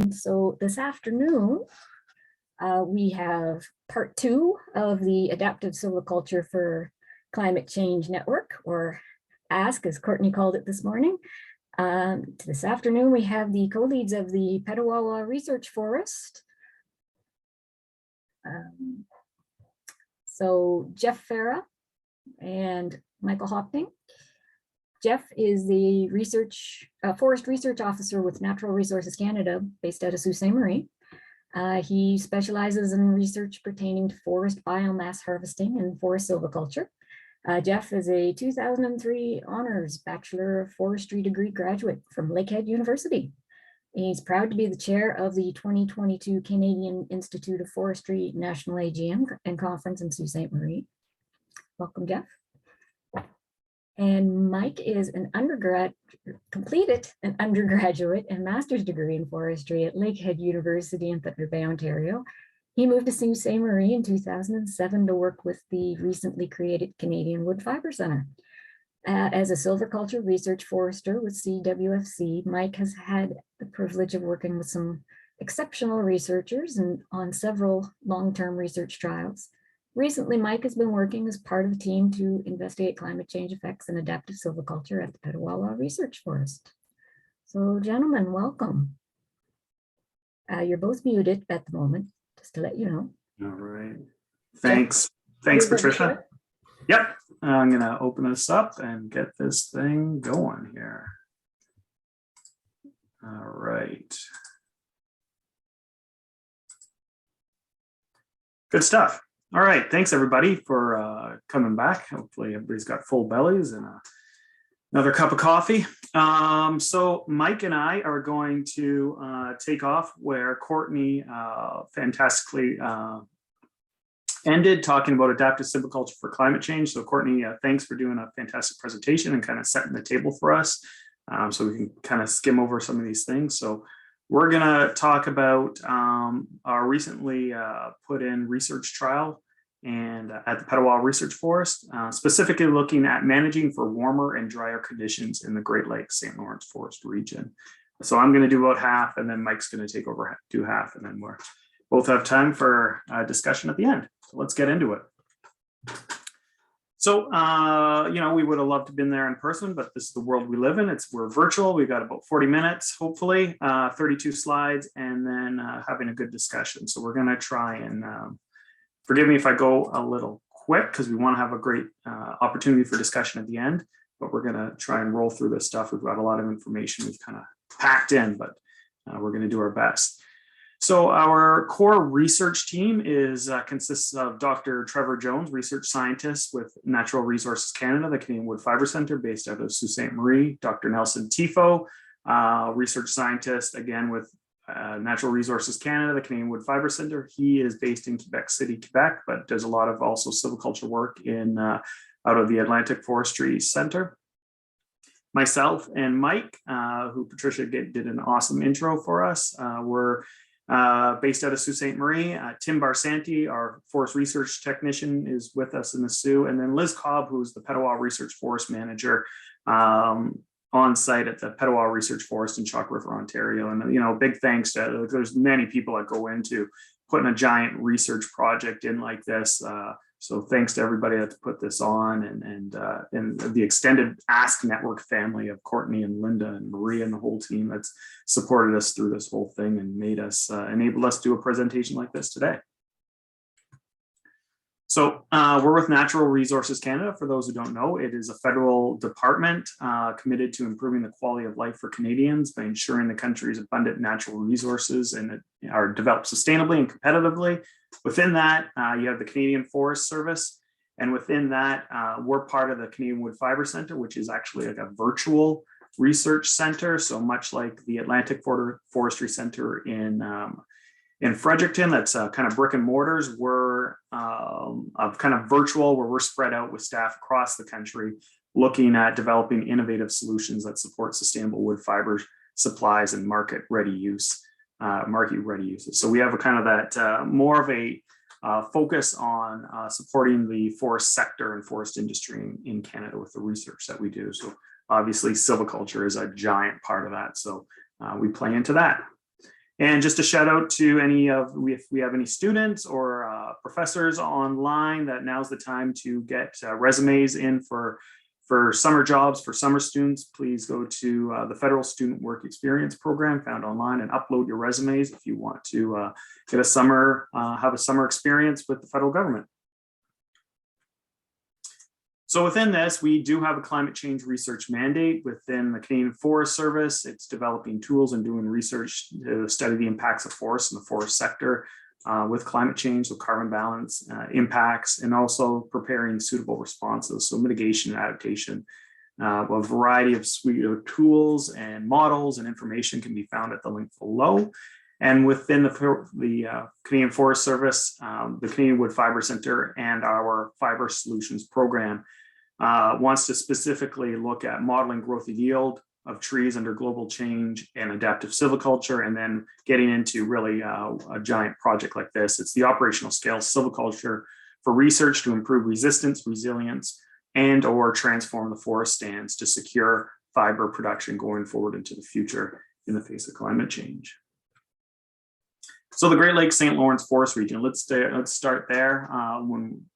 So this afternoon, we have part 2 of the Adaptive Silviculture for Climate Change Network, or ASK, as Courtney called it this morning. This afternoon, we have the co-leads of the Peddlewa Research Forest. So Jeff Farah and Michael Hopting. Jeff is the forest research officer with Natural Resources Canada, based out of Sault Ste. Marie. He specializes in research pertaining to forest biomass harvesting and forest silviculture. Jeff is a 2003 honors Bachelor of Forestry degree graduate from Lakehead University. He's proud to be the chair of the 2022 Canadian Institute of Forestry National AGM and Conference in Sault Ste. Marie. Welcome, Jeff. And Mike is completed an undergraduate and master's degree in forestry at Lakehead University in Thunder Bay, Ontario. He moved to Sault Ste. Marie in 2007 to work with the recently created Canadian Wood Fiber Centre. As a silviculture research forester with CWFC, Mike has had the privilege of working with some exceptional researchers and on several long-term research trials. Recently, Mike has been working as part of a team to investigate climate change effects and adaptive silviculture at the Peddlewa Research Forest. So, gentlemen, welcome. You're both muted at the moment, just to let you know. All right. Thanks. Thanks, Patricia. Yep. I'm going to open this up and get this thing going here. All right. Good stuff. All right, thanks everybody for coming back. Hopefully everybody's got full bellies and another cup of coffee. So Mike and I are going to take off where Courtney fantastically ended, talking about adaptive silviculture for climate change. So Courtney, thanks for doing a fantastic presentation and kind of setting the table for us, so we can kind of skim over some of these things. So we're going to talk about our recently put in research trial and at the Peddlewa Research Forest, specifically looking at managing for warmer and drier conditions in the Great Lakes St. Lawrence Forest region. So I'm going to do about half, and then Mike's going to take over, do half, and then we'll both have time for discussion at the end. So let's get into it. So, you know, we would have loved to have been there in person, but this is the world we live in. We're virtual. We've got about 40 minutes, hopefully, 32 slides, and then having a good discussion. So we're going to try and forgive me if I go a little quick, because we want to have a great opportunity for discussion at the end, but we're going to try and roll through this stuff. We've got a lot of information we've kind of packed in, but we're going to do our best. So our core research team consists of Dr. Trevor Jones, research scientist with Natural Resources Canada, the Canadian Wood Fiber Centre based out of Sault Ste. Marie. Dr. Nelson Tifo, research scientist, again with Natural Resources Canada, the Canadian Wood Fiber Centre. He is based in Quebec City, Quebec, but does a lot of also silviculture work in out of the Atlantic Forestry Centre. Myself and Mike, who Patricia did an awesome intro for us, we're based out of Sault Ste. Marie. Tim Barsanti, our forest research technician, is with us in the Sioux, and then Liz Cobb, who's the Peddlewa Research Forest Manager, on site at the Peddlewa Research Forest in Chalk River, Ontario. And, you know, big thanks to, there's many people that go into putting a giant research project in like this. So thanks to everybody that put this on, and the extended Ask Network family of Courtney and Linda and Maria and the whole team that's supported us through this whole thing and made us, enabled us to do a presentation like this today. So we're with Natural Resources Canada. For those who don't know, it is a federal department committed to improving the quality of life for Canadians by ensuring the country's abundant natural resources and are developed sustainably and competitively. Within that, you have the Canadian Forest Service. And within that, we're part of the Canadian Wood Fiber Centre, which is actually like a virtual research center. So much like the Atlantic Forestry Centre in Fredericton, that's kind of brick and mortars. We're kind of virtual, where we're spread out with staff across the country, looking at developing innovative solutions that support sustainable wood fiber supplies and market-ready use. So we have a kind of that more of a focus on supporting the forest sector and forest industry in Canada with the research that we do. So obviously silviculture is a giant part of that. So we play into that. And just a shout out to if we have any students or professors online, that now's the time to get resumes in for summer jobs, for summer students. Please go to the Federal Student Work Experience Program found online and upload your resumes if you want to get have a summer experience with the federal government. So within this, we do have a climate change research mandate within the Canadian Forest Service. It's developing tools and doing research to study the impacts of forests in the forest sector with climate change, so carbon balance impacts, and also preparing suitable responses, so mitigation and adaptation. A variety of suite of tools and models and information can be found at the link below. And within the Canadian Forest Service, the Canadian Wood Fiber Centre and our Fiber Solutions Program wants to specifically look at modeling growth and yield of trees under global change and adaptive silviculture, and then getting into really a giant project like this. It's the operational scale silviculture for research to improve resistance, resilience, and or transform the forest stands to secure fiber production going forward into the future in the face of climate change. So the Great Lakes St. Lawrence Forest Region, let's start there.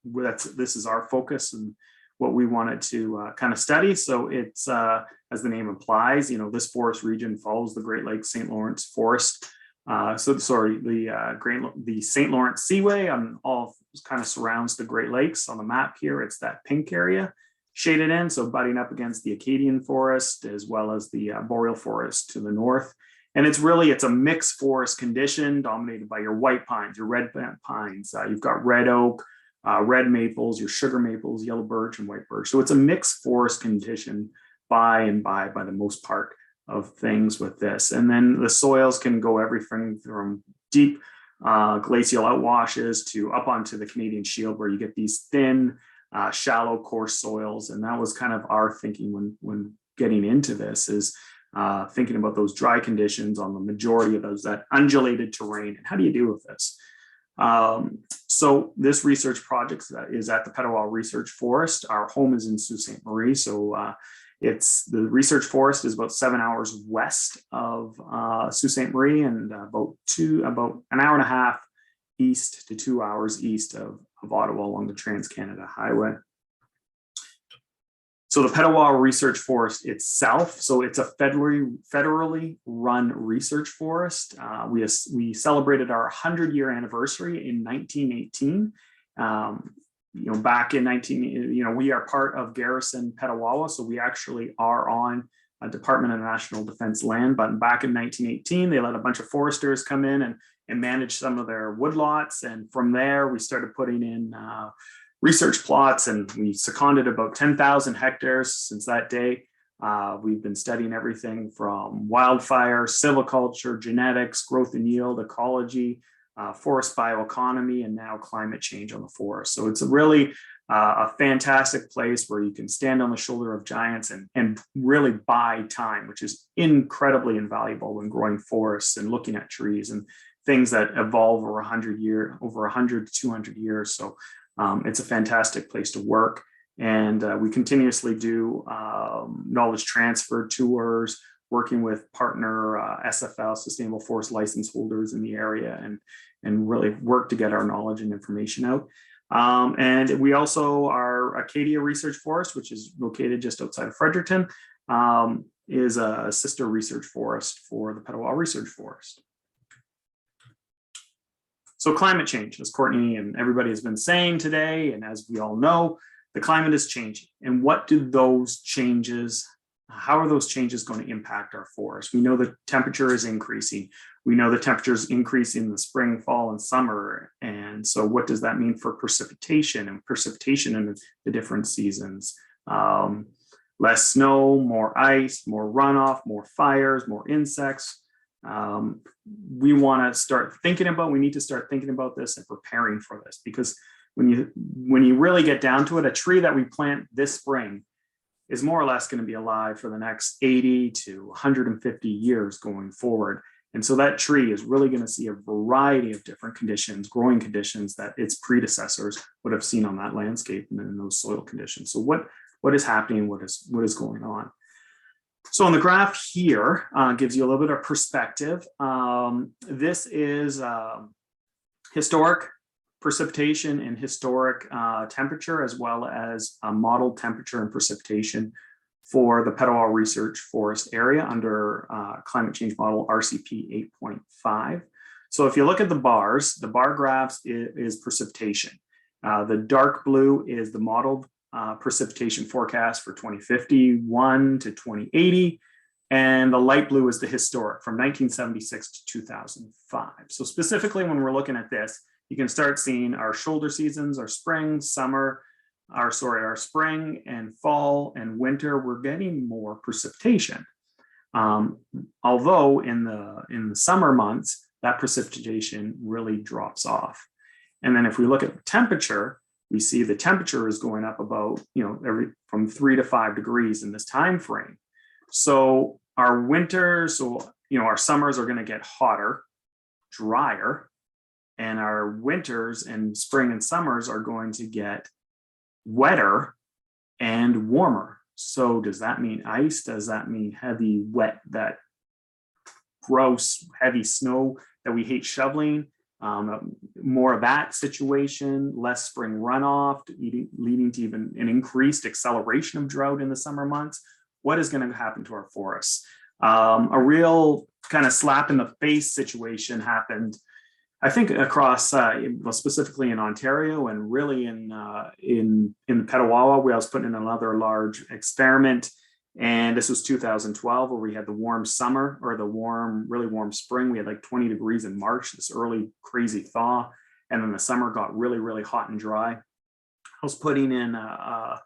This is our focus and what we wanted to kind of study. So it's, as the name implies, this forest region follows the Great Lakes St. Lawrence Forest. The St. Lawrence Seaway all kind of surrounds the Great Lakes on the map here. It's that pink area shaded in, so butting up against the Acadian forest as well as the boreal forest to the north. And it's a mixed forest condition dominated by your white pines, your red pines. You've got red oak, red maples, your sugar maples, yellow birch, and white birch. So it's a mixed forest condition by the most part of things with this. And then the soils can go everything from deep glacial outwashes to up onto the Canadian Shield, where you get these thin, shallow, coarse soils. And that was kind of our thinking when getting into this, is thinking about those dry conditions on the majority of those, that undulated terrain, and how do you deal with this? So this research project is at the Peddlewa Research Forest. Our home is in Sault Ste. Marie. So the research forest is about 7 hours west of Sault Ste. Marie, and about an hour and a half east to 2 hours east of Ottawa along the Trans-Canada Highway. So the Peddlewa Research Forest itself, so it's a federally run research forest. We celebrated our 100-year anniversary in 1918. Back in we are part of Garrison Peddlewa, so we actually are on a Department of National Defense land. But back in 1918, they let a bunch of foresters come in and manage some of their woodlots, and from there we started putting in research plots, and we seconded about 10,000 hectares since that day. We've been studying everything from wildfire, silviculture, genetics, growth and yield, ecology, forest bioeconomy, and now climate change on the forest. So it's really a fantastic place where you can stand on the shoulder of giants and really buy time, which is incredibly invaluable when growing forests and looking at trees and things that evolve over 100 to 200 years. So it's a fantastic place to work, and we continuously do knowledge transfer tours, working with partner SFL, Sustainable Forest License holders in the area, and really work to get our knowledge and information out. And we also, our Acadia Research Forest, which is located just outside of Fredericton, is a sister research forest for the Peddlewa Research Forest. So climate change, as Courtney and everybody has been saying today, and as we all know, the climate is changing. And what do those changes, how are those changes going to impact our forest? We know the temperature is increasing. We know the temperature is increasing in the spring, fall, and summer. And so what does that mean for precipitation in the different seasons? Less snow, more ice, more runoff, more fires, more insects. We need to start thinking about this and preparing for this, because when you really get down to it, a tree that we plant this spring is more or less going to be alive for the next 80 to 150 years going forward. And so that tree is really going to see a variety of different conditions, growing conditions that its predecessors would have seen on that landscape and in those soil conditions. So what is happening? What is going on? So on the graph here gives you a little bit of perspective. This is historic precipitation and historic temperature, as well as modeled temperature and precipitation for the Peddlewa Research Forest area under climate change model RCP 8.5. So if you look at the bar graphs is precipitation. The dark blue is the modeled precipitation forecast for 2051 to 2080. And the light blue is the historic from 1976 to 2005. So specifically, when we're looking at this, you can start seeing our shoulder seasons, our spring, summer, our spring and fall and winter, we're getting more precipitation. Although in the summer months, that precipitation really drops off. And then if we look at the temperature, we see the temperature is going up about, from 3 to 5 degrees in this time frame. So our winters, our summers are going to get hotter, drier, and our winters and spring and summers are going to get wetter and warmer. So does that mean ice? Does that mean heavy, wet, that gross, heavy snow that we hate shoveling? More of that situation, less spring runoff, leading to even an increased acceleration of drought in the summer months. What is going to happen to our forests? A real kind of slap in the face situation happened, I think, across, specifically in Ontario and really in the Peddlewa. We was putting in another large experiment, and this was 2012, where we had the warm summer, or the really warm spring. We had like 20 degrees in March, this early crazy thaw, and then the summer got really, really hot and dry. I was putting in a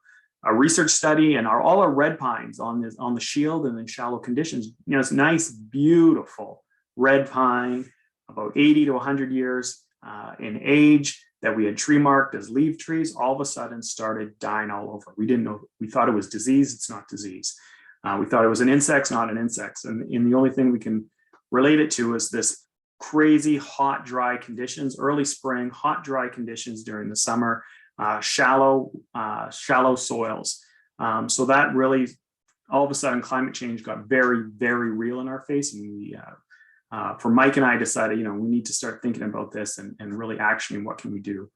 research study, and all our red pines on the shield and in shallow conditions. It's nice, beautiful red pine, about 80 to 100 years in age, that we had tree marked as leaf trees, all of a sudden started dying all over. We didn't know, we thought it was disease. It's not disease. We thought it was an insect, not an insect. And the only thing we can relate it to is this crazy hot, dry conditions, early spring, hot, dry conditions during the summer, shallow soils. So that really, all of a sudden, climate change got very, very real in our face. And we, for Mike and I, decided, we need to start thinking about this and really actioning what can we do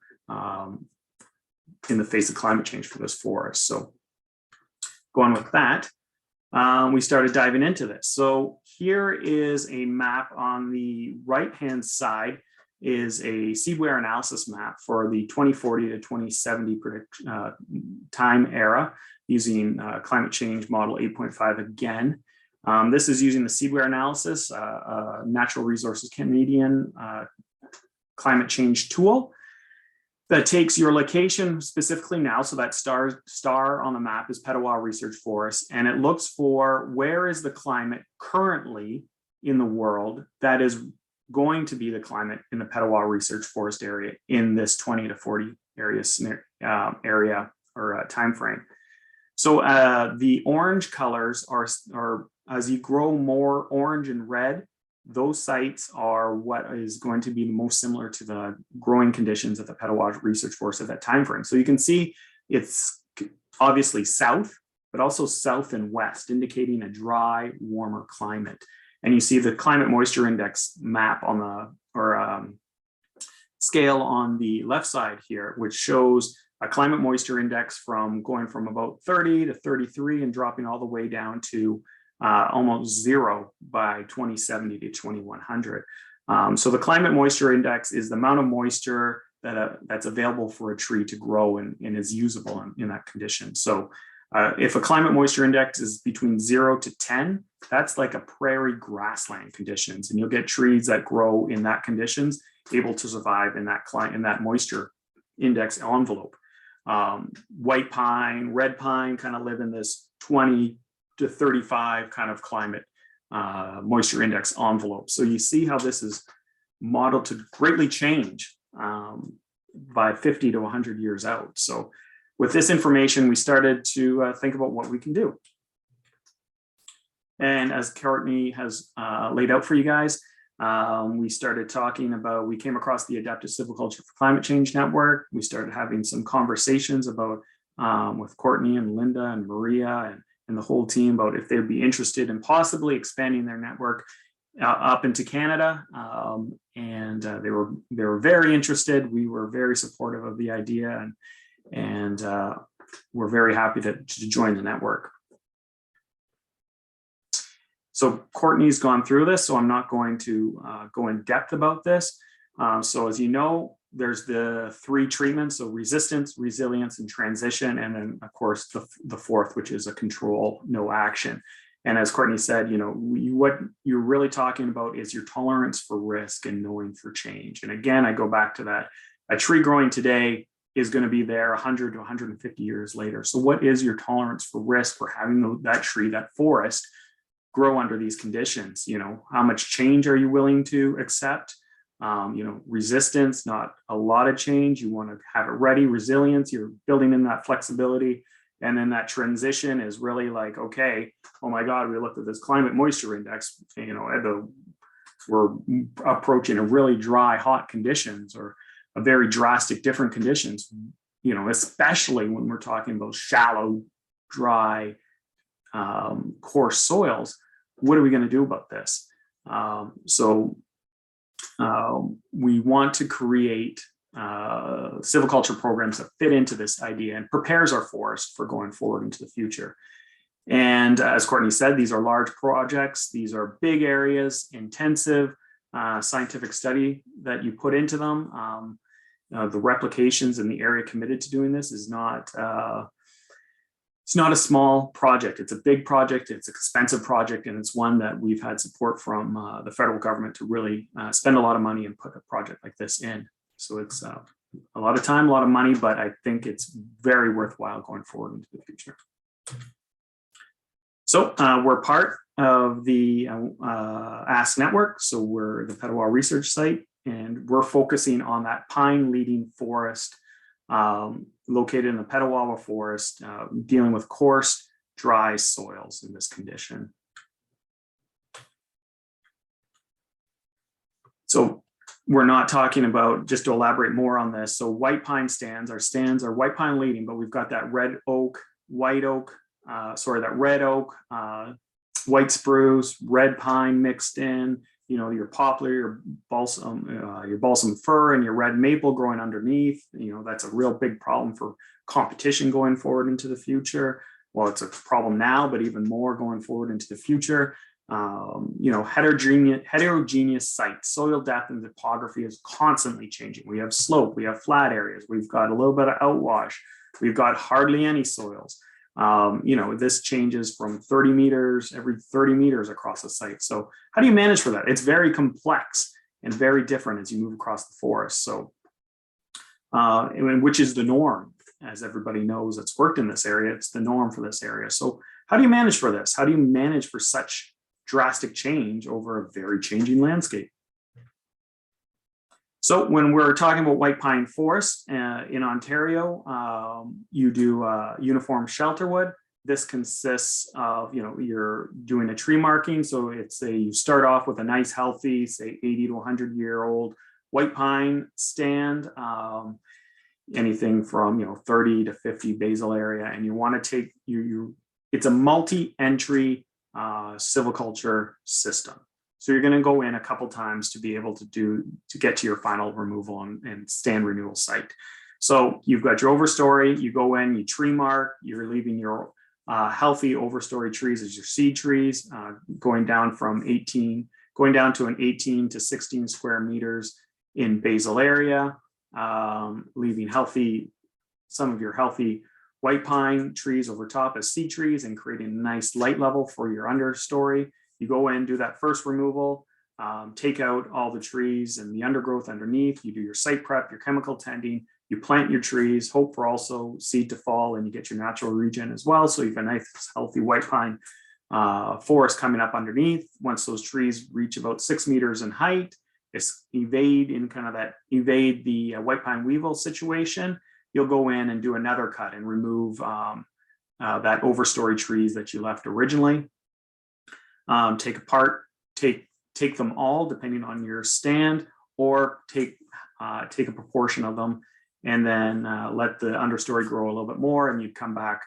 in the face of climate change for this forest. So going with that, we started diving into this. So here is a map on the right-hand side, is a seed-wear analysis map for the 2040 to 2070 time era using climate change model 8.5 again. This is using the seed-wear analysis, Natural Resources Canadian climate change tool that takes your location specifically now. So that star on the map is Peddlewa Research Forest, and it looks for where is the climate currently in the world that is going to be the climate in the Peddlewa Research Forest area in this 20 to 40 area or time frame. So the orange colors are as you grow more orange and red, those sites are what is going to be most similar to the growing conditions at the Peddlewa Research Forest at that time frame. So you can see it's obviously south, but also south and west, indicating a dry, warmer climate. And you see the climate moisture index map on the scale on the left side here, which shows a climate moisture index going from about 30 to 33 and dropping all the way down to almost zero by 2070 to 2100. So the climate moisture index is the amount of moisture that's available for a tree to grow and is usable in that condition. So if a climate moisture index is between 0 to 10, that's like a prairie grassland conditions, and you'll get trees that grow in that conditions able to survive in that moisture index envelope. White pine, red pine kind of live in this 20 to 35 kind of climate moisture index envelope. So you see how this is modeled to greatly change by 50 to 100 years out. So with this information, we started to think about what we can do. And as Courtney has laid out for you guys, we started talking about, we came across the Adaptive Silviculture for Climate Change Network. We started having some conversations about with Courtney and Linda and Maria and the whole team about if they'd be interested in possibly expanding their network up into Canada. And they were very interested. We were very supportive of the idea, and we're very happy to join the network. So Courtney's gone through this, so I'm not going to go in depth about this. So as you know, there's the 3 treatments, so resistance, resilience, and transition. And then of course, the fourth, which is a control, no action. And as Courtney said, you know, what you're really talking about is your tolerance for risk and knowing for change. And again, I go back to that. A tree growing today is going to be there 100 to 150 years later. So what is your tolerance for risk for having that tree, that forest, grow under these conditions? You know, how much change are you willing to accept? You know, resistance, not a lot of change. You want to have it ready. Resilience, you're building in that flexibility. And then that transition is really like, okay, oh my God, we looked at this climate moisture index, you know, we're approaching a really dry, hot conditions, or a very drastic different conditions, you know, especially when we're talking about shallow, dry, coarse soils. What are we going to do about this? We want to create silviculture programs that fit into this idea and prepares our forest for going forward into the future. And as Courtney said, these are large projects. These are big areas, intensive scientific study that you put into them. The replications in the area committed to doing this is not, it's not a small project. It's a big project. It's an expensive project, and it's one that we've had support from the federal government to really spend a lot of money and put a project like this in. So it's a lot of time, a lot of money, but I think it's very worthwhile going forward into the future. So we're part of the ASK network. So we're the Peddlewa research site, and we're focusing on that pine leading forest located in the Peddlewa forest, dealing with coarse, dry soils in this condition. So we're not talking about, just to elaborate more on this, so white pine stands, our stands are white pine leading, but we've got that red oak, white oak, that red oak, white spruce, red pine mixed in, you know, your poplar, your balsam fir, and your red maple growing underneath. You know, that's a real big problem for competition going forward into the future. Well, it's a problem now, but even more going forward into the future. You know, heterogeneous sites, soil depth and topography is constantly changing. We have slope, we have flat areas, we've got a little bit of outwash, we've got hardly any soils. You know, this changes from 30 meters, every 30 meters across the site. So how do you manage for that? It's very complex and very different as you move across the forest. So, which is the norm, as everybody knows that's worked in this area, it's the norm for this area. So how do you manage for this? How do you manage for such drastic change over a very changing landscape? So when we're talking about white pine forest in Ontario, you do uniform shelter wood. This consists of, you know, you're doing a tree marking. So it's you start off with a nice, healthy, say 80 to 100-year-old white pine stand, anything from, you know, 30 to 50 basal area. And you want to take, it's a multi-entry silviculture system. So you're going to go in a couple times to be able to get to your final removal and stand renewal site. So you've got your overstory, you go in, you tree mark, you're leaving your healthy overstory trees as your seed trees, going down to an 18 to 16 square meters in basal area, leaving some of your healthy white pine trees over top as seed trees and creating a nice light level for your understory. You go in, do that first removal, take out all the trees and the undergrowth underneath. You do your site prep, your chemical tending, you plant your trees, hope for also seed to fall, and you get your natural regen as well. So you've a nice healthy white pine forest coming up underneath. Once those trees reach about 6 meters in height, it's evade the white pine weevil situation. You'll go in and do another cut and remove that overstory trees that you left originally. Take them all depending on your stand, or take a proportion of them and then let the understory grow a little bit more, and you'd come back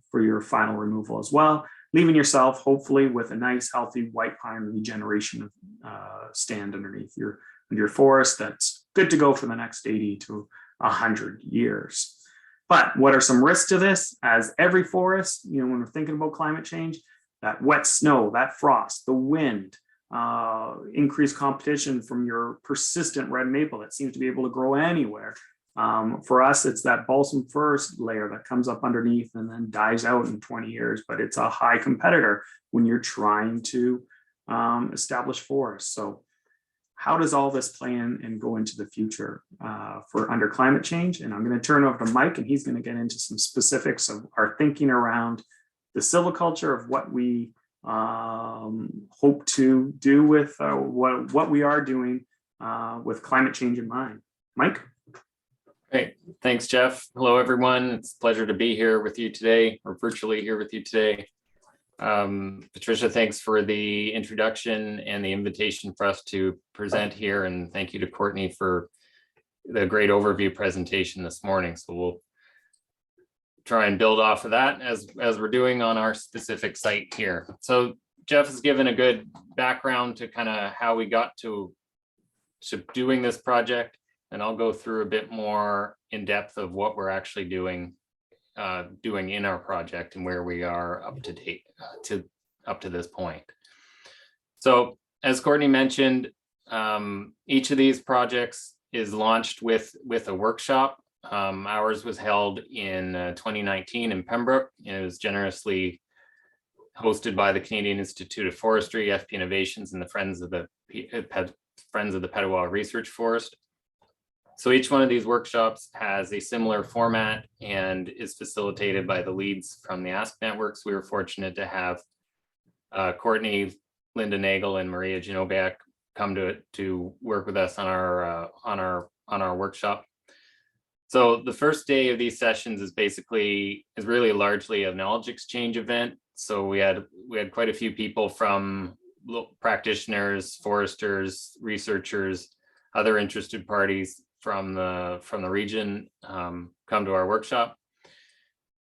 for your final removal as well, leaving yourself hopefully with a nice healthy white pine regeneration stand underneath your forest that's good to go for the next 80 to 100 years. But what are some risks to this? As every forest, when we're thinking about climate change, that wet snow, that frost, the wind, increased competition from your persistent red maple that seems to be able to grow anywhere. For us, it's that balsam fir layer that comes up underneath and then dies out in 20 years, but it's a high competitor when you're trying to establish forests. So how does all this play in and go into the future for under climate change? And I'm going to turn over to Mike, and he's going to get into some specifics of our thinking around the silviculture of what we hope to do with what we are doing with climate change in mind. Mike? Great. Thanks, Jeff. Hello, everyone. It's a pleasure to be here with you today, or virtually here with you today. Patricia, thanks for the introduction and the invitation for us to present here. And thank you to Courtney for the great overview presentation this morning. So we'll try and build off of that as we're doing on our specific site here. So Jeff has given a good background to kind of how we got to doing this project. And I'll go through a bit more in depth of what we're actually doing in our project and where we are up to date up to this point. So as Courtney mentioned, each of these projects is launched with a workshop. Ours was held in 2019 in Pembroke, and it was generously hosted by the Canadian Institute of Forestry, FP Innovations, and the Friends of the Peddlewa Research Forest. So each one of these workshops has a similar format and is facilitated by the leads from the Ask Networks. We were fortunate to have Courtney, Linda Nagel, and Maria Genobiak come to work with us on our workshop. So the first day of these sessions is really largely a knowledge exchange event. So we had quite a few people from practitioners, foresters, researchers, other interested parties from the region come to our workshop.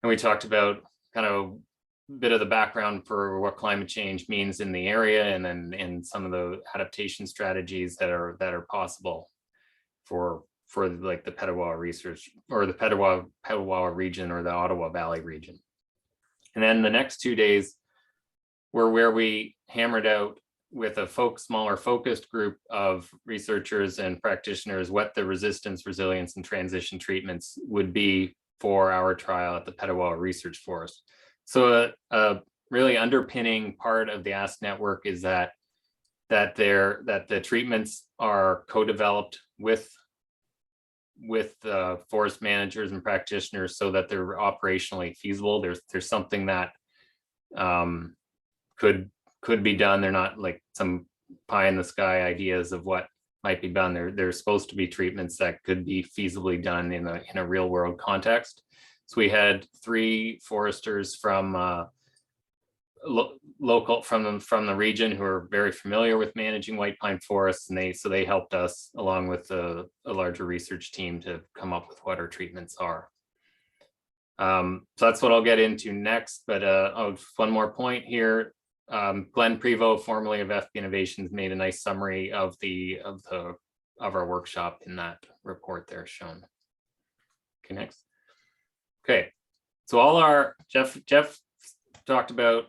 And we talked about kind of a bit of the background for what climate change means in the area, and then some of the adaptation strategies that are possible for like the Peddlewa research, or the Peddlewa region, or the Ottawa Valley region. And then the next 2 days were where we hammered out with a smaller focused group of researchers and practitioners what the resistance, resilience, and transition treatments would be for our trial at the Peddlewa Research Forest. So a really underpinning part of the Ask Network is that the treatments are co-developed with forest managers and practitioners so that they're operationally feasible. There's something that could be done. They're not like some pie in the sky ideas of what might be done. They're supposed to be treatments that could be feasibly done in a real world context. So we had 3 foresters from from the region who are very familiar with managing white pine forests, and they helped us along with a larger research team to come up with what our treatments are. So that's what I'll get into next. But one more point here. Glenn Prevost, formerly of FP Innovations, made a nice summary of our workshop in that report there shown. Okay, next. Okay, so Jeff talked about,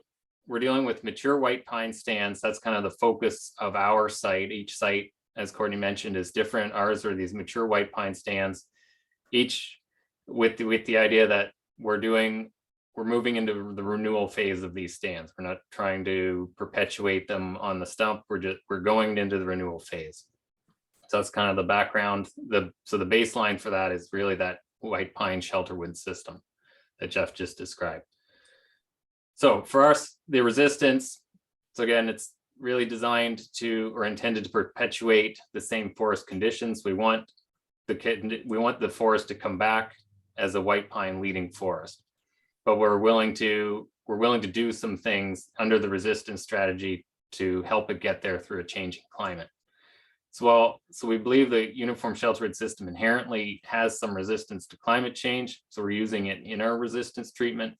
we're dealing with mature white pine stands. That's kind of the focus of our site. Each site, as Courtney mentioned, is different. Ours are these mature white pine stands, each with the idea that we're moving into the renewal phase of these stands. We're not trying to perpetuate them on the stump. We're going into the renewal phase. So that's kind of the background. So the baseline for that is really that white pine shelterwood system that Jeff just described. So for us, the resistance, so again, it's really designed to, or intended to, perpetuate the same forest conditions. We want the forest to come back as a white pine leading forest, but we're willing to do some things under the resistance strategy to help it get there through a changing climate. So we believe the uniform shelterwood system inherently has some resistance to climate change. So we're using it in our resistance treatment.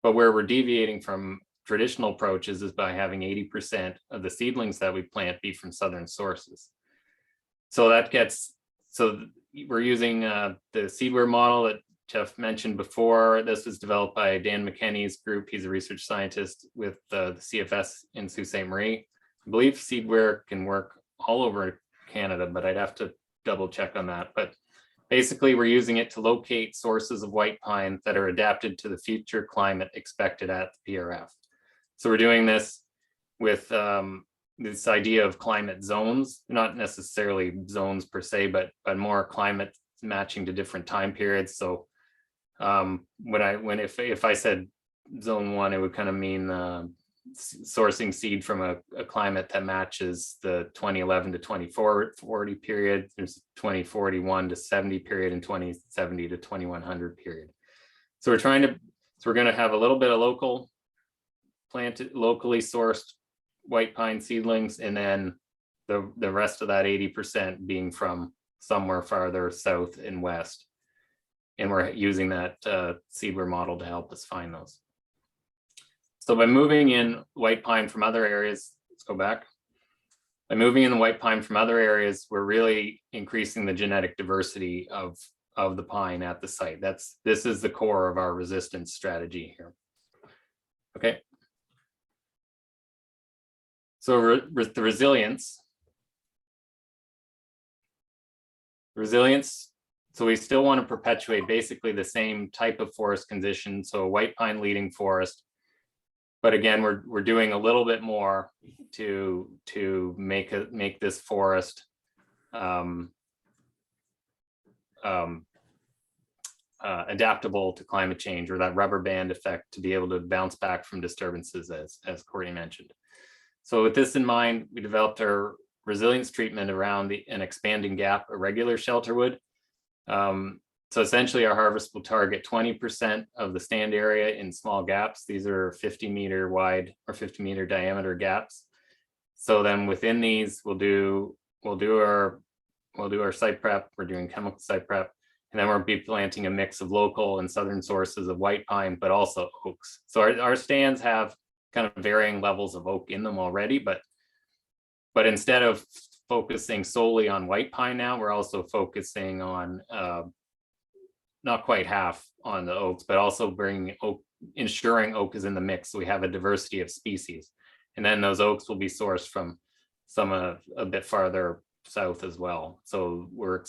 But where we're deviating from traditional approaches is by having 80% of the seedlings that we plant be from southern sources. So we're using the seedware model that Jeff mentioned before. This was developed by Dan McKenney's group. He's a research scientist with the CFS in Sault Ste. Marie. I believe seedware can work all over Canada, but I'd have to double check on that. But basically, we're using it to locate sources of white pine that are adapted to the future climate expected at the PRF. So we're doing this with this idea of climate zones, not necessarily zones per se, but more climate matching to different time periods. So if I said zone 1, it would kind of mean sourcing seed from a climate that matches the 2011 to 2040 period. There's 2041 to 70 period and 2070 to 2100 period. So we're going to have a little bit of locally sourced white pine seedlings, and then the rest of that 80% being from somewhere farther south and west. And we're using that seedware model to help us find those. So by moving in white pine from other areas, let's go back. By moving in the white pine from other areas, we're really increasing the genetic diversity of the pine at the site. This is the core of our resistance strategy here. Okay. So the resilience. So we still want to perpetuate basically the same type of forest condition. So a white pine leading forest. But again, we're doing a little bit more to make this forest adaptable to climate change, or that rubber band effect, to be able to bounce back from disturbances, as Courtney mentioned. So with this in mind, we developed our resilience treatment around an expanding gap irregular shelterwood. So essentially our harvest will target 20% of the stand area in small gaps. These are 50-meter wide or 50-meter diameter gaps. So then within these, we'll do our site prep. We're doing chemical site prep, and then we'll be planting a mix of local and southern sources of white pine, but also oaks. So our stands have kind of varying levels of oak in them already, but instead of focusing solely on white pine now, we're also focusing on not quite half on the oaks, but also bringing oak, ensuring oak is in the mix. So we have a diversity of species. And then those oaks will be sourced from some a bit farther south as well. So we're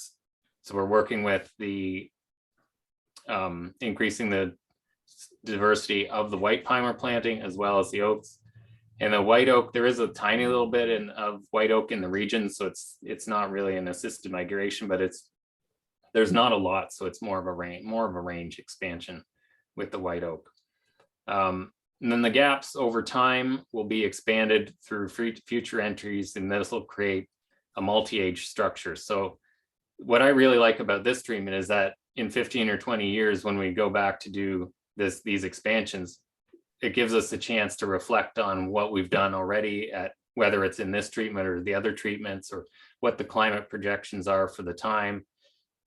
working with the increasing the diversity of the white pine we're planting, as well as the oaks. And the white oak, there is a tiny little bit of white oak in the region. So it's not really an assisted migration, but there's not a lot, so it's more of a range expansion with the white oak. And then the gaps over time will be expanded through future entries, and this will create a multi-age structure. So what I really like about this treatment is that in 15 or 20 years, when we go back to do these expansions, it gives us a chance to reflect on what we've done already, at whether it's in this treatment or the other treatments, or what the climate projections are for the time.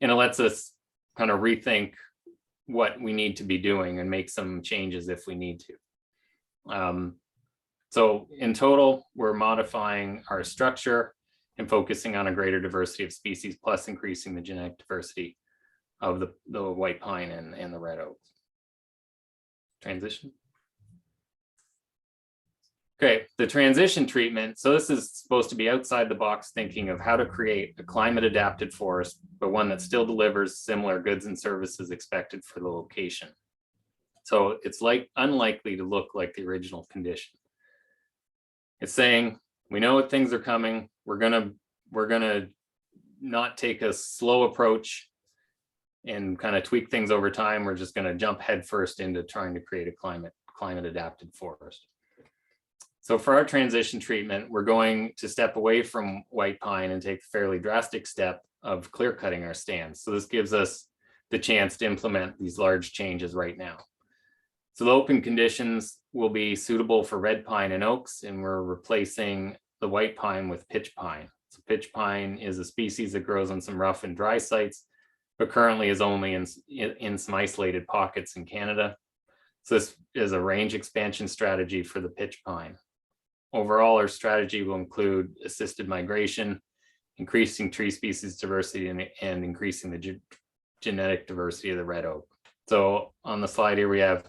And it lets us kind of rethink what we need to be doing and make some changes if we need to. So in total, we're modifying our structure and focusing on a greater diversity of species, plus increasing the genetic diversity of the white pine and the red oak. Transition. Okay, the transition treatment. So this is supposed to be outside the box thinking of how to create a climate adapted forest, but one that still delivers similar goods and services expected for the location. So it's unlikely to look like the original condition. It's saying, we know what things are coming. We're gonna not take a slow approach and kind of tweak things over time. We're just gonna jump headfirst into trying to create a climate adapted forest. So for our transition treatment, we're going to step away from white pine and take a fairly drastic step of clear cutting our stands. So this gives us the chance to implement these large changes right now. So the open conditions will be suitable for red pine and oaks, and we're replacing the white pine with pitch pine. So pitch pine is a species that grows on some rough and dry sites, but currently is only in some isolated pockets in Canada. So this is a range expansion strategy for the pitch pine. Overall, our strategy will include assisted migration, increasing tree species diversity, and increasing the genetic diversity of the red oak. So on the slide here, we have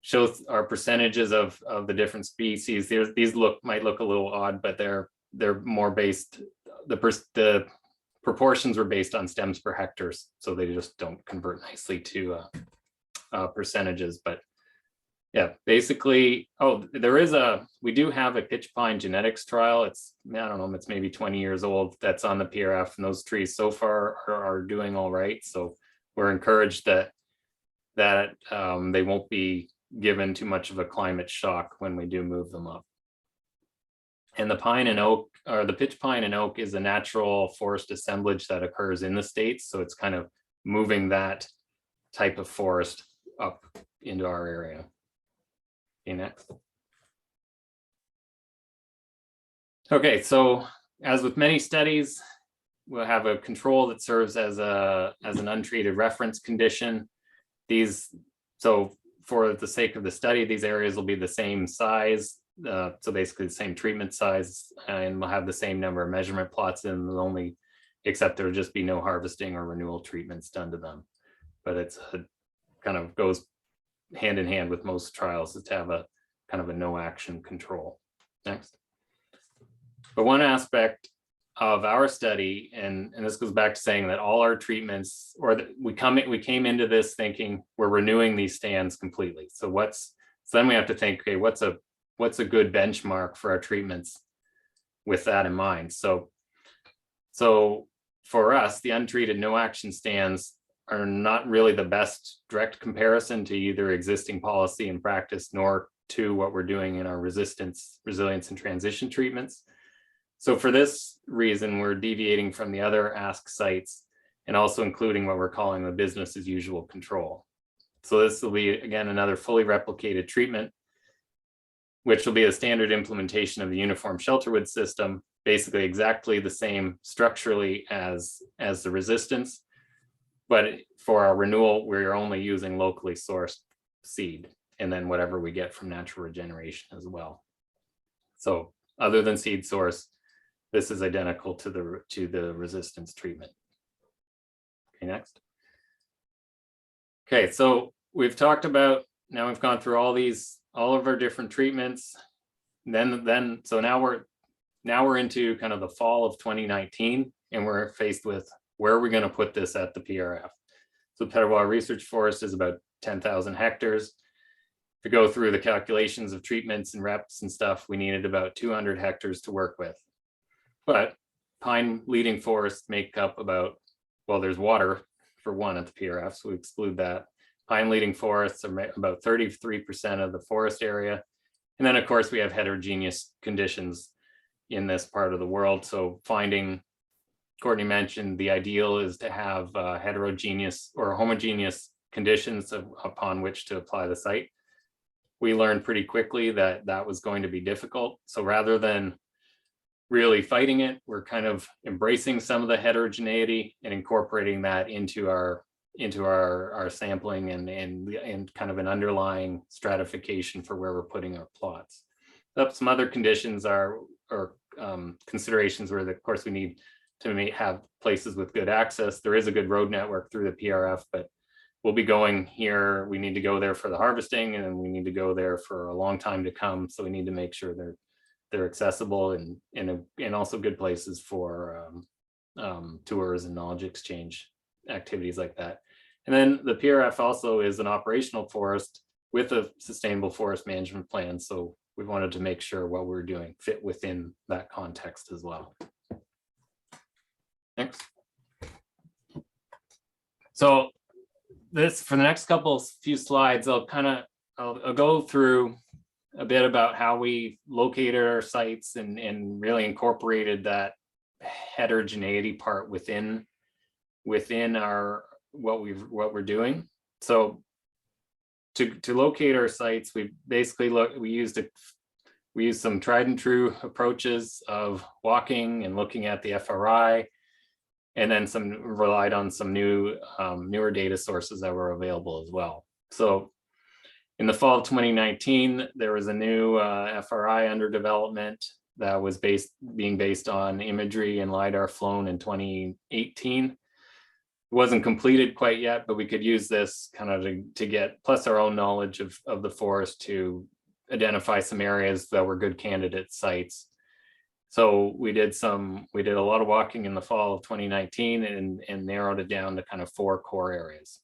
shows our percentages of the different species. These might look a little odd, but they're more based, the proportions were based on stems per hectares, so they just don't convert nicely to percentages. But yeah, basically, we do have a pitch pine genetics trial. It's, I don't know, it's maybe 20 years old, that's on the PRF, and those trees so far are doing all right. So we're encouraged that they won't be given too much of a climate shock when we do move them up. And the pine and oak, or the pitch pine and oak, is a natural forest assemblage that occurs in the States. So it's kind of moving that type of forest up into our area. Okay, next. Okay, so as with many studies, we'll have a control that serves as an untreated reference condition. So for the sake of the study, these areas will be the same size. So basically the same treatment size, and we'll have the same number of measurement plots in them, except there will just be no harvesting or renewal treatments done to them. But it's kind of goes hand in hand with most trials, is to have a kind of a no action control. Next. But one aspect of our study, and this goes back to saying that all our treatments, we came into this thinking we're renewing these stands completely. So then we have to think, okay, what's a good benchmark for our treatments with that in mind? So for us, the untreated no action stands are not really the best direct comparison to either existing policy and practice, nor to what we're doing in our resilience, and transition treatments. So for this reason, we're deviating from the other ask sites and also including what we're calling the business as usual control. So this will be, again, another fully replicated treatment, which will be a standard implementation of the uniform shelterwood system, basically exactly the same structurally as the resistance. But for our renewal, we're only using locally sourced seed, and then whatever we get from natural regeneration as well. So other than seed source, this is identical to the resistance treatment. Okay, next. Okay, so we've talked about, now we've gone through all of our different treatments. So now we're into kind of the fall of 2019, and we're faced with, where are we going to put this at the PRF? So Peddlewa Research Forest is about 10,000 hectares. If we go through the calculations of treatments and reps and stuff, we needed about 200 hectares to work with. But pine leading forests make up about, well, there's water for one at the PRF, so we exclude that. Pine leading forests are about 33% of the forest area. And then of course we have heterogeneous conditions in this part of the world. So Courtney mentioned the ideal is to have heterogeneous or homogeneous conditions upon which to apply the site. We learned pretty quickly that that was going to be difficult. So rather than really fighting it, we're kind of embracing some of the heterogeneity and incorporating that into our sampling and kind of an underlying stratification for where we're putting our plots. Some other conditions or considerations where, of course, we need to have places with good access. There is a good road network through the PRF, but we'll be going here. We need to go there for the harvesting, and we need to go there for a long time to come. So we need to make sure they're accessible and also good places for tours and knowledge exchange activities like that. And then the PRF also is an operational forest with a sustainable forest management plan. So we wanted to make sure what we're doing fit within that context as well. Next. So this, for the next few slides, I'll go through a bit about how we located our sites and really incorporated that heterogeneity part within our what we're doing. So to locate our sites, we basically we we used some tried and true approaches of walking and looking at the FRI, and then relied on some newer data sources that were available as well. So in the fall of 2019, there was a new FRI under development that was being based on imagery and LiDAR flown in 2018. It wasn't completed quite yet, but we could use this kind of to get, plus our own knowledge of the forest, to identify some areas that were good candidate sites. So we did a lot of walking in the fall of 2019 and narrowed it down to kind of 4 core areas.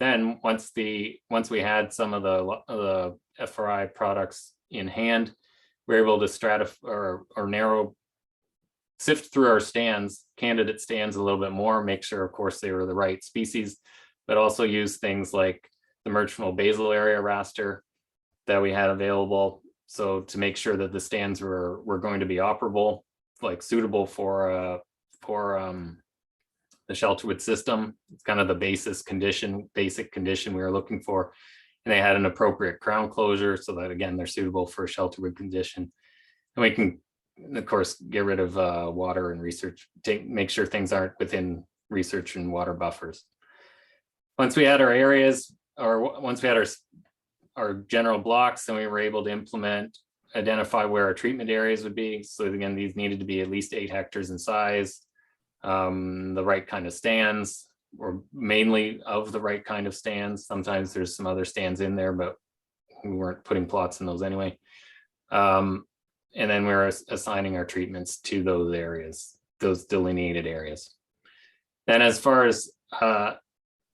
Then once we had some of the FRI products in hand, we were able to stratify or sift through our candidate stands a little bit more, make sure, of course, they were the right species, but also use things like the merchantable basal area raster that we had available. So to make sure that the stands were going to be operable, like suitable for the shelterwood system. It's kind of the basic condition we were looking for. And they had an appropriate crown closure so that, again, they're suitable for a shelterwood condition. And we can, of course, get rid of water and research, make sure things aren't within research and water buffers. Once we had our areas, or once we had our general blocks, then we were able to identify where our treatment areas would be. So again, these needed to be at least 8 hectares in size, the right kind of stands, or mainly of the right kind of stands. Sometimes there's some other stands in there, but we weren't putting plots in those anyway. And then we're assigning our treatments to those areas, those delineated areas. Then as far as, so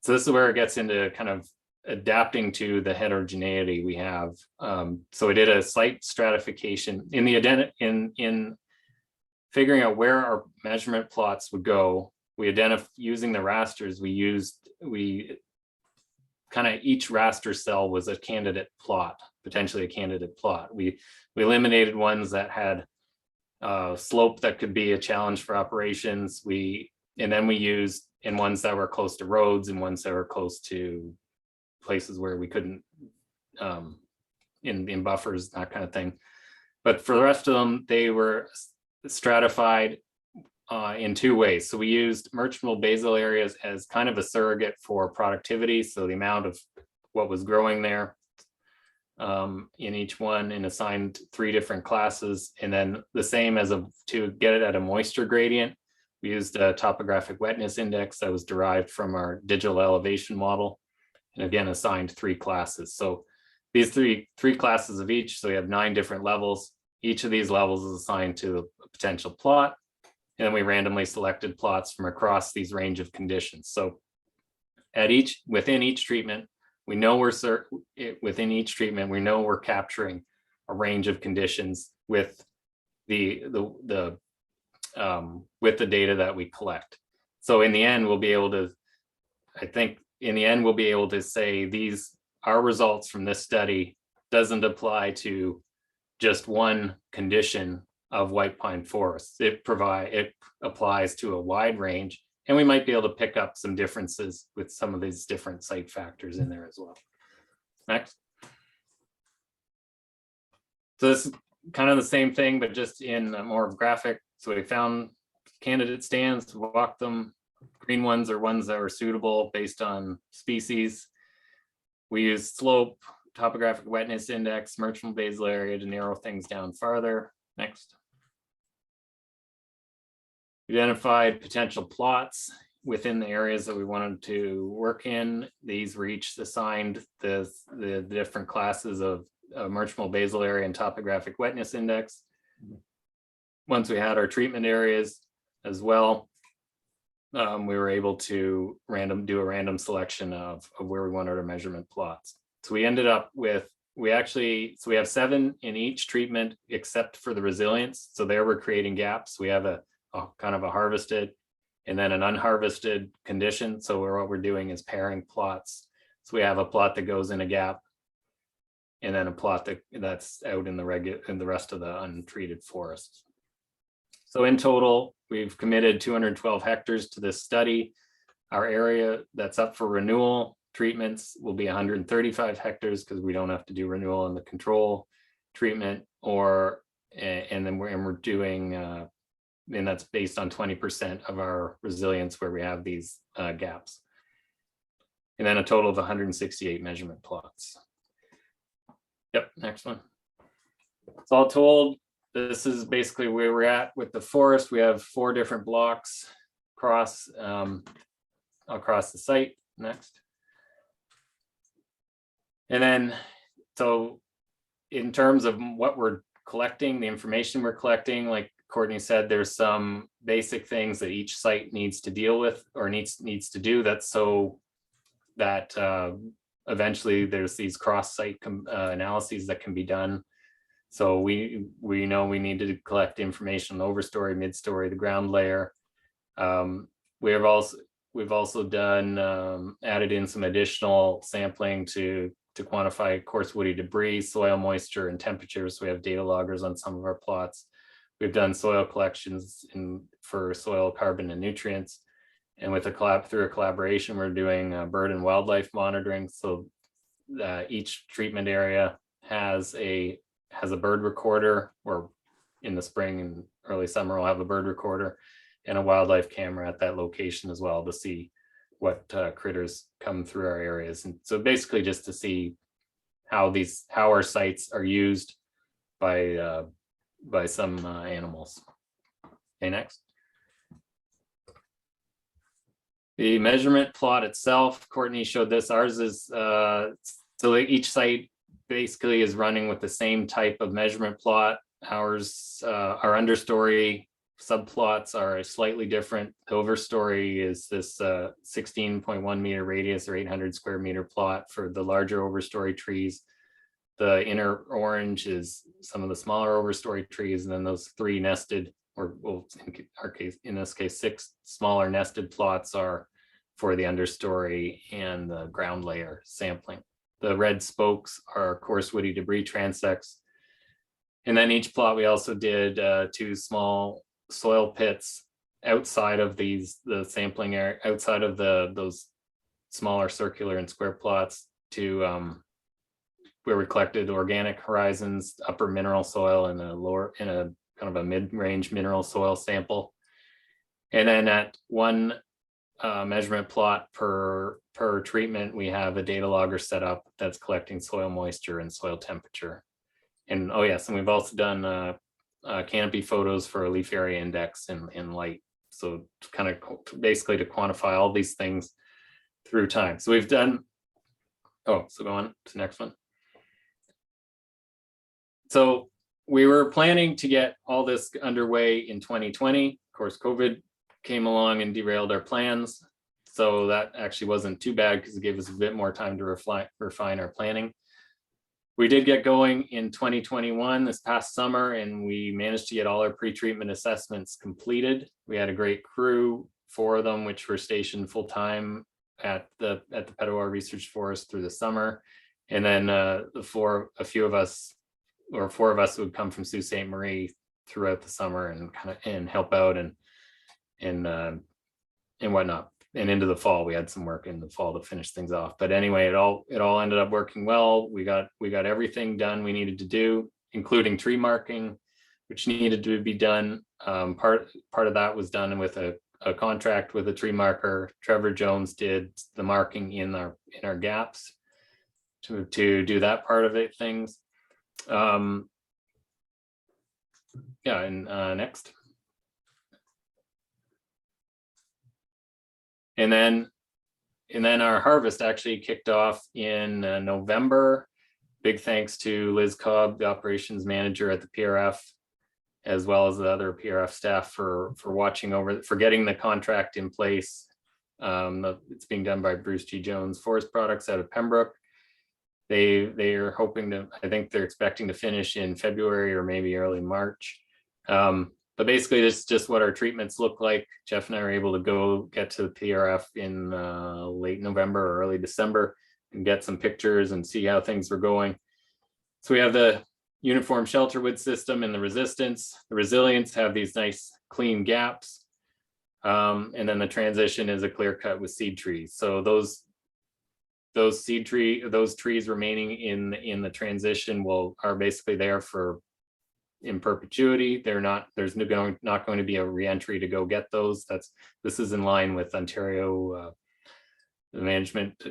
this is where it gets into kind of adapting to the heterogeneity we have. So we did a site stratification in figuring out where our measurement plots would go. We identified using the rasters. Each raster cell was a candidate plot, potentially a candidate plot. We eliminated ones that had slope that could be a challenge for operations. And then we used in ones that were close to roads and ones that were close to places where we couldn't, in buffers, that kind of thing. But for the rest of them, they were stratified in 2 ways. So we used merchantable basal areas as kind of a surrogate for productivity. So the amount of what was growing there in each one, and assigned 3 different classes. And then the same to get it at a moisture gradient, we used a topographic wetness index that was derived from our digital elevation model. And again, assigned 3 classes. So these three classes of each, so we have 9 different levels. Each of these levels is assigned to a potential plot. And then we randomly selected plots from across these range of conditions. So within each treatment, we know within each treatment, we know we're capturing a range of conditions with the data that we collect. So in the end, we'll be able to, I think, we'll be able to say our results from this study doesn't apply to just one condition of white pine forests. It applies to a wide range, and we might be able to pick up some differences with some of these different site factors in there as well. Next. So this is kind of the same thing, but just in a more graphic. So we found candidate stands, walked them. Green ones are ones that were suitable based on species. We used slope, topographic wetness index, merchantable basal area to narrow things down farther. Next. We identified potential plots within the areas that we wanted to work in. These were each assigned the different classes of merchantable basal area and topographic wetness index. Once we had our treatment areas as well, we were able to do a random selection of where we wanted our measurement plots. So we ended up with, we have 7 in each treatment except for the resilience. So there we're creating gaps. We have a kind of a harvested and then an unharvested condition. So what we're doing is pairing plots. So we have a plot that goes in a gap, and then a plot that's out in the rest of the untreated forest. So in total, we've committed 212 hectares to this study. Our area that's up for renewal treatments will be 135 hectares because we don't have to do renewal in the control. treatment, and then we're doing, and that's based on 20% of our resilience where we have these gaps. And then a total of 168 measurement plots. Yep, next one. So all told, this is basically where we're at with the forest. We have 4 different blocks across the site. Next. And then, so in terms of what we're collecting, the information we're collecting, like Courtney said, there's some basic things that each site needs to deal with or needs to do. That's so that eventually there's these cross-site analyses that can be done. So we know we need to collect information on overstory, midstory, the ground layer. We've also done added in some additional sampling to quantify coarse woody debris, soil moisture, and temperature. So we have data loggers on some of our plots. We've done soil collections for soil carbon and nutrients. And with through a collaboration, we're doing bird and wildlife monitoring. So each treatment area has a bird recorder, or in the spring and early summer, we'll have a bird recorder and a wildlife camera at that location as well to see what critters come through our areas. And so basically just to see how our sites are used by some animals. Okay, next. The measurement plot itself, Courtney showed this. Ours is, so each site basically is running with the same type of measurement plot. Ours, our understory subplots are slightly different. The overstory is this 16.1 meter radius or 800 square meter plot for the larger overstory trees. The inner orange is some of the smaller overstory trees, and then those 3 nested, or well, in this case, 6 smaller nested plots are for the understory and the ground layer sampling. The red spokes are coarse woody debris transects. And then each plot, we also did 2 small soil pits outside of the sampling area, outside of those smaller circular and square plots to where we collected organic horizons, upper mineral soil, and a kind of a mid-range mineral soil sample. And then at 1 measurement plot per treatment, we have a data logger set up that's collecting soil moisture and soil temperature. And oh yes, and we've also done canopy photos for a leaf area index and light. So kind of basically to quantify all these things through time. So we've done, so go on to the next one. So we were planning to get all this underway in 2020. Of course, COVID came along and derailed our plans. So that actually wasn't too bad because it gave us a bit more time to refine our planning. We did get going in 2021 this past summer, and we managed to get all our pre-treatment assessments completed. We had a great crew, 4 of them, which were stationed full-time at the Peddlewa Research Forest through the summer. And then four of us would come from Sault Ste. Marie throughout the summer and help out and whatnot. And into the fall, we had some work in the fall to finish things off. But anyway, it all ended up working well. We got everything done we needed to do, including tree marking, which needed to be done. Part of that was done with a contract with a tree marker. Trevor Jones did the marking in our gaps to do that part of it. Things. Next. And then our harvest actually kicked off in November. Big thanks to Liz Cobb, the operations manager at the PRF, as well as the other PRF staff for watching over, for getting the contract in place. It's being done by Bruce G. Jones Forest Products out of Pembroke. They are hoping to, I think they're expecting to finish in February or maybe early March. But basically, this is just what our treatments look like. Jeff and I were able to get to the PRF in late November or early December and get some pictures and see how things were going. So we have the uniform shelter wood system and the resistance. The resilience have these nice clean gaps. And then the transition is a clear cut with seed trees. So those those those trees remaining in the transition are basically there for in perpetuity. There's not going to be a reentry to go get those. This is in line with Ontario management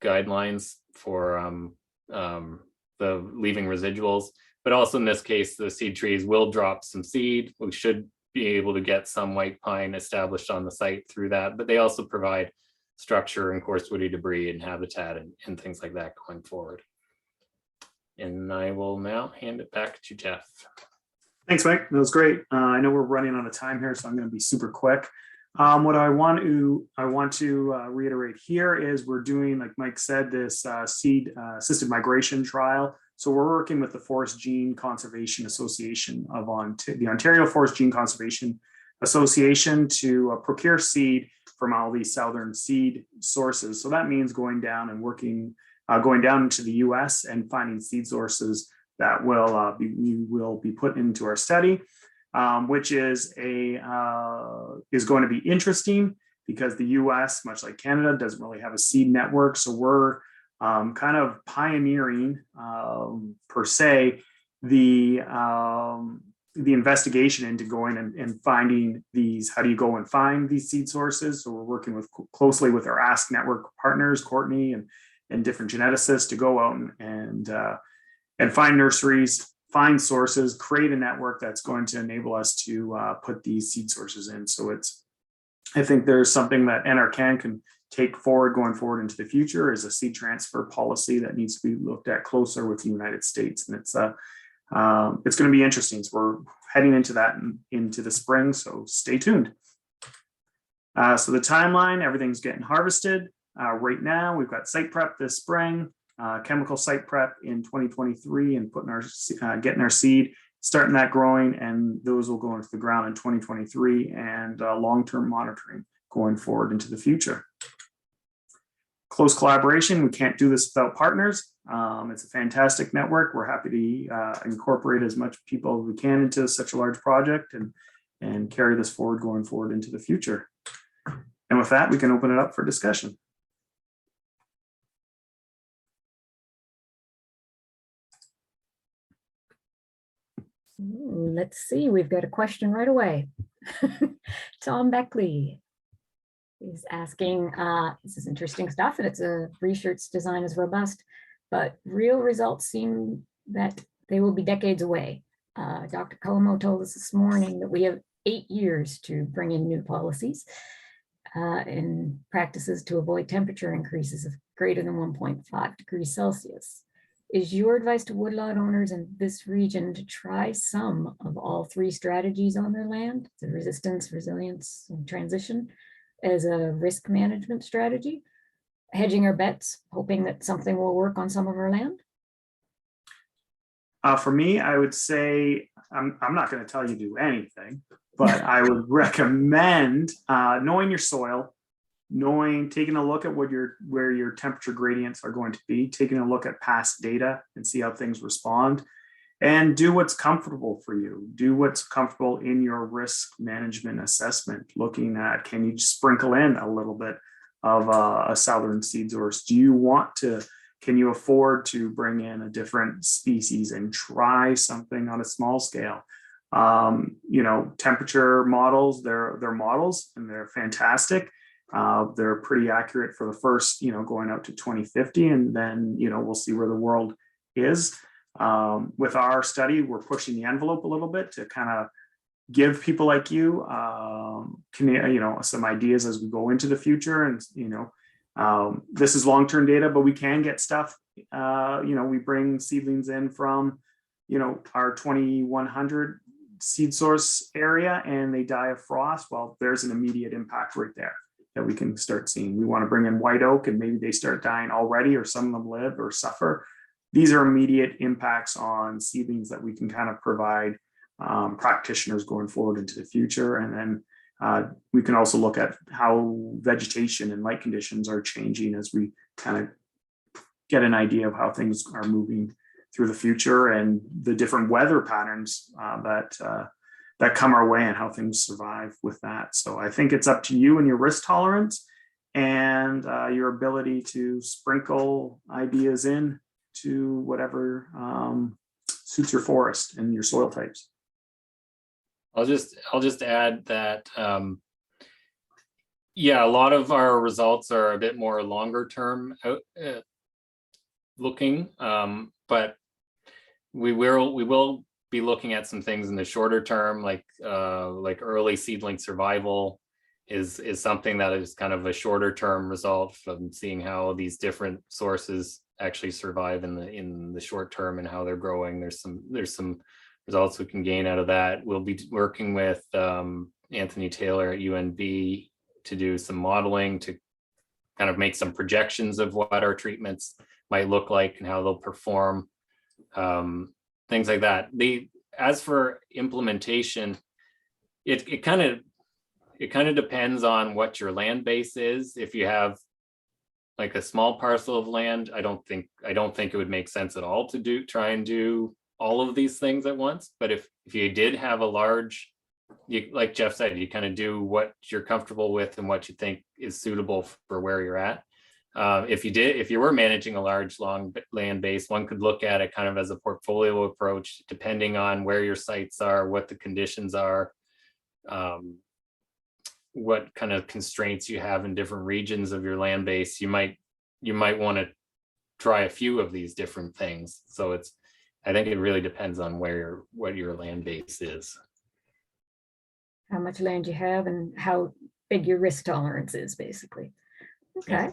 guidelines for the leaving residuals. But also in this case, the seed trees will drop some seed. We should be able to get some white pine established on the site through that, but they also provide structure and coarse woody debris and habitat and things like that going forward. And I will now hand it back to Jeff. Thanks, Mike. That was great. I know we're running out of time here, so I'm going to be super quick. What I want to reiterate here is we're doing, like Mike said, this seed assisted migration trial. So we're working with the Forest Gene Conservation Association of the Ontario Forest Gene Conservation Association to procure seed from all these southern seed sources. So that means going down and working, going down into the US and finding seed sources that will be put into our study, which is going to be interesting because the US, much like Canada, doesn't really have a seed network. So we're kind of pioneering, per se, the investigation into going and finding these. How do you go and find these seed sources? So we're working closely with our Ask Network partners, Courtney and different geneticists, to go out and find nurseries, find sources, create a network that's going to enable us to put these seed sources in. So I think there's something that NRCan can take forward going forward into the future is a seed transfer policy that needs to be looked at closer with the United States. And it's going to be interesting. So we're heading into that into the spring, so stay tuned. So the timeline, everything's getting harvested. Right now, we've got site prep this spring, chemical site prep in 2023, and getting our seed, starting that growing, and those will go into the ground in 2023, and long-term monitoring going forward into the future. Close collaboration. We can't do this without partners. It's a fantastic network. We're happy to incorporate as much people as we can into such a large project and carry this forward going forward into the future. And with that, we can open it up for discussion. Let's see, we've got a question right away. Tom Beckley is asking, this is interesting stuff, and it's a research design is robust, but real results seem that they will be decades away. Dr. Como told us this morning that we have 8 years to bring in new policies and practices to avoid temperature increases of greater than 1.5 degrees Celsius. Is your advice to woodlot owners in this region to try some of all 3 strategies on their land, the resistance, resilience, and transition, as a risk management strategy, hedging our bets, hoping that something will work on some of our land? For me, I would say, I'm not going to tell you to do anything, but I would recommend knowing your soil, taking a look at where your temperature gradients are going to be, taking a look at past data and see how things respond, and do what's comfortable for you. Do what's comfortable in your risk management assessment, looking at, can you sprinkle in a little bit of a southern seed source? Can you afford to bring in a different species and try something on a small scale? Temperature models, they're models and they're fantastic. They're pretty accurate for the first, going out to 2050, and then, we'll see where the world is. With our study, we're pushing the envelope a little bit to kind of give people like you, some ideas as we go into the future. And, this is long-term data, but we can get stuff, we bring seedlings in from, our 2100 seed source area, and they die of frost. Well, there's an immediate impact right there that we can start seeing. We want to bring in white oak, and maybe they start dying already, or some of them live or suffer. These are immediate impacts on seedlings that we can kind of provide practitioners going forward into the future. And then we can also look at how vegetation and light conditions are changing as we kind of get an idea of how things are moving through the future, and the different weather patterns that come our way, and how things survive with that. So I think it's up to you and your risk tolerance. and your ability to sprinkle ideas in to whatever suits your forest and your soil types. I'll just add that yeah, a lot of our results are a bit more longer term looking, but we will be looking at some things in the shorter term, like early seedling survival is something that is kind of a shorter term result from seeing how these different sources actually survive in the short term and how they're growing. There's some results we can gain out of that. We'll be working with Anthony Taylor at UNB to do some modeling to kind of make some projections of what our treatments might look like and how they'll perform, things like that. As for implementation, it kind of depends on what your land base is. If you have like a small parcel of land, I don't think it would make sense at all to try and do all of these things at once. But if you did have a large, like Jeff said, you kind of do what you're comfortable with and what you think is suitable for where you're at. If you were managing a large long land base, one could look at it kind of as a portfolio approach, depending on where your sites are, what the conditions are, what kind of constraints you have in different regions of your land base. You might want to try a few of these different things. So I think it really depends on what your land base is. How much land you have and how big your risk tolerance is, basically. Okay.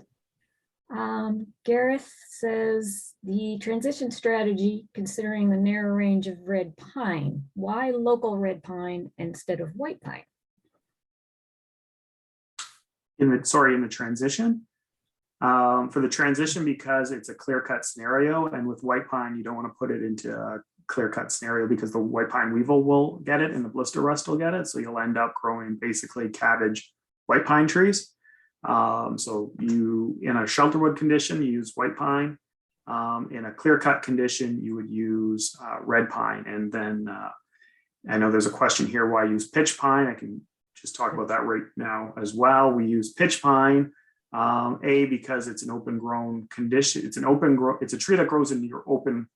Gareth says the transition strategy, considering the narrow range of red pine, why local red pine instead of white pine? In the transition? For the transition, because it's a clear-cut scenario, and with white pine, you don't want to put it into a clear-cut scenario because the white pine weevil will get it and the blister rust will get it. So you'll end up growing basically cabbage white pine trees. So in a shelterwood condition, you use white pine. In a clear-cut condition, you would use red pine. And then I know there's a question here, why use pitch pine? I can just talk about that right now as well. We use pitch pine, because it's an open grown condition. It's a tree that grows in your open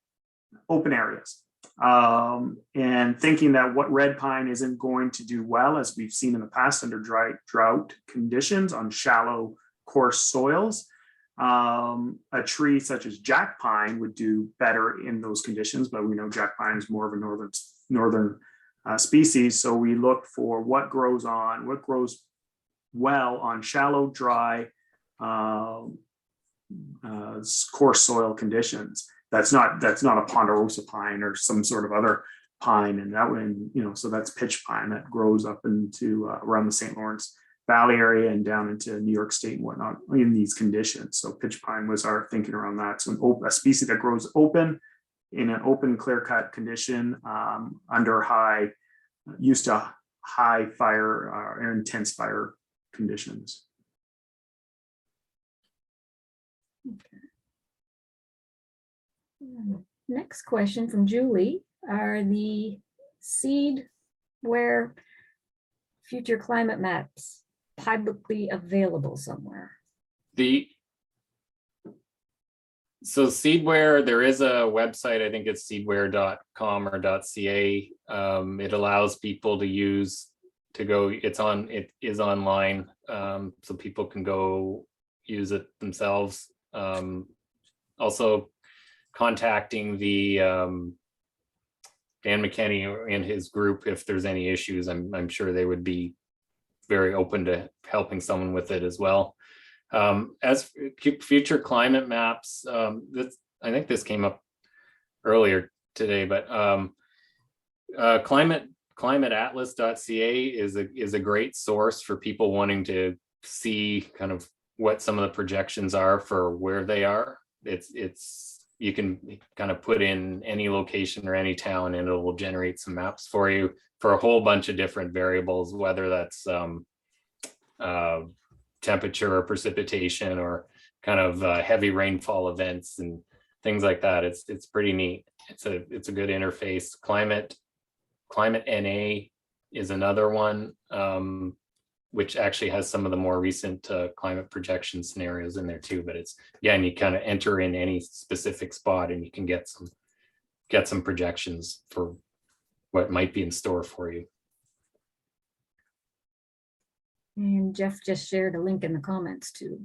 areas. And thinking that what red pine isn't going to do well, as we've seen in the past under drought conditions on shallow, coarse soils, a tree such as jack pine would do better in those conditions, but we know jack pine is more of a northern species. So we look for what grows well on shallow, dry, coarse soil conditions. That's not a ponderosa pine or some sort of other pine, and that one, so that's pitch pine that grows up into around the St. Lawrence Valley area and down into New York State and whatnot in these conditions. So pitch pine was our thinking around that. So a species that grows open in an open clear-cut condition under used to high fire or intense fire conditions. Next question from Julie. Are the seedware future climate maps publicly available somewhere? So Seedware, there is a website, I think it's seedware.com or .ca. It allows people it is online, so people can go use it themselves. Also contacting the Dan McKenney and his group, if there's any issues, I'm sure they would be very open to helping someone with it as well. As future climate maps, I think this came up earlier today, but climateatlas.ca is a great source for people wanting to see kind of what some of the projections are for where they are. You can kind of put in any location or any town and it will generate some maps for you for a whole bunch of different variables, whether that's temperature or precipitation or kind of heavy rainfall events and things like that. It's pretty neat. It's a good Climate NA is another one which actually has some of the more recent climate projection scenarios in there too. But it's, yeah, and you kind of enter in any specific spot and you can get some projections for what might be in store for you. And Jeff just shared a link in the comments too,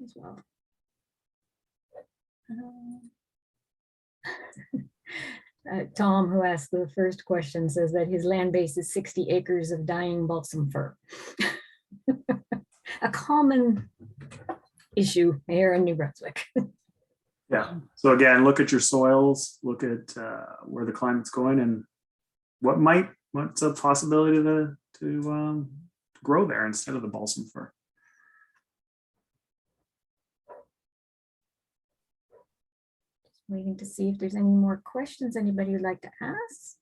as well. Tom, who asked the first question, says that his land base is 60 acres of dying balsam fir. A common issue here in New Brunswick. Yeah. So again, look at your soils, look at where the climate's going, and what's a possibility to grow there instead of the balsam fir. Waiting to see if there's any more questions anybody would like to ask.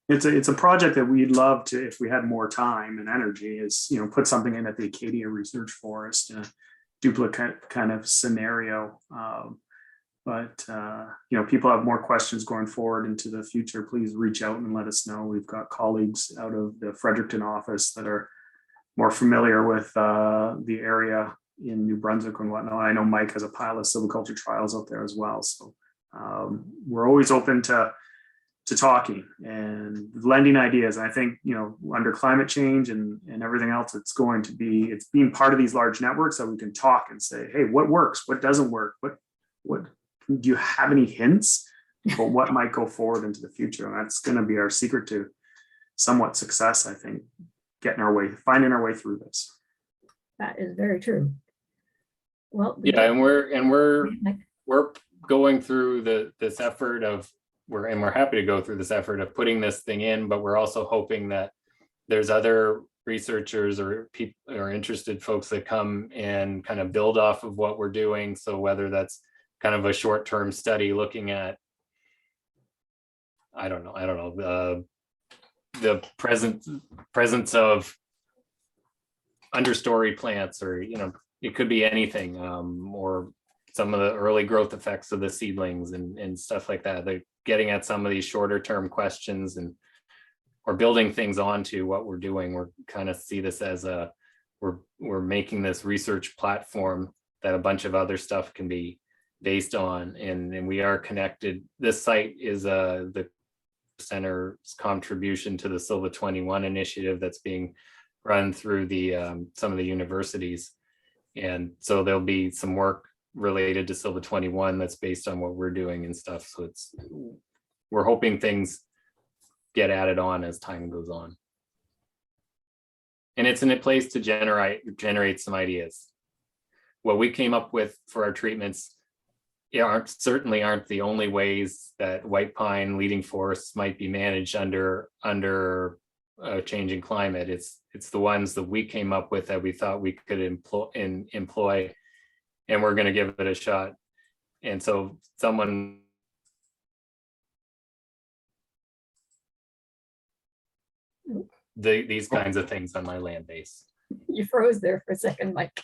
It's a project that we'd love to, if we had more time and energy, is, you know, put something in at the Acadia Research Forest in a duplicate kind of scenario. But you know, people have more questions going forward into the future. Please reach out and let us know. We've got colleagues out of the Fredericton office that are more familiar with the area in New Brunswick and whatnot. I know Mike has a pile of silviculture trials out there as well. So we're always open to talking and lending ideas. And I think, you know, under climate change and everything else, it's being part of these large networks that we can talk and say, hey, what works? What doesn't work? What do you have any hints about what might go forward into the future? And that's going to be our secret to somewhat success, I think, finding our way through this. That is very true. Well, Yeah, and we're going through this effort of, we're happy to go through this effort of putting this thing in, but we're also hoping that there's other researchers or people or interested folks that come and kind of build off of what we're doing. So whether that's kind of a short-term study looking at, I don't know, the presence of understory plants, or, you know, it could be anything, or some of the early growth effects of the seedlings and stuff like that. They're getting at some of these shorter term questions or building things onto what we're doing. We're kind of see this as we're making this research platform that a bunch of other stuff can be based on, and we are connected. This site is the center's contribution to the Silva 21 initiative that's being run through the some of the universities, and so there'll be some work related to Silva 21 that's based on what we're doing and stuff. So we're hoping things get on as time goes on, and it's in a place to generate some ideas. What we came up with for our treatments certainly aren't the only ways that white pine leading forests might be managed under a changing climate. It's the ones that we came up with that we thought we could employ, and we're going to give it a shot. And so these kinds of things on my land base. You froze there for a second, Mike.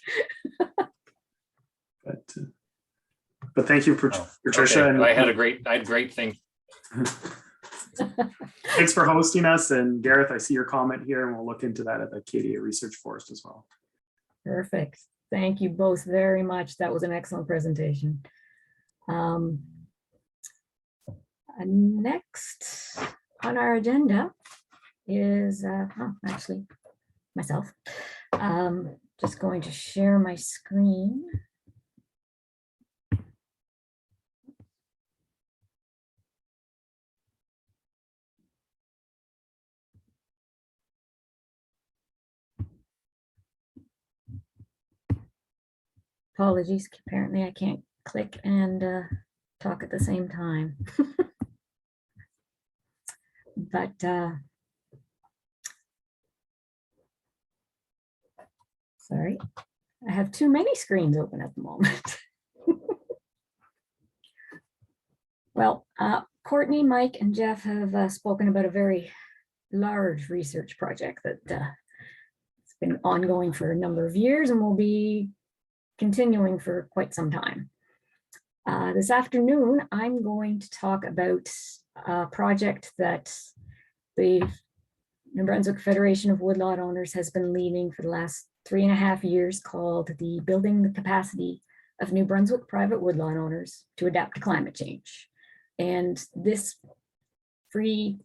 But thank you, Patricia. Okay. And I had great things. Thanks for hosting us. And Gareth, I see your comment here, and we'll look into that at the Acadia Research Forest as well. Perfect. Thank you both very much. That was an excellent presentation. Next on our agenda is actually myself. Just going to share my screen. Apologies, apparently I can't click and talk at the same time. But sorry, I have too many screens open at the moment. Well, Courtney, Mike, and Jeff have spoken about a very large research project that it's been ongoing for a number of years and will be continuing for quite some time. This afternoon, I'm going to talk about a project that the New Brunswick Federation of Woodlot Owners has been leading for the last 3.5 years, called the Building the Capacity of New Brunswick Private Woodlot Owners to Adapt to Climate Change. And this free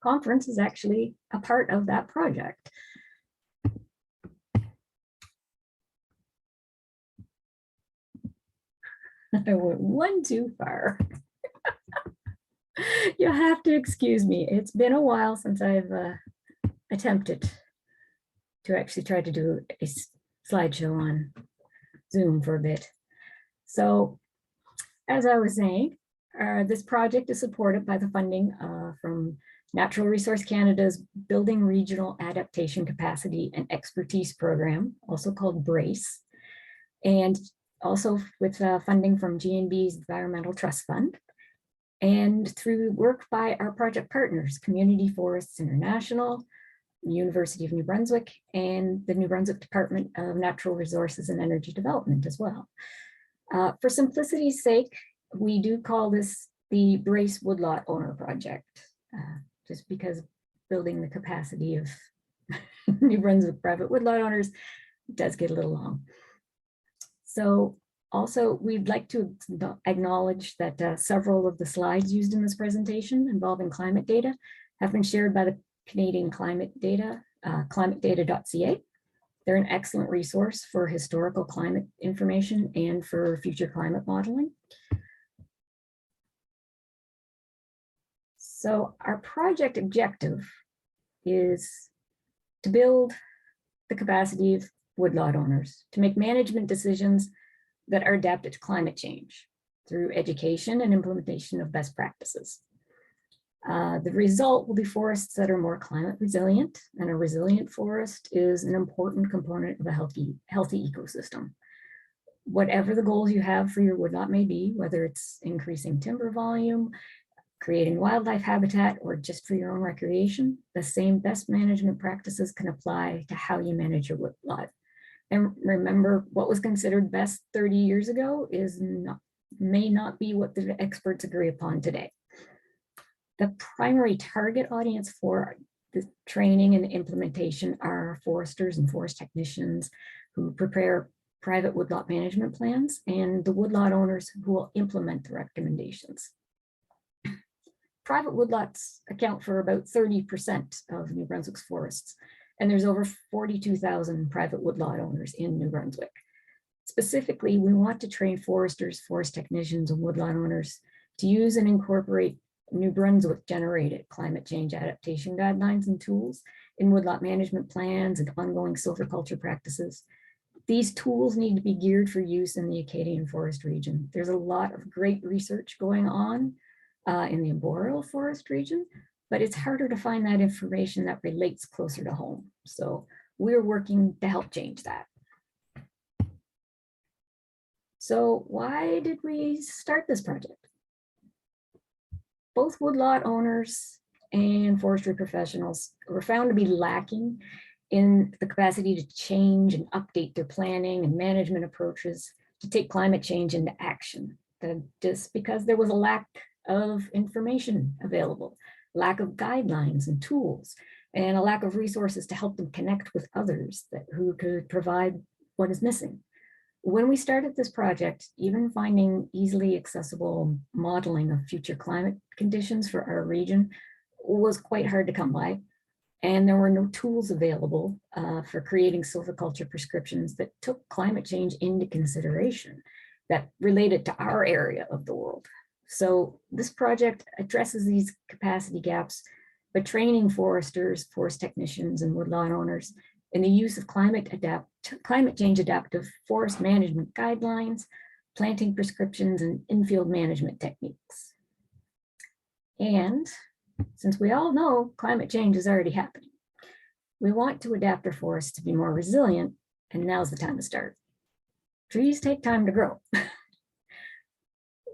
conference is actually a part of that project. I went one too far. You'll have to excuse me. It's been a while since I've attempted to actually try to do a slideshow on Zoom for a bit. So as I was saying, this project is supported by the funding from Natural Resource Canada's Building Regional Adaptation Capacity and Expertise Program, also called BRACE, and also with funding from GNB's Environmental Trust Fund, and through work by our project partners, Community Forests International, University of New Brunswick, and the New Brunswick Department of Natural Resources and Energy Development as well. For simplicity's sake, we do call this the Brace Woodlot Owner Project, just because building the capacity of New Brunswick private woodlot owners does get a little long. So also, we'd like to acknowledge that several of the slides used in this presentation involving climate data have been shared by the Canadian Climate Data, climatedata.ca. They're an excellent resource for historical climate information and for future climate modeling. So our project objective is to build the capacity of woodlot owners to make management decisions that are adapted to climate change through education and implementation of best practices. The result will be forests that are more climate resilient, and a resilient forest is an important component of a healthy ecosystem. Whatever the goals you have for your woodlot may be, whether it's increasing timber volume, creating wildlife habitat, or just for your own recreation, the same best management practices can apply to how you manage your woodlot. And remember, what was considered best 30 years ago may not be what the experts agree upon today. The primary target audience for the training and implementation are foresters and forest technicians who prepare private woodlot management plans, and the woodlot owners who will implement the recommendations. Private woodlots account for about 30% of New Brunswick's forests, and there's over 42,000 private woodlot owners in New Brunswick. Specifically, we want to train foresters, forest technicians, and woodlot owners to use and incorporate New Brunswick generated climate change adaptation guidelines and tools in woodlot management plans and ongoing silviculture practices. These tools need to be geared for use in the Acadian forest region. There's a lot of great research going on in the arboreal forest region, but it's harder to find that information that relates closer to home. So we're working to help change that. So why did we start this project? Both woodlot owners and forestry professionals were found to be lacking in the capacity to change and update their planning and management approaches to take climate change into action. Just because there was a lack of information available, lack of guidelines and tools, and a lack of resources to help them connect with others who could provide what is missing. When we started this project, even finding easily accessible modeling of future climate conditions for our region was quite hard to come by. And there were no tools available for creating silviculture prescriptions that took climate change into consideration that related to our area of the world. So this project addresses these capacity gaps by training foresters, forest technicians, and woodlot owners in the use of climate change adaptive forest management guidelines, planting prescriptions, and infield management techniques. And since we all know climate change is already happening, we want to adapt our forests to be more resilient, and now's the time to start. Trees take time to grow.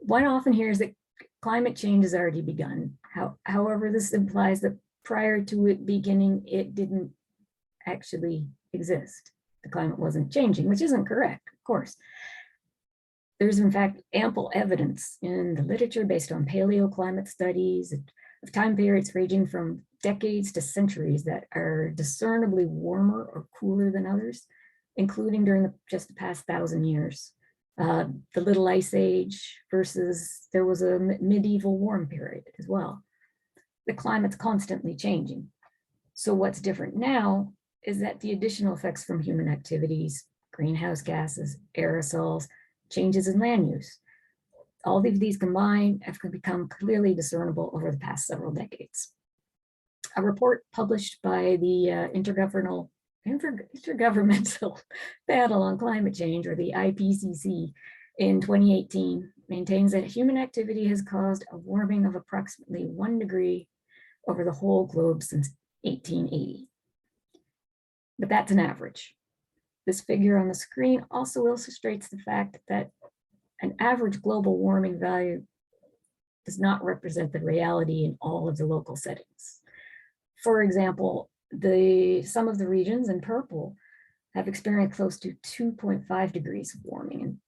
One often hears that climate change has already begun. However, this implies that prior to it beginning, it didn't actually exist. The climate wasn't changing, which isn't correct, of course. There's in fact ample evidence in the literature based on paleoclimate studies, of time periods ranging from decades to centuries that are discernibly warmer or cooler than others, including during just the past 1,000 years. The Little Ice Age versus there was a medieval warm period as well. The climate's constantly changing. So what's different now is that the additional effects from human activities, greenhouse gases, aerosols, changes in land use, all of these combined have become clearly discernible over the past several decades. A report published by the Intergovernmental Panel on Climate Change, or the IPCC, in 2018 maintains that human activity has caused a warming of approximately 1 degree over the whole globe since 1880. But that's an average. This figure on the screen also illustrates the fact that an average global warming value does not represent the reality in all of the local settings. For example, some of the regions in purple have experienced close to 2.5 degrees of warming. And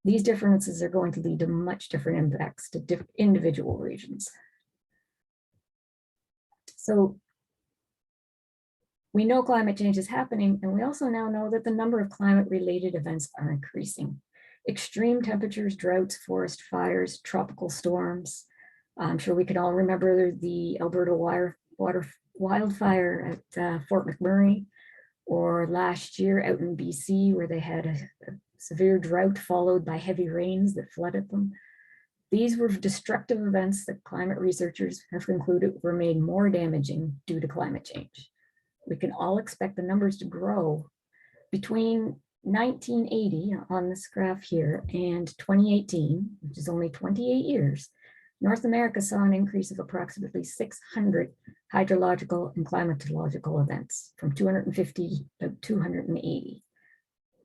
these differences are going to lead to much different impacts to individual regions. So we know climate change is happening, and we also now know that the number of climate-related events are increasing. Extreme temperatures, droughts, forest fires, tropical storms. I'm sure we can all remember the Alberta wildfire at Fort McMurray, or last year out in BC, where they had a severe drought followed by heavy rains that flooded them. These were destructive events that climate researchers have concluded were made more damaging due to climate change. We can all expect the numbers to grow. Between 1980 on this graph here and 2018, which is only 28 years, North America saw an increase of approximately 600 hydrological and climatological events, from 250 to 280.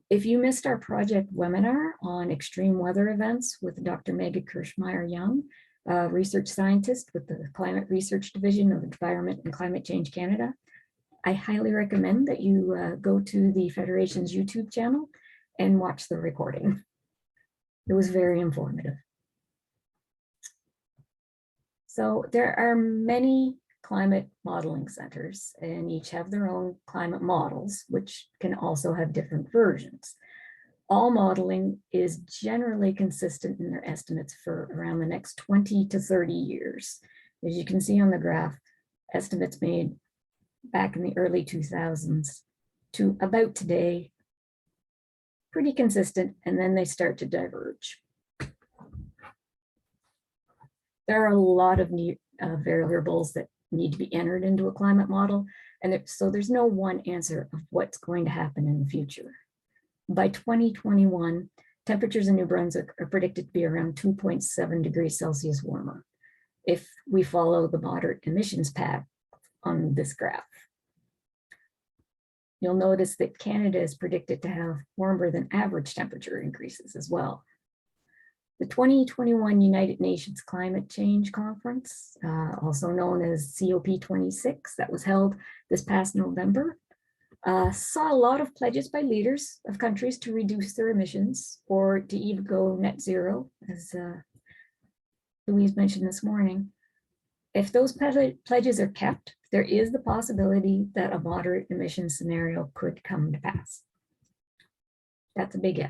If you missed our project webinar on extreme weather events with Dr. Megan Kirschmeyer-Young, a research scientist with the Climate Research Division of Environment and Climate Change Canada, I highly recommend that you go to the Federation's YouTube channel and watch the recording. It was very informative. So there are many climate modeling centers, and each have their own climate models, which can also have different versions. All modeling is generally consistent in their estimates for around the next 20 to 30 years. As you can see on the graph, estimates made back in the early 2000s to about today, pretty consistent, and then they start to diverge. There are a lot of variables that need to be entered into a climate model, and so there's no one answer of what's going to happen in the future. By 2021, temperatures in New Brunswick are predicted to be around 2.7 degrees Celsius warmer if we follow the moderate emissions path on this graph. You'll notice that Canada is predicted to have warmer than average temperature increases as well. The 2021 United Nations Climate Change Conference, also known as COP26, that was held this past November, saw a lot of pledges by leaders of countries to reduce their emissions or to even go net zero, as Louise mentioned this morning. If those pledges are kept, there is the possibility that a moderate emission scenario could come to pass. That's a big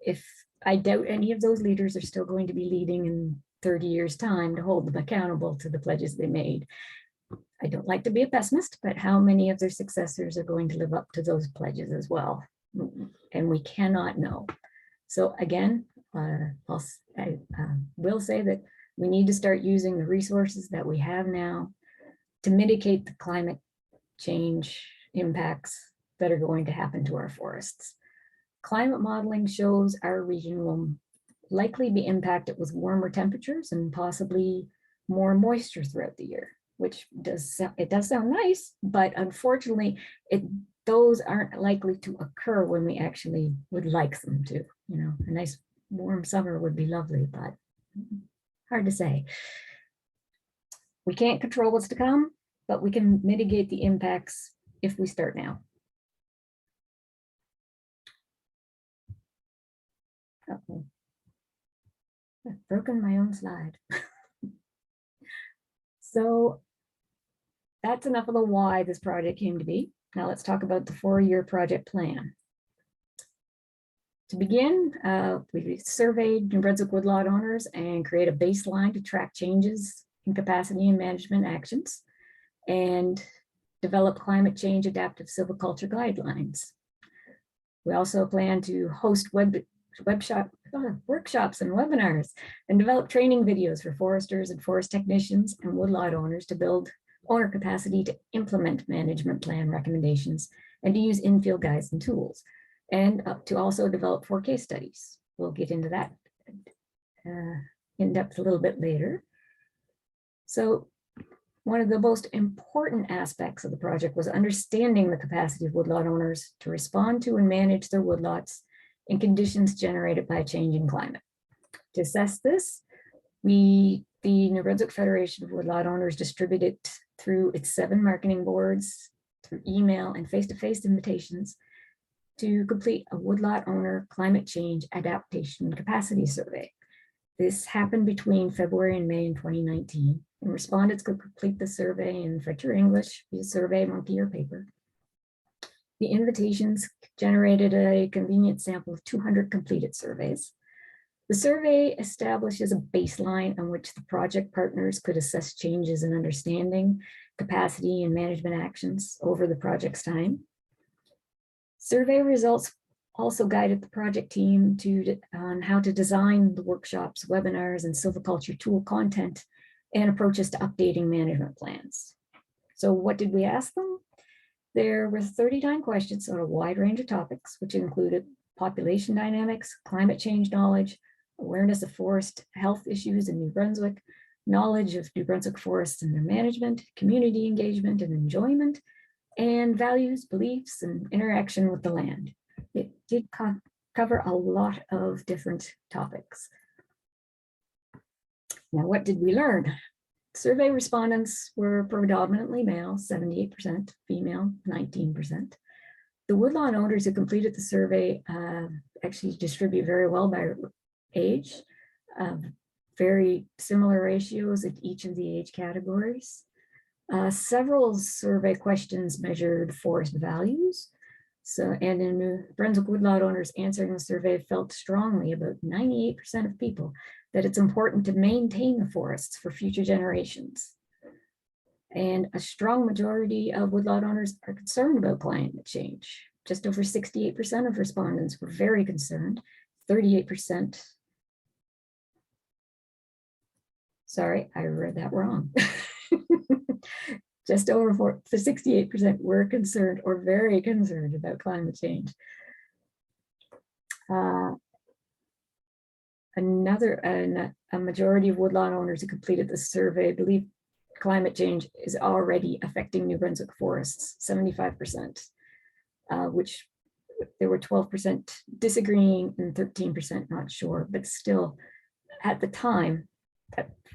if. I doubt any of those leaders are still going to be leading in 30 years' time to hold them accountable to the pledges they made. I don't like to be a pessimist, but how many of their successors are going to live up to those pledges as well? And we cannot know. So again, I will say that we need to start using the resources that we have now to mitigate the climate change impacts that are going to happen to our forests. Climate modeling shows our region will likely be impacted with warmer temperatures and possibly more moisture throughout the year, which does sound nice, but unfortunately, those aren't likely to occur when we actually would like them to. You know, a nice warm summer would be lovely, but hard to say. We can't control what's to come, but we can mitigate the impacts if we start now. Uh-oh. I've broken my own slide. So that's enough of the why this project came to be. Now let's talk about the 4-year project plan. To begin, we surveyed New Brunswick woodlot owners and create a baseline to track changes in capacity and management actions, and develop climate change adaptive silviculture guidelines. We also plan to host workshops and webinars, and develop training videos for foresters and forest technicians and woodlot owners to build owner capacity to implement management plan recommendations and to use in-field guides and tools, and to also develop 4 case studies. We'll get into that in depth a little bit later. So one of the most important aspects of the project was understanding the capacity of woodlot owners to respond to and manage their woodlots in conditions generated by a changing climate. To assess this, the New Brunswick Federation of Woodlot Owners distributed through its 7 marketing boards, through email and face-to-face invitations, to complete a woodlot owner climate change adaptation capacity survey. This happened between February and May in 2019, and respondents could complete the survey in French or English via SurveyMonkey or paper. The invitations generated a convenient sample of 200 completed surveys. The survey establishes a baseline on which the project partners could assess changes in understanding, capacity, and management actions over the project's time. Survey results also guided the project team on how to design the workshops, webinars, and silviculture tool content and approaches to updating management plans. So what did we ask them? There were 39 questions on a wide range of topics, which included population dynamics, climate change knowledge, awareness of forest health issues in New Brunswick, knowledge of New Brunswick forests and their management, community engagement and enjoyment, and values, beliefs, and interaction with the land. It did cover a lot of different topics. Now, what did we learn? Survey respondents were predominantly male, 78%, female, 19%. The woodlot owners who completed the survey actually distribute very well by age, very similar ratios at each of the age categories. Several survey questions measured forest values. And in New Brunswick woodlot owners answering the survey felt strongly, about 98% of people, that it's important to maintain the forests for future generations. And a strong majority of woodlot owners are concerned about climate change. Just over 68% of respondents were very concerned, 38%. Sorry, I read that wrong. Just over 68% were concerned or very concerned about climate change. A majority of woodlot owners who completed the survey believe climate change is already affecting New Brunswick forests, 75%, which there were 12% disagreeing and 13% not sure, but still at the time,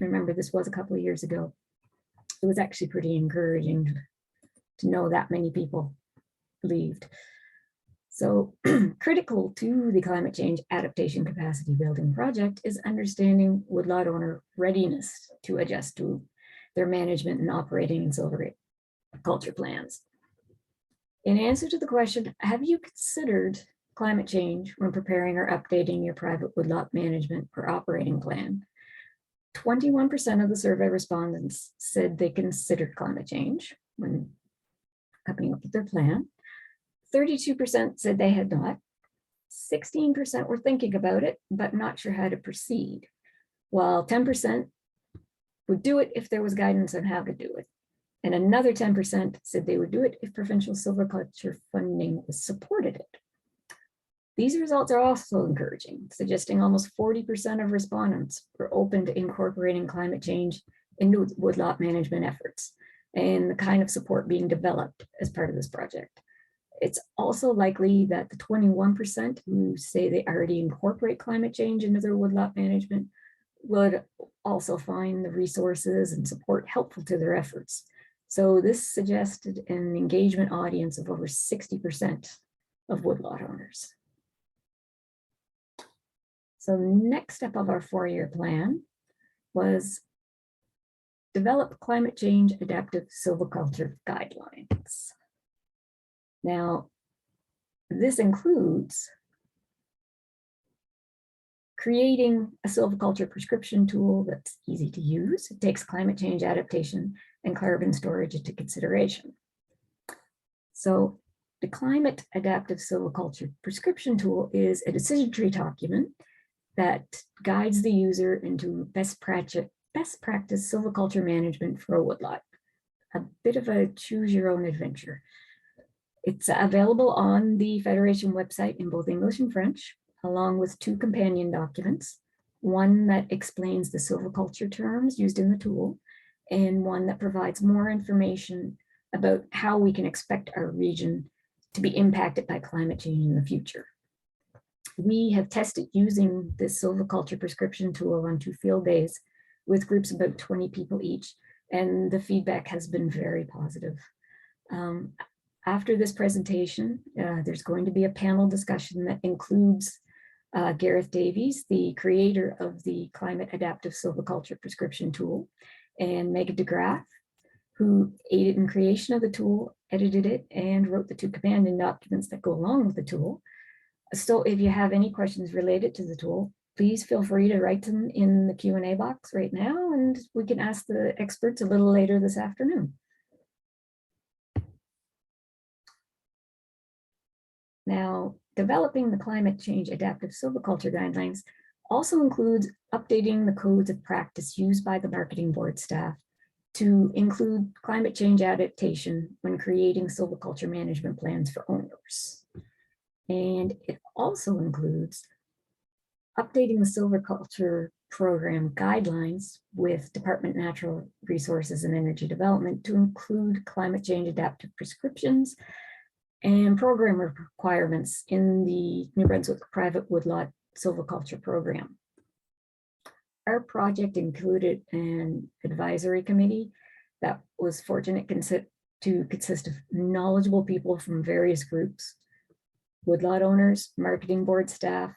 remember this was a couple of years ago, it was actually pretty encouraging to know that many people believed. So critical to the climate change adaptation capacity building project is understanding woodlot owner readiness to adjust to their management and operating and silviculture plans. In answer to the question, have you considered climate change when preparing or updating your private woodlot management or operating plan? 21% of the survey respondents said they considered climate change when coming up with their plan. 32% said they had not. 16% were thinking about it, but not sure how to proceed, while 10% would do it if there was guidance on how to do it. And another 10% said they would do it if provincial silviculture funding supported it. These results are also encouraging, suggesting almost 40% of respondents were open to incorporating climate change into woodlot management efforts and the kind of support being developed as part of this project. It's also likely that the 21% who say they already incorporate climate change into their woodlot management would also find the resources and support helpful to their efforts. So this suggested an engagement audience of over 60% of woodlot owners. So next step of our 4-year plan was develop climate change adaptive silviculture guidelines. Now, this includes creating a silviculture prescription tool that's easy to use. It takes climate change adaptation and carbon storage into consideration. So the climate adaptive silviculture prescription tool is a decision tree document that guides the user into best practice silviculture management for a woodlot. A bit of a choose your own adventure. It's available on the Federation website in both English and French, along with 2 companion documents, one that explains the silviculture terms used in the tool, and one that provides more information about how we can expect our region to be impacted by climate change in the future. We have tested using this silviculture prescription tool on 2 field days with groups of about 20 people each, and the feedback has been very positive. After this presentation, there's going to be a panel discussion that includes Gareth Davies, the creator of the Climate Adaptive Silviculture Prescription Tool, and Megan DeGraff, who aided in creation of the tool, edited it, and wrote the 2 companion documents that go along with the tool. So if you have any questions related to the tool, please feel free to write them in the Q&A box right now, and we can ask the experts a little later this afternoon. Now, developing the climate change adaptive silviculture guidelines also includes updating the codes of practice used by the marketing board staff to include climate change adaptation when creating silviculture management plans for owners. And it also includes updating the silviculture program guidelines with Department of Natural Resources and Energy Development to include climate change adaptive prescriptions and program requirements in the New Brunswick Private Woodlot Silviculture Program. Our project included an advisory committee that was fortunate to consist of knowledgeable people from various groups: woodlot owners, marketing board staff,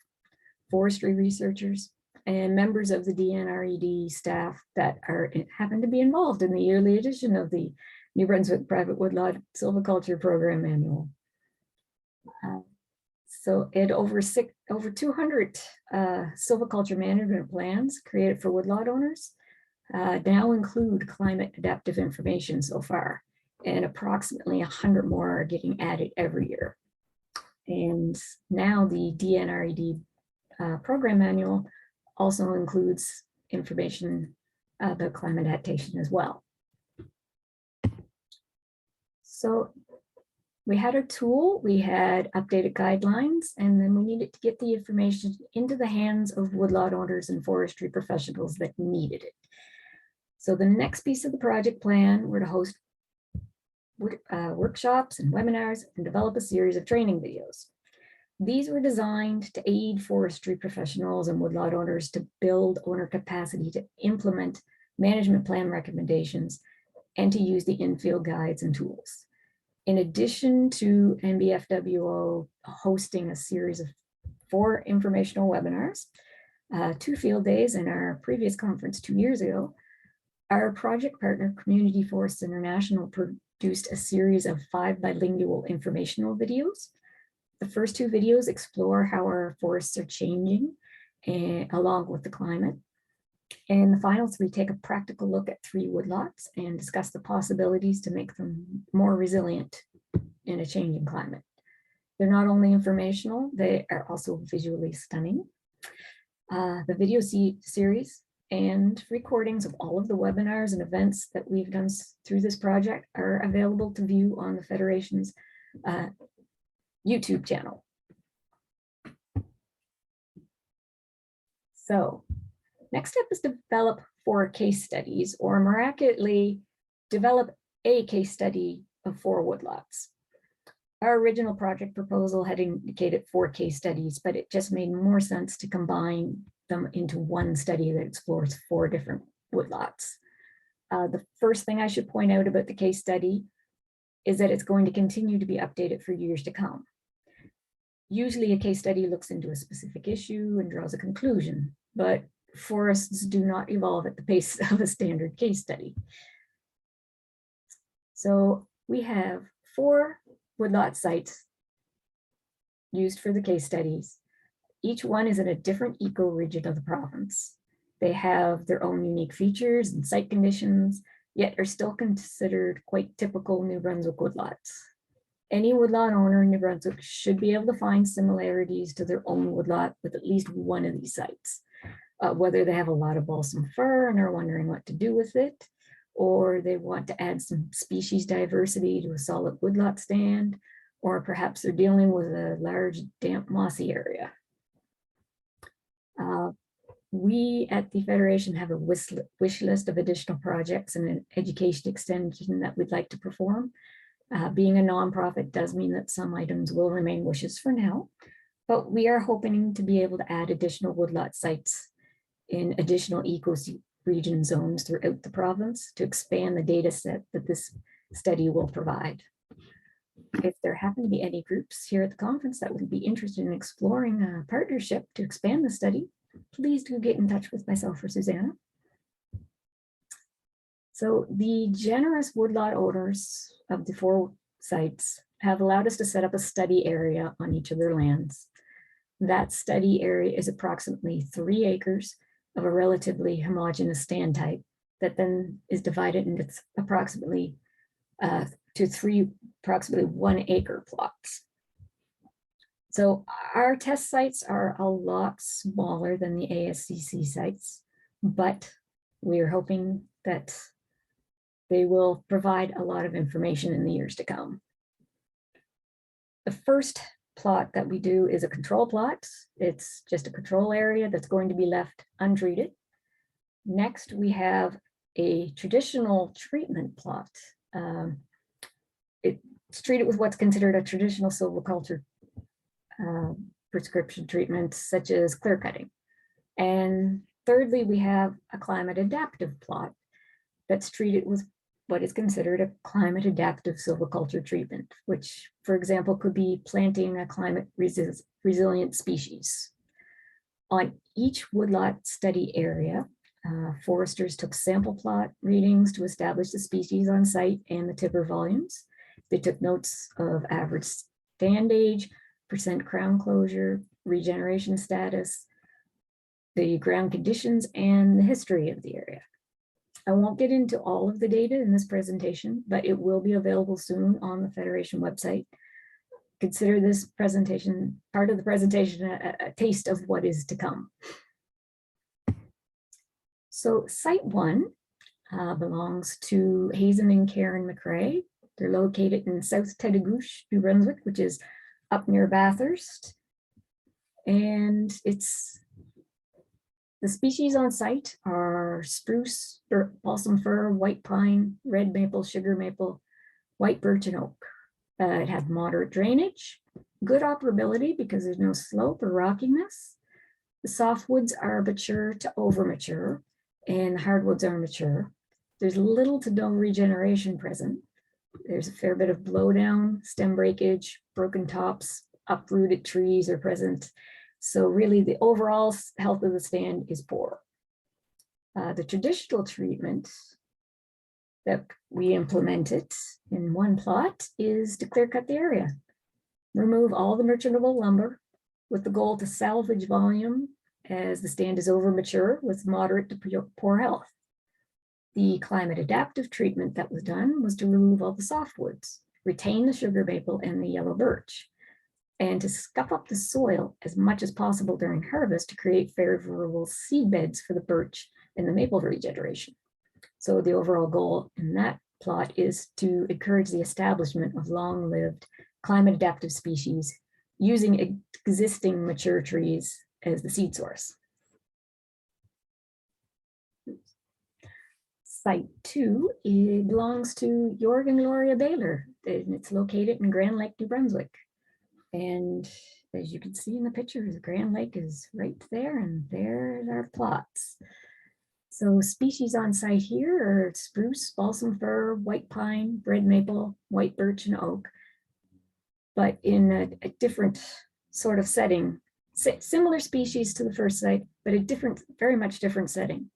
forestry researchers, and members of the DNRED staff that happen to be involved in the yearly edition of the New Brunswick Private Woodlot Silviculture Program Manual. So it over 200 silviculture management plans created for woodlot owners now include climate adaptive information so far, and approximately 100 more are getting added every year. And now the DNRED program manual also includes information about climate adaptation as well. So we had a tool, we had updated guidelines, and then we needed to get the information into the hands of woodlot owners and forestry professionals that needed it. So the next piece of the project plan were to host workshops and webinars and develop a series of training videos. These were designed to aid forestry professionals and woodlot owners to build owner capacity to implement management plan recommendations and to use the in-field guides and tools. In addition to NBFWO hosting a series of 4 informational webinars, 2 field days, and our previous conference 2 years ago, our project partner, Community Forests International, produced a series of 5 bilingual informational videos. The first 2 videos explore how our forests are changing along with the climate. And the final 3 take a practical look at 3 woodlots and discuss the possibilities to make them more resilient in a changing climate. They're not only informational, they are also visually stunning. The video series and recordings of all of the webinars and events that we've done through this project are available to view on the Federation's YouTube channel. So, next step is to develop 4 case studies, or more accurately, develop a case study of 4 woodlots. Our original project proposal had indicated 4 case studies, but it just made more sense to combine them into one study that explores 4 different woodlots. The first thing I should point out about the case study is that it's going to continue to be updated for years to come. Usually a case study looks into a specific issue and draws a conclusion, but forests do not evolve at the pace of a standard case study. So we have 4 woodlot sites used for the case studies. Each one is in a different ecoregion of the province. They have their own unique features and site conditions, yet are still considered quite typical New Brunswick woodlots. Any woodlot owner in New Brunswick should be able to find similarities to their own woodlot with at least one of these sites. Whether they have a lot of balsam fir and are wondering what to do with it, or they want to add some species diversity to a solid woodlot stand, or perhaps they're dealing with a large, damp, mossy area. We at the Federation have a wish list of additional projects and an education extension that we'd like to perform. Being a nonprofit does mean that some items will remain wishes for now, but we are hoping to be able to add additional woodlot sites in additional ecoregion zones throughout the province to expand the data set that this study will provide. If there happen to be any groups here at the conference that would be interested in exploring a partnership to expand the study, please do get in touch with myself or Susanna. So the generous woodlot owners of the 4 sites have allowed us to set up a study area on each of their lands. That study area is approximately 3 acres of a relatively homogeneous stand type that then is divided into approximately 3 1 acre plots. So our test sites are a lot smaller than the ASCC sites, but we're hoping that they will provide a lot of information in the years to come. The first plot that we do is a control plot. It's just a control area that's going to be left untreated. Next, we have a traditional treatment plot. It's treated with what's considered a traditional silviculture prescription treatment, such as clear cutting. And thirdly, we have a climate adaptive plot that's treated with what is considered a climate adaptive silviculture treatment, which, for example, could be planting a climate resilient species. On each woodlot study area, foresters took sample plot readings to establish the species on site and the timber volumes. They took notes of average stand age, percent crown closure, regeneration status, the ground conditions, and the history of the area. I won't get into all of the data in this presentation, but it will be available soon on the Federation website. Consider this presentation, part of the presentation, a taste of what is to come. So site 1 belongs to Hazen and Karen McRae. They're located in South Tetigouche, New Brunswick, which is up near Bathurst. And the species on site are spruce, balsam fir, white pine, red maple, sugar maple, white birch, and oak. It has moderate drainage, good operability because there's no slope or rockiness. The softwoods are mature to over mature, and hardwoods are mature. There's little to no regeneration present. There's a fair bit of blowdown, stem breakage, broken tops, uprooted trees are present. So really the overall health of the stand is poor. The traditional treatment that we implemented in one plot is to clear cut the area. Remove all the merchantable lumber with the goal to salvage volume as the stand is over mature with moderate to poor health. The climate adaptive treatment that was done was to remove all the softwoods, retain the sugar maple and the yellow birch, and to scuff up the soil as much as possible during harvest to create favorable seed beds for the birch and the maple regeneration. So the overall goal in that plot is to encourage the establishment of long-lived climate adaptive species using existing mature trees as the seed source. Site 2 belongs to Jorg and Gloria Baylor, and it's located in Grand Lake, New Brunswick. And as you can see in the pictures, Grand Lake is right there, and there's our plots. So species on site here are spruce, balsam fir, white pine, red maple, white birch, and oak, but in a different sort of setting. Similar species to the first site, but a different, very much different setting.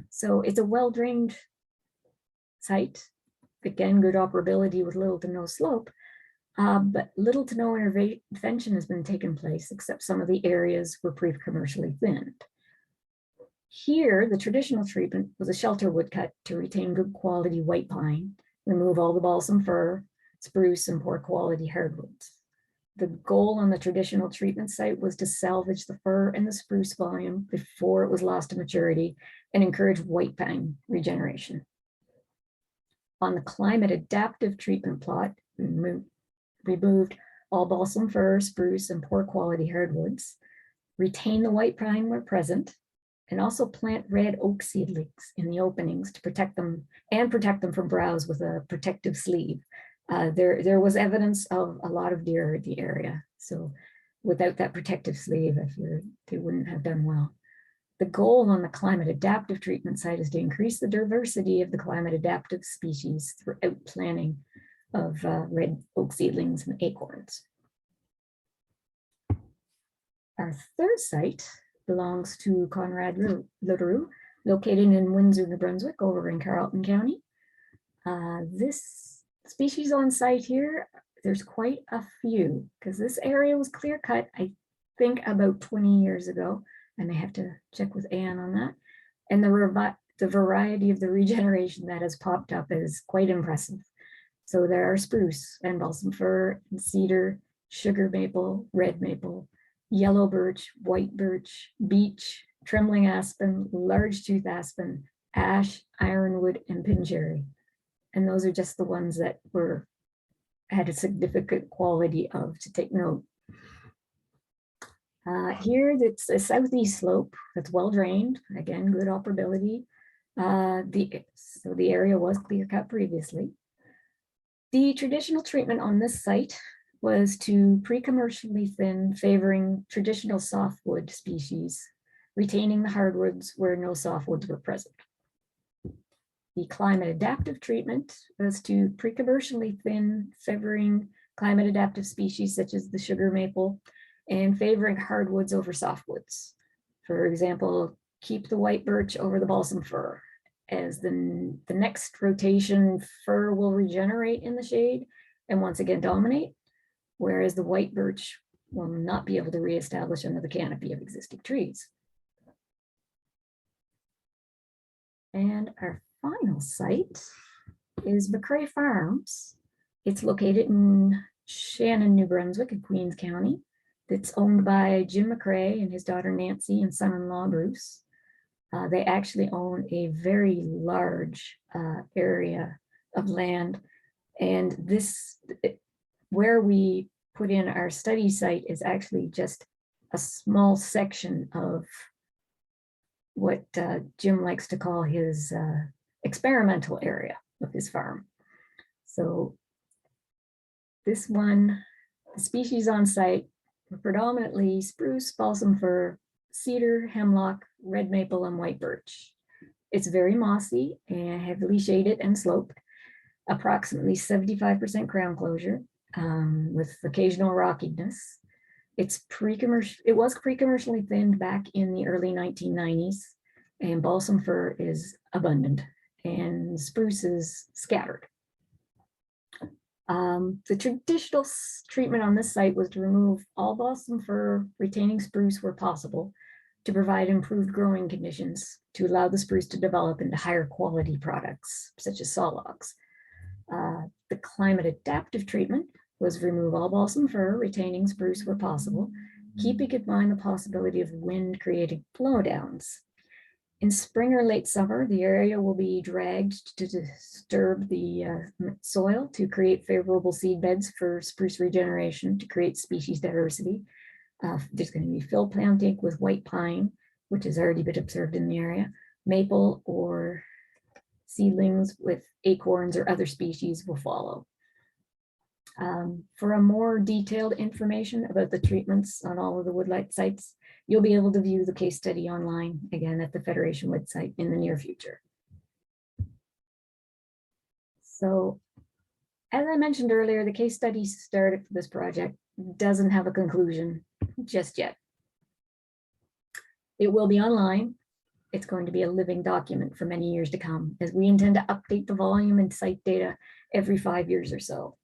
So it's a well-drained site. Again, good operability with little to no slope, but little to no intervention has been taken place, except some of the areas were pre-commercially thinned. Here, the traditional treatment was a shelter woodcut to retain good quality white pine, remove all the balsam fir, spruce, and poor quality hardwoods. The goal on the traditional treatment site was to salvage the fir and the spruce volume before it was lost to maturity and encourage white pine regeneration. On the climate adaptive treatment plot, we removed all balsam fir, spruce, and poor quality hardwoods, retain the white pine where present, and also plant red oak seedlings in the openings to protect them and protect them from browse with a protective sleeve. There was evidence of a lot of deer in the area. So without that protective sleeve, they wouldn't have done well. The goal on the climate adaptive treatment site is to increase the diversity of the climate adaptive species throughout planting of red oak seedlings and acorns. Our third site belongs to Conrad Leroux, located in Windsor, New Brunswick, over in Carleton County. This species on site here, there's quite a few, because this area was clear cut, I think about 20 years ago. I may have to check with Anne on that. And the variety of the regeneration that has popped up is quite impressive. So there are spruce and balsam fir and cedar, sugar maple, red maple, yellow birch, white birch, beech, trembling aspen, large tooth aspen, ash, ironwood, and pin cherry. And those are just the ones that had a significant quality of to take note. Here, it's a southeast slope that's well drained. Again, good operability. So the area was clear cut previously. The traditional treatment on this site was to pre-commercially thin, favoring traditional softwood species, retaining the hardwoods where no softwoods were present. The climate adaptive treatment was to pre-commercially thin, favoring climate adaptive species such as the sugar maple, and favoring hardwoods over softwoods. For example, keep the white birch over the balsam fir. As the next rotation, fir will regenerate in the shade and once again dominate, whereas the white birch will not be able to reestablish under the canopy of existing trees. And our final site is McCrae Farms. It's located in Shannon, New Brunswick in Queens County. It's owned by Jim McCrae and his daughter Nancy and son-in-law Bruce. They actually own a very large area of land, and where we put in our study site is actually just a small section of what Jim likes to call his experimental area of his farm. So this one, the species on site were predominantly spruce, balsam fir, cedar, hemlock, red maple, and white birch. It's very mossy and heavily shaded and sloped, approximately 75% crown closure, with occasional rockiness. It was pre-commercially thinned back in the early 1990s, and balsam fir is abundant and spruce is scattered. The traditional treatment on this site was to remove all balsam fir, retaining spruce where possible, to provide improved growing conditions to allow the spruce to develop into higher quality products, such as saw logs. The climate adaptive treatment was remove all balsam fir, retaining spruce where possible, keeping in mind the possibility of wind creating blowdowns. In spring or late summer, the area will be dragged to disturb the soil to create favorable seed beds for spruce regeneration to create species diversity. There's going to be fill planting with white pine, which has already been observed in the area. Maple or seedlings with acorns or other species will follow. For a more detailed information about the treatments on all of the woodlight sites, you'll be able to view the case study online, again, at the Federation website in the near future. So, as I mentioned earlier, the case study started for this project doesn't have a conclusion just yet. It will be online. It's going to be a living document for many years to come, as we intend to update the volume and site data every 5 years or so.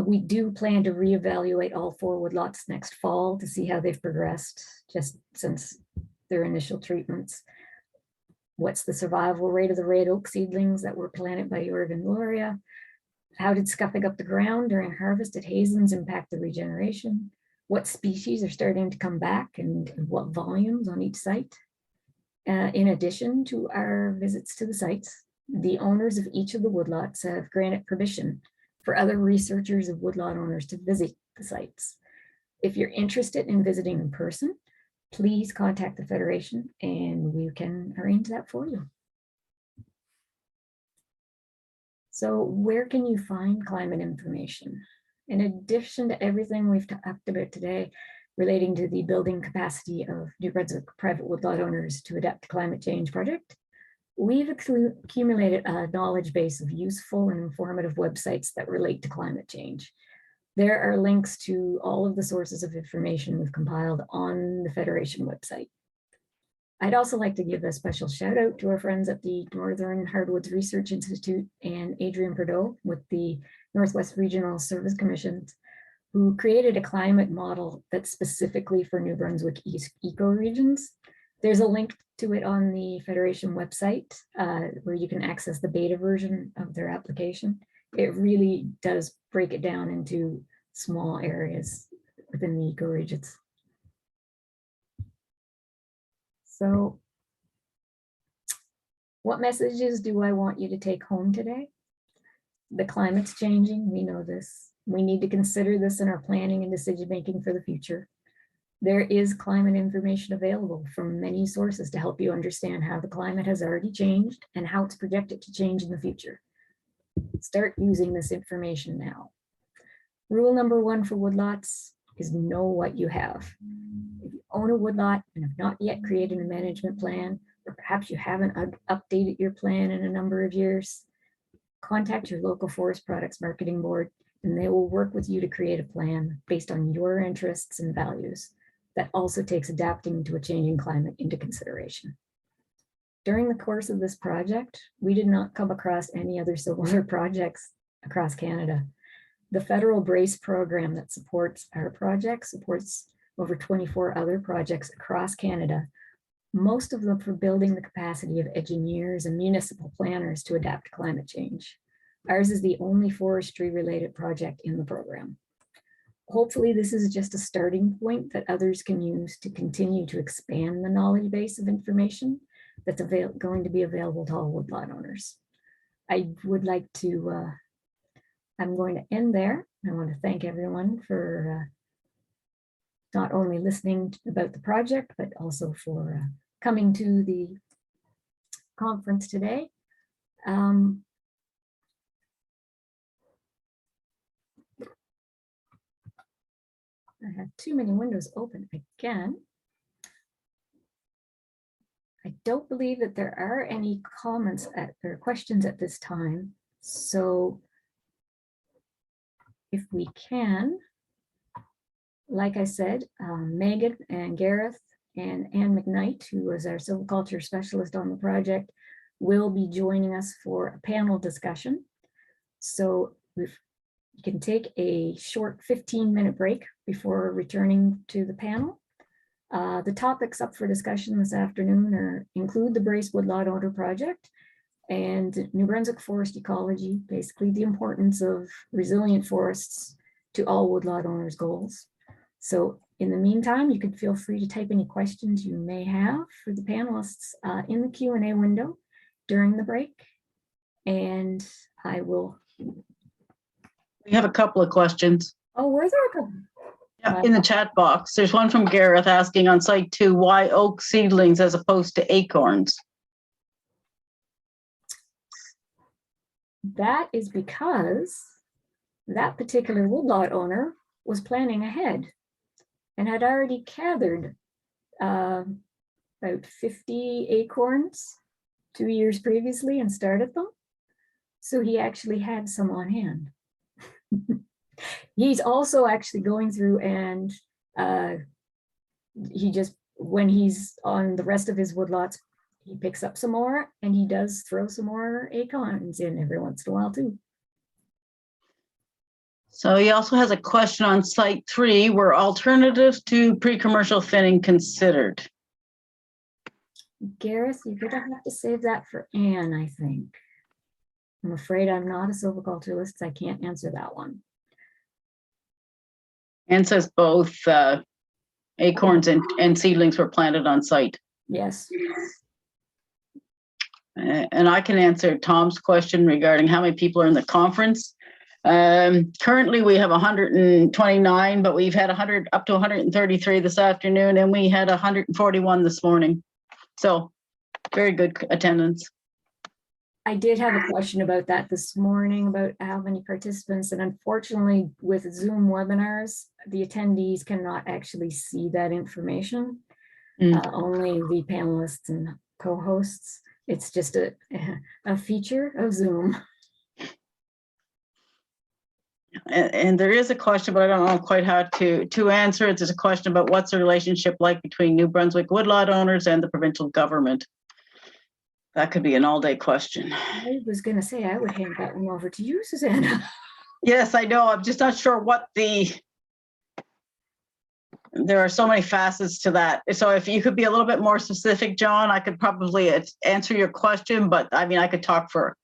We do plan to reevaluate all 4 woodlots next fall to see how they've progressed just since their initial treatments. What's the survival rate of the red oak seedlings that were planted by Jorg and Gloria? How did scuffing up the ground during harvest at Hazen's impact the regeneration? What species are starting to come back and what volumes on each site? In addition to our visits to the sites, the owners of each of the woodlots have granted permission for other researchers of woodlot owners to visit the sites. If you're interested in visiting in person, please contact the Federation and we can arrange that for you. So where can you find climate information? In addition to everything we've talked about today relating to the building capacity of New Brunswick private woodlot owners to adapt to climate change project, we've accumulated a knowledge base of useful and informative websites that relate to climate change. There are links to all of the sources of information we've compiled on the Federation website. I'd also like to give a special shout out to our friends at the Northern Hardwoods Research Institute and Adrian Prideaux with the Northwest Regional Service Commissions, who created a climate model that's specifically for New Brunswick ecoregions. There's a link to it on the Federation website where you can access the beta version of their application. It really does break it down into small areas within the ecoregions. So what messages do I want you to take home today? The climate's changing, we know this. We need to consider this in our planning and decision-making for the future. There is climate information available from many sources to help you understand how the climate has already changed and how it's projected to change in the future. Start using this information now. Rule number 1 for woodlots is know what you have. If you own a woodlot and have not yet created a management plan, or perhaps you haven't updated your plan in a number of years, contact your local forest products marketing board and they will work with you to create a plan based on your interests and values that also takes adapting to a changing climate into consideration. During the course of this project, we did not come across any other similar projects across Canada. The federal BRACE program that supports our project supports over 24 other projects across Canada, most of them for building the capacity of engineers and municipal planners to adapt to climate change. Ours is the only forestry related project in the program. Hopefully this is just a starting point that others can use to continue to expand the knowledge base of information that's going to be available to all woodlot owners. I would like to, I'm going to end there. I want to thank everyone for not only listening about the project, but also for coming to the conference today. I have too many windows open again. I don't believe that there are any comments or questions at this time. So if we can, like I said, Megan and Gareth and Anne McKnight, who was our silviculture specialist on the project, will be joining us for a panel discussion. So you can take a short 15-minute break before returning to the panel. The topics up for discussion this afternoon include the Brace Woodlot Owner Project and New Brunswick forest ecology, basically the importance of resilient forests to all woodlot owners' goals. So in the meantime, you can feel free to type any questions you may have for the panelists in the Q&A window during the break. And I will. We have a couple of questions. Oh, were there a couple? Yeah, in the chat box. There's one from Gareth asking on site 2, why oak seedlings as opposed to acorns? That is because that particular woodlot owner was planning ahead and had already gathered about 50 acorns 2 years previously and started them. So he actually had some on hand. He's also actually going through and he just when he's on the rest of his woodlots, he picks up some more, and he does throw some more acorns in every once in a while too. So he also has a question on site 3, were alternatives to pre-commercial thinning considered? Gareth, you're gonna have to save that for Anne, I think. I'm afraid I'm not a silviculturalist, so I can't answer that one. And says both acorns and seedlings were planted on site. Yes. And I can answer Tom's question regarding how many people are in the conference. Currently we have 129, but we've had 100 up to 133 this afternoon, and we had 141 this morning. So very good attendance. I did have a question about that this morning, about how many participants, and unfortunately with Zoom webinars, the attendees cannot actually see that information. Only the panelists and co-hosts. It's just a feature of Zoom. And there is a question, but I don't know quite how to answer it. There's a question about what's the relationship like between New Brunswick woodlot owners and the provincial government. That could be an all-day question. I was gonna say, I would hand that one over to you, Susanna. Yes, I know. I'm just not sure what there are so many facets to that. So if you could be a little bit more specific, John, I could probably answer your question, but I mean, I could talk for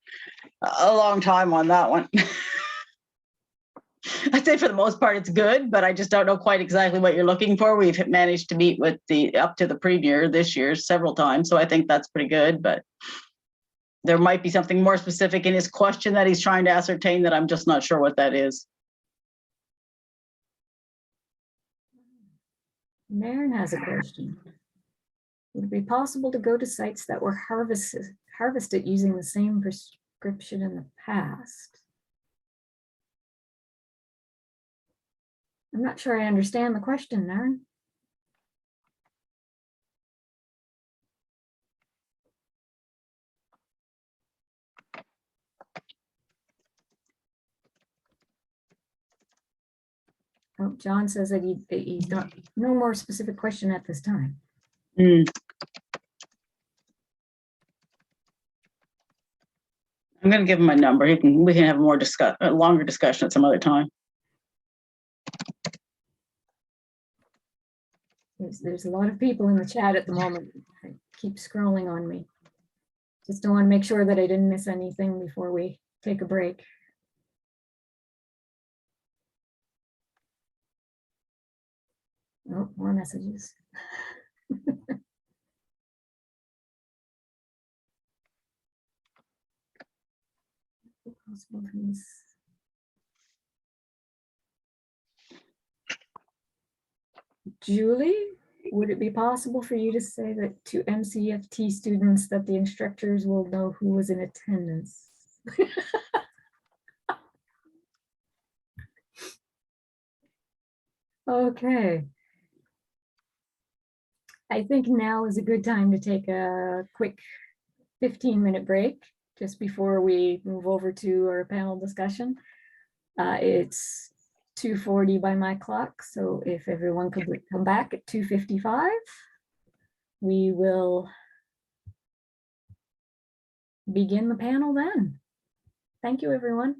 a long time on that one. I'd say for the most part, it's good, but I just don't know quite exactly what you're looking for. We've managed to meet with up to the premier this year several times. So I think that's pretty good, but there might be something more specific in his question that he's trying to ascertain that I'm just not sure what that is. Maren has a question. Would it be possible to go to sites that were harvested using the same prescription in the past? I'm not sure I understand the question, Maren. Oh, John says that he's not, no more specific question at this time. I'm going to give him my number. We can have a longer discussion at some other time. There's a lot of people in the chat at the moment. I keep scrolling on me. Just don't want to make sure that I didn't miss anything before we take a break. Oh, more messages. Julie, would it be possible for you to say that to MCFT students that the instructors will know who was in attendance? Okay. I think now is a good time to take a quick 15-minute break just before we move over to our panel discussion. It's 2:40 by my clock, so if everyone could come back at 2:55, we will begin the panel then. Thank you, everyone.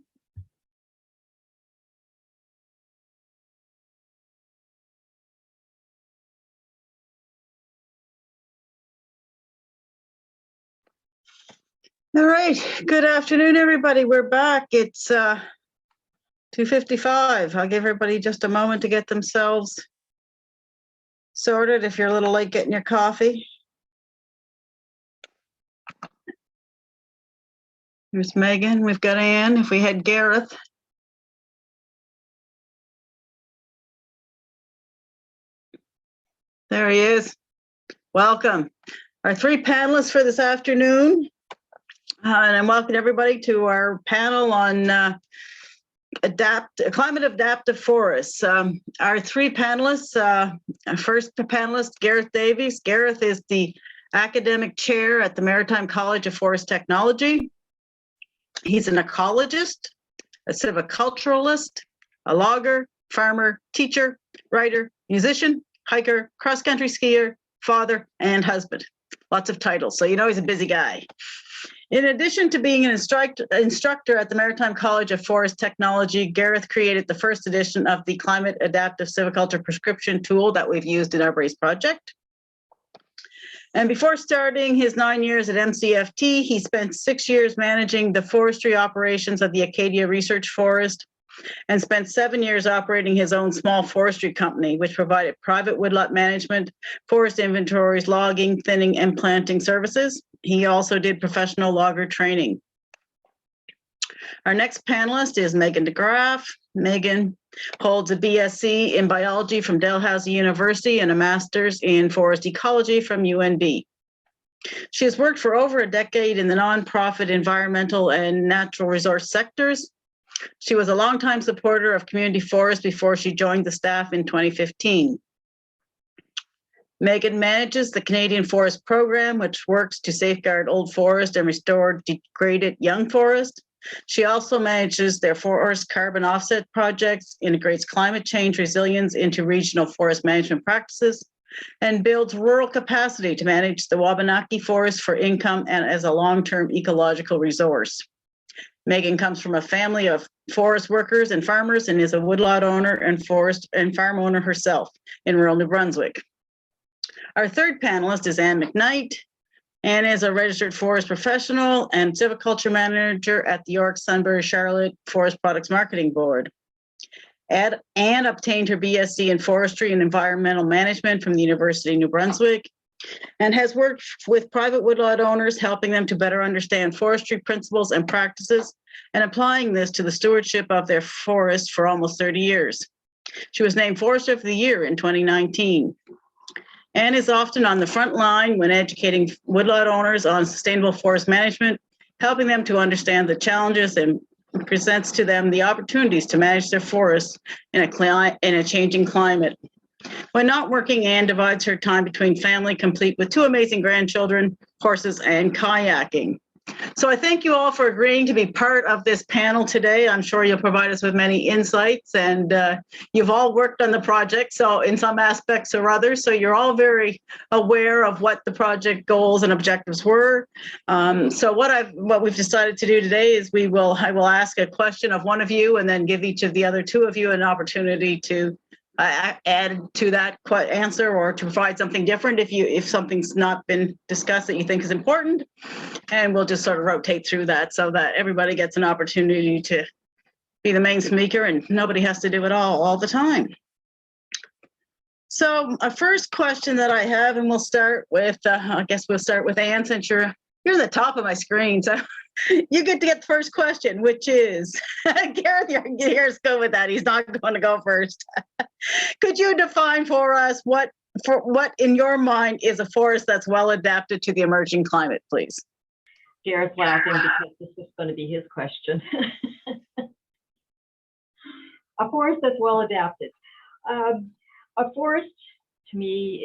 All right. Good afternoon, everybody. We're back. It's 2:55. I'll give everybody just a moment to get themselves sorted if you're a little late getting your coffee. Here's Megan. We've got Anne. If we had Gareth. There he is. Welcome. Our three panelists for this afternoon. And I welcome everybody to our panel on climate adaptive forests. Our three panelists, first panelist, Gareth Davies. Gareth is the academic chair at the Maritime College of Forest Technology. He's an ecologist, a silviculturalist, a logger, farmer, teacher, writer, musician, hiker, cross-country skier, father, and husband. Lots of titles, so you know he's a busy guy. In addition to being an instructor at the Maritime College of Forest Technology, Gareth created the first edition of the Climate Adaptive Silviculture Prescription tool that we've used in our BRACE project. And before starting his 9 years at MCFT, he spent 6 years managing the forestry operations of the Acadia Research Forest and spent 7 years operating his own small forestry company, which provided private woodlot management, forest inventories, logging, thinning, and planting services. He also did professional logger training. Our next panelist is Megan DeGraaf. Megan holds a BSc in biology from Dalhousie University and a master's in forest ecology from UNB. She has worked for over a decade in the nonprofit environmental and natural resource sectors. She was a longtime supporter of community forest before she joined the staff in 2015. Megan manages the Canadian Forest Program, which works to safeguard old forest and restore degraded young forest. She also manages their forest carbon offset projects, integrates climate change resilience into regional forest management practices, and builds rural capacity to manage the Wabanaki forest for income and as a long-term ecological resource. Megan comes from a family of forest workers and farmers and is a woodlot owner and forest and farm owner herself in rural New Brunswick. Our third panelist is Anne McKnight. Anne is a registered forest professional and silviculture manager at the York Sunbury Charlotte Forest Products Marketing Board. Anne obtained her BSc in forestry and environmental management from the University of New Brunswick and has worked with private woodlot owners, helping them to better understand forestry principles and practices and applying this to the stewardship of their forest for almost 30 years. She was named Forester of the Year in 2019. Anne is often on the front line when educating woodlot owners on sustainable forest management, helping them to understand the challenges and presents to them the opportunities to manage their forests in a changing climate. When not working, Anne divides her time between family, complete with 2 amazing grandchildren, horses, and kayaking. So I thank you all for agreeing to be part of this panel today. I'm sure you'll provide us with many insights, and you've all worked on the project, so in some aspects or others, so you're all very aware of what the project goals and objectives were. So what we've decided to do today is I will ask a question of one of you and then give each of the other 2 of you an opportunity to add to that answer or to provide something different if something's not been discussed that you think is important. And we'll just sort of rotate through that so that everybody gets an opportunity to be the main speaker and nobody has to do it all the time. So a first question that I have, and we'll start with, I guess we'll start with Anne, since you're at the top of my screen. So you get to get the first question, which is, Gareth, here's go with that. He's not going to go first. Could you define for us what in your mind is a forest that's well adapted to the emerging climate, please? Gareth's laughing because this is going to be his question. A forest that's well adapted. A forest, to me,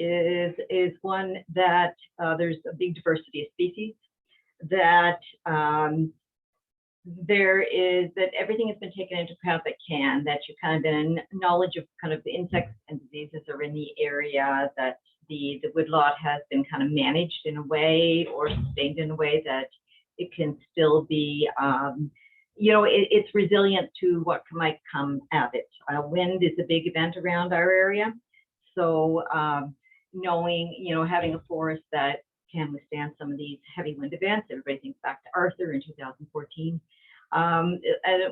is one that there's a big diversity of species, that that everything has been taken into account that can, that you kind of been knowledge of kind of the insects and diseases are in the area, that the woodlot has been kind of managed in a way or sustained in a way that it can still be, it's resilient to what might come at it. Wind is a big event around our area. So knowing, having a forest that can withstand some of these heavy wind events. Everybody thinks back to Arthur in 2014. And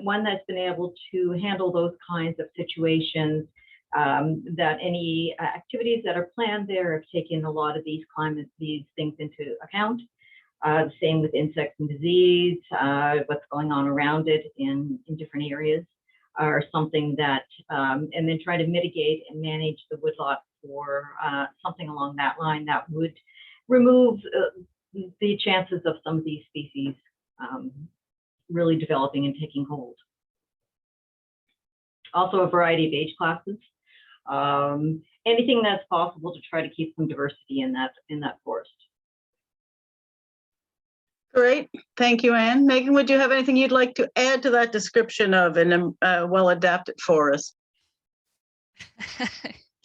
one that's been able to handle those kinds of situations, that any activities that are planned there have taken a lot of these things into account. The same with insects and disease, what's going on around it in different areas are something that, and then try to mitigate and manage the woodlot for something along that line that would remove the chances of some of these species really developing and taking hold. Also a variety of age classes. Anything that's possible to try to keep some diversity in that forest. Great, thank you, Anne. Megan, would you have anything you'd like to add to that description of a well-adapted forest?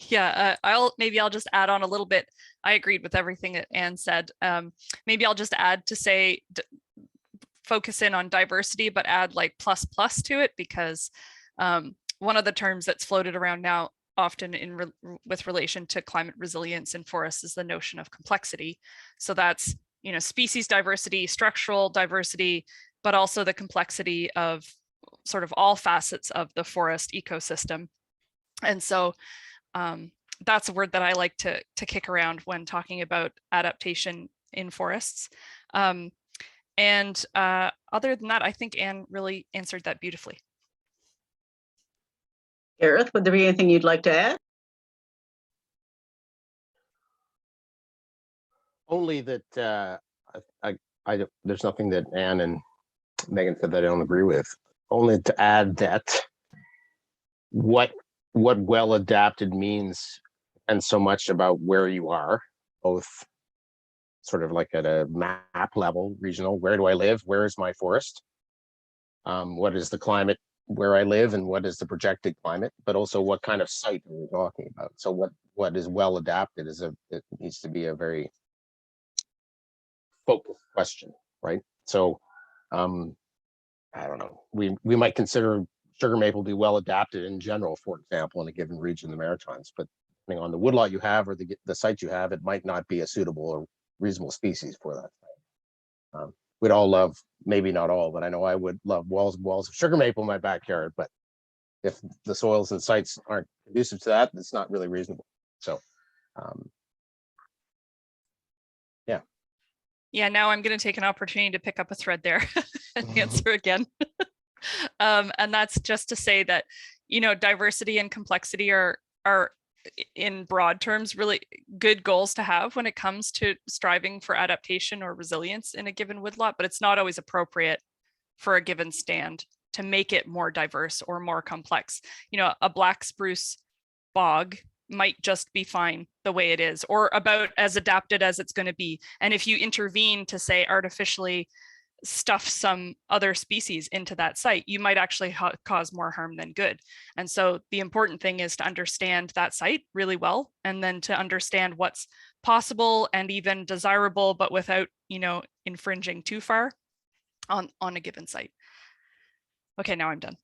Yeah, I'll just add on a little bit. I agreed with everything that Anne said. Maybe I'll just add to say focus in on diversity, but add like plus to it, because one of the terms that's floated around now often with relation to climate resilience in forests is the notion of complexity. So that's, species diversity, structural diversity, but also the complexity of sort of all facets of the forest ecosystem. And so that's a word that I like to kick around when talking about adaptation in forests. Other than that, I think Anne really answered that beautifully. Gareth, would there be anything you'd like to add? Only that there's nothing that Anne and Megan said that I don't agree with. Only to add that what well adapted means, and so much about where you are, both sort of like at a map level, regional, where do I live? Where is my forest? What is the climate where I live, and what is the projected climate, but also what kind of site are we talking about? So what is well adapted it needs to be a very focused question, right? So I don't know, we might consider sugar maple to be well adapted in general, for example, in a given region in the Maritimes, but depending on the woodlot you have or the site you have, it might not be a suitable or reasonable species for that site. We'd all love, maybe not all, but I know I would love walls and walls of sugar maple in my backyard, but if the soils and sites aren't conducive to that, it's not really reasonable. So yeah, now I'm going to take an opportunity to pick up a thread there and answer again. And that's just to say that, diversity and complexity are in broad terms really good goals to have when it comes to striving for adaptation or resilience in a given woodlot, but it's not always appropriate for a given stand to make it more diverse or more complex. A black spruce bog might just be fine the way it is, or about as adapted as it's going to be. And if you intervene to, say, artificially stuff some other species into that site, you might actually cause more harm than good. And so the important thing is to understand that site really well, and then to understand what's possible and even desirable, but without, infringing too far on a given site. Okay, now I'm done.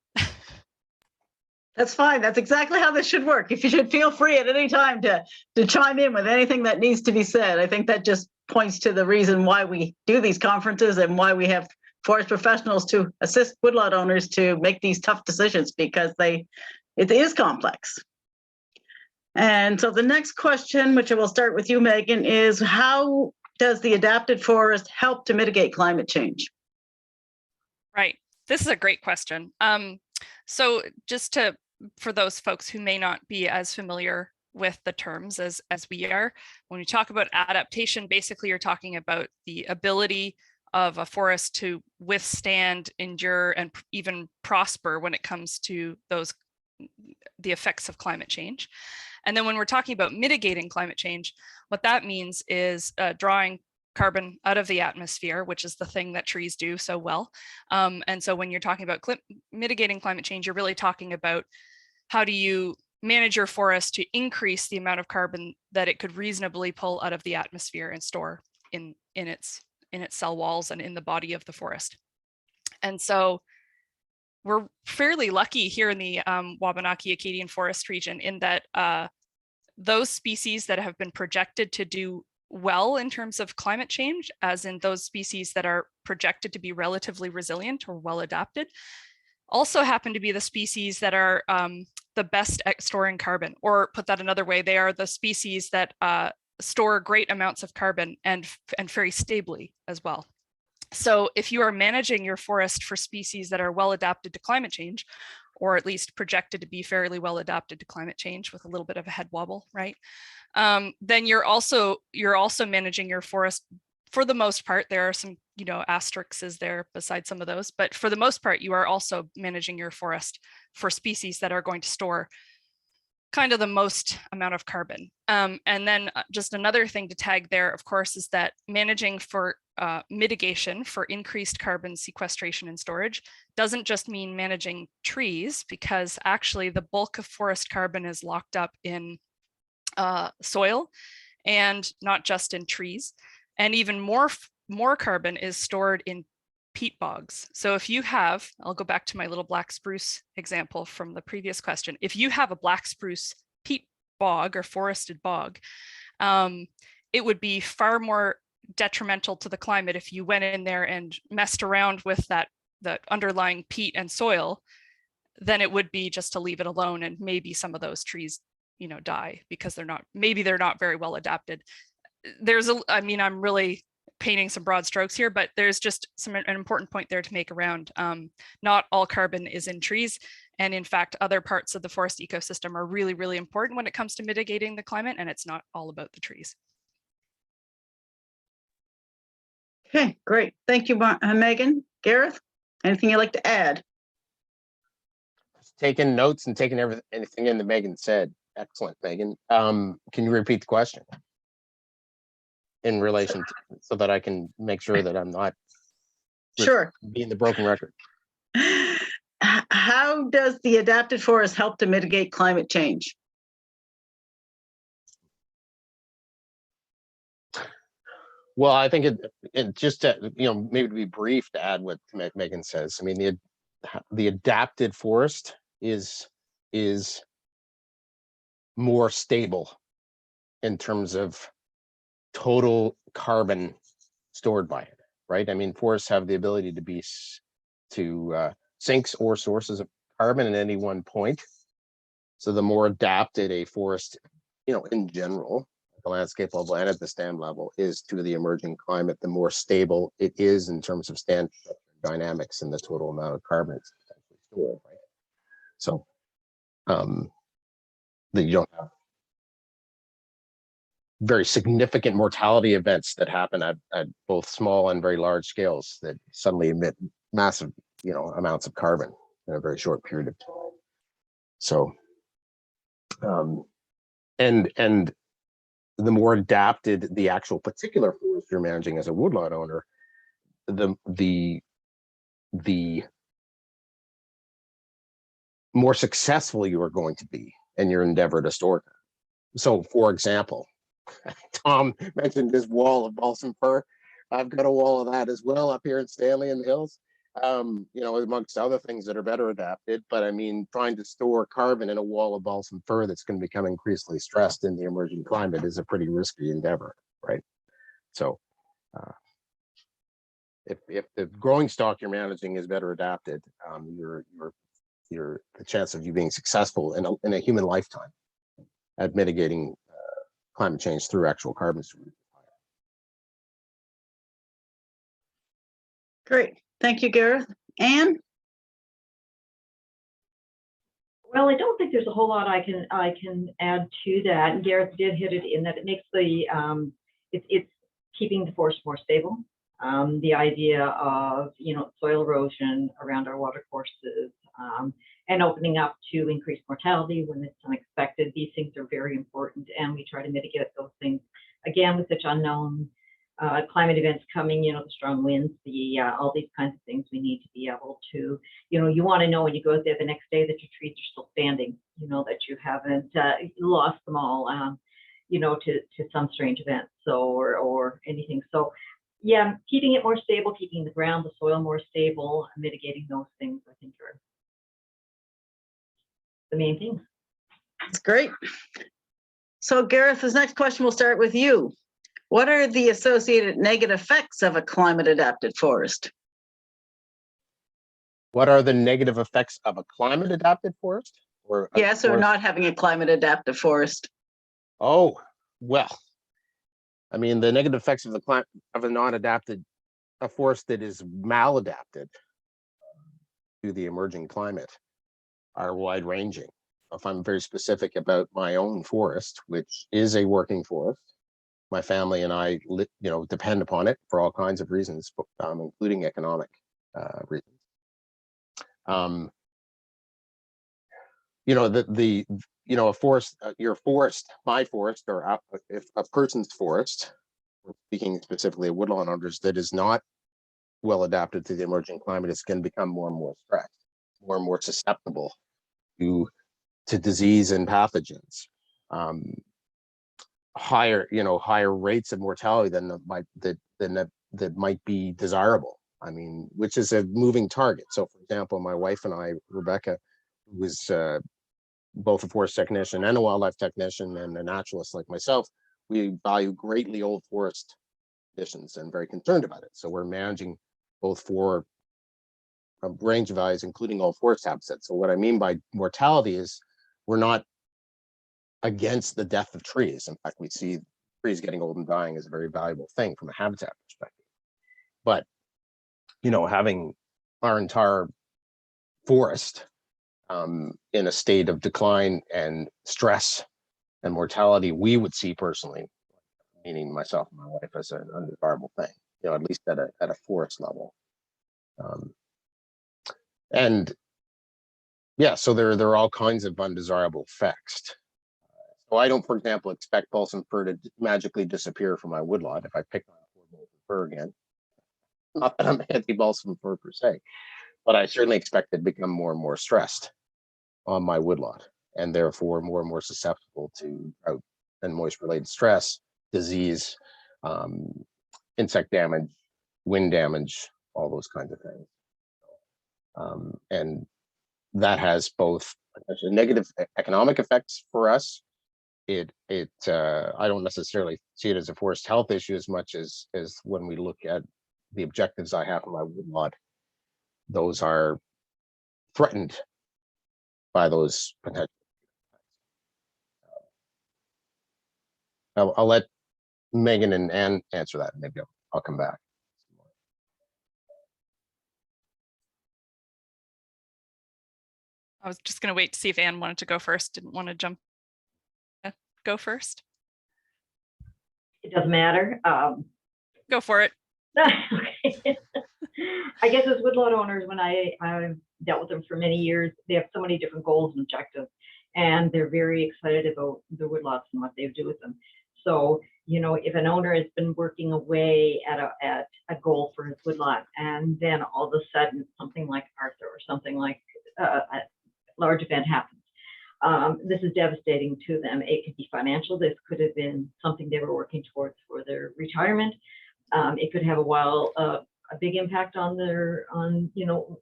That's fine. That's exactly how this should work. If you should feel free at any time to chime in with anything that needs to be said. I think that just points to the reason why we do these conferences and why we have forest professionals to assist woodlot owners to make these tough decisions, because it is complex. And so the next question, which I will start with you, Megan, is how does the adapted forest help to mitigate climate change? Right. This is a great question. So just for those folks who may not be as familiar with the terms as we are, when we talk about adaptation, basically you're talking about the ability of a forest to withstand, endure, and even prosper when it comes to the effects of climate change. And then when we're talking about mitigating climate change, what that means is drawing carbon out of the atmosphere, which is the thing that trees do so well. And so when you're talking about mitigating climate change, you're really talking about how do you manage your forest to increase the amount of carbon that it could reasonably pull out of the atmosphere and store in its cell walls and in the body of the forest. And so we're fairly lucky here in the Wabanaki Acadian Forest region in that those species that have been projected to do well in terms of climate change, as in those species that are projected to be relatively resilient or well adapted, also happen to be the species that are the best at storing carbon. Or put that another way, they are the species that store great amounts of carbon and very stably as well. So if you are managing your forest for species that are well adapted to climate change, or at least projected to be fairly well adapted to climate change with a little bit of a head wobble, right? Then you're also managing your forest. For the most part, there are some, asterisks there beside some of those, but for the most part, you are also managing your forest for species that are going to store kind of the most amount of carbon. And then just another thing to tag there, of course, is that managing for mitigation for increased carbon sequestration and storage doesn't just mean managing trees, because actually the bulk of forest carbon is locked up in soil, and not just in trees. And even more carbon is stored in peat bogs. So if you have, I'll go back to my little black spruce example from the previous question. If you have a black spruce peat bog or forested bog, it would be far more detrimental to the climate if you went in there and messed around with that underlying peat and soil than it would be just to leave it alone, and maybe some of those trees, you know, die because maybe they're not very well adapted. I mean, I'm really painting some broad strokes here, but there's just an important point there to make around not all carbon is in trees. And in fact, other parts of the forest ecosystem are really, really important when it comes to mitigating the climate, and it's not all about the trees. Okay, great. Thank you, Megan. Gareth, anything you'd like to add? Taking notes and taking anything in that Megan said. Excellent, Megan. Can you repeat the question in relation to, so that I can make sure that I'm not Sure. being the broken record? How does the adapted forest help to mitigate climate change? Well, I think it just to, maybe to be brief, to add what Megan says. I mean, the adapted forest is more stable in terms of total carbon stored by it, right? I mean, forests have the ability to be sinks or sources of carbon at any one point. So the more adapted a forest, in general, the landscape level and at the stand level is to the emerging climate, the more stable it is in terms of stand dynamics and the total amount of carbon it's potentially stored, right? So that you don't have very significant mortality events that happen at both small and very large scales that suddenly emit massive, amounts of carbon in a very short period of time. So, and the more adapted the actual particular forest you're managing as a woodlot owner, the more successful you are going to be in your endeavor to store them. So, for example, Tom mentioned this wall of balsam fir. I've got a wall of that as well up here in Stanley in the hills, amongst other things that are better adapted. But I mean, trying to store carbon in a wall of balsam fir that's going to become increasingly stressed in the emerging climate is a pretty risky endeavor, right? So if the growing stock you're managing is better adapted, the chance of you being successful in a human lifetime at mitigating climate change through actual carbon storage. Great. Thank you, Gareth. Anne? Well, I don't think there's a whole lot I can add to that. And Gareth did hit it in that it makes the it's keeping the forest more stable. The idea of soil erosion around our watercourses and opening up to increased mortality when it's unexpected. These things are very important, and we try to mitigate those things. Again, with such unknown climate events coming, the strong winds, all these kinds of things, we need to be able to, you want to know when you go out there the next day that your trees are still standing, that you haven't lost them all, to some strange event, or anything. So yeah, keeping it more stable, keeping the ground, the soil more stable, mitigating those things, I think are the main things. That's great. So Gareth, this next question will start with you. What are the associated negative effects of a climate adapted forest? What are the negative effects of a climate adapted forest? Or not having a climate adaptive forest. Oh, well, I mean, the negative effects of a forest that is maladapted to the emerging climate are wide ranging. If I'm very specific about my own forest, which is a working forest, my family and I, depend upon it for all kinds of reasons, including economic reasons. A forest, your forest, my forest, or if a person's forest, speaking specifically of woodlawn owners, that is not well adapted to the emerging climate, it's going to become more and more stressed, more and more susceptible to disease and pathogens. higher, higher rates of mortality than that might be desirable. I mean, which is a moving target. So, for example, my wife and I, Rebecca, who was both a forest technician and a wildlife technician and a naturalist like myself, we value greatly old forest conditions and very concerned about it. So we're managing both for a range of values, including old forest habitats. So what I mean by mortality is we're not against the death of trees. In fact, we see trees getting old and dying is a very valuable thing from a habitat perspective. But, having our entire forest in a state of decline and stress and mortality, we would see personally, meaning myself and my wife, as an undesirable thing, at least at a forest level. And yeah, so there are all kinds of undesirable effects. So I don't, for example, expect balsam fir to magically disappear from my woodlot if I pick on balsam fir again. Not that I'm anti-balsam fir per se, but I certainly expect it to become more and more stressed on my woodlot, and therefore more and more susceptible to drought and moist-related stress, disease, insect damage, wind damage, all those kinds of things. And that has both negative economic effects for us. I don't necessarily see it as a forest health issue as much as when we look at the objectives I have in my woodlot, those are threatened by those potential. I'll let Megan and Ann answer that. Maybe I'll come back. I was just going to wait to see if Anne wanted to go first. Didn't want to jump. Go first. It doesn't matter. Go for it. Okay. I guess as woodlot owners, when I've dealt with them for many years, they have so many different goals and objectives, and they're very excited about the woodlots and what they do with them. So, if an owner has been working away at a goal for his woodlot, and then all of a sudden something like Arthur or something like a large event happens, this is devastating to them. It could be financial. This could have been something they were working towards for their retirement. It could have a big impact on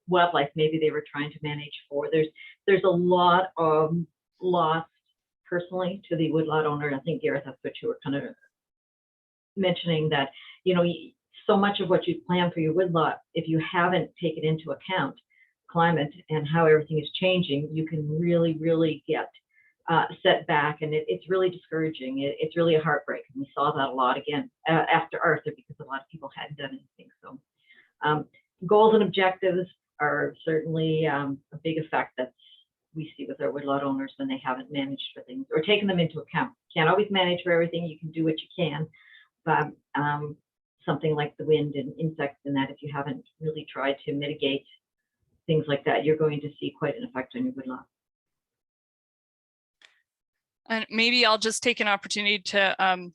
wildlife. Maybe they were trying to manage for. There's a lot of loss personally to the woodlot owner. And I think Gareth, that's what you were kind of mentioning, that so much of what you plan for your woodlot, if you haven't taken into account climate and how everything is changing, you can really get set back, and it's really discouraging. It's really a heartbreak, and we saw that a lot again after Arthur, because a lot of people hadn't done anything. So goals and objectives are certainly a big effect that we see with our woodlot owners when they haven't managed for things or taken them into account. Can't always manage for everything. You can do what you can, but something like the wind and insects and that, if you haven't really tried to mitigate things like that, you're going to see quite an effect on your woodlot. And maybe I'll just take an opportunity to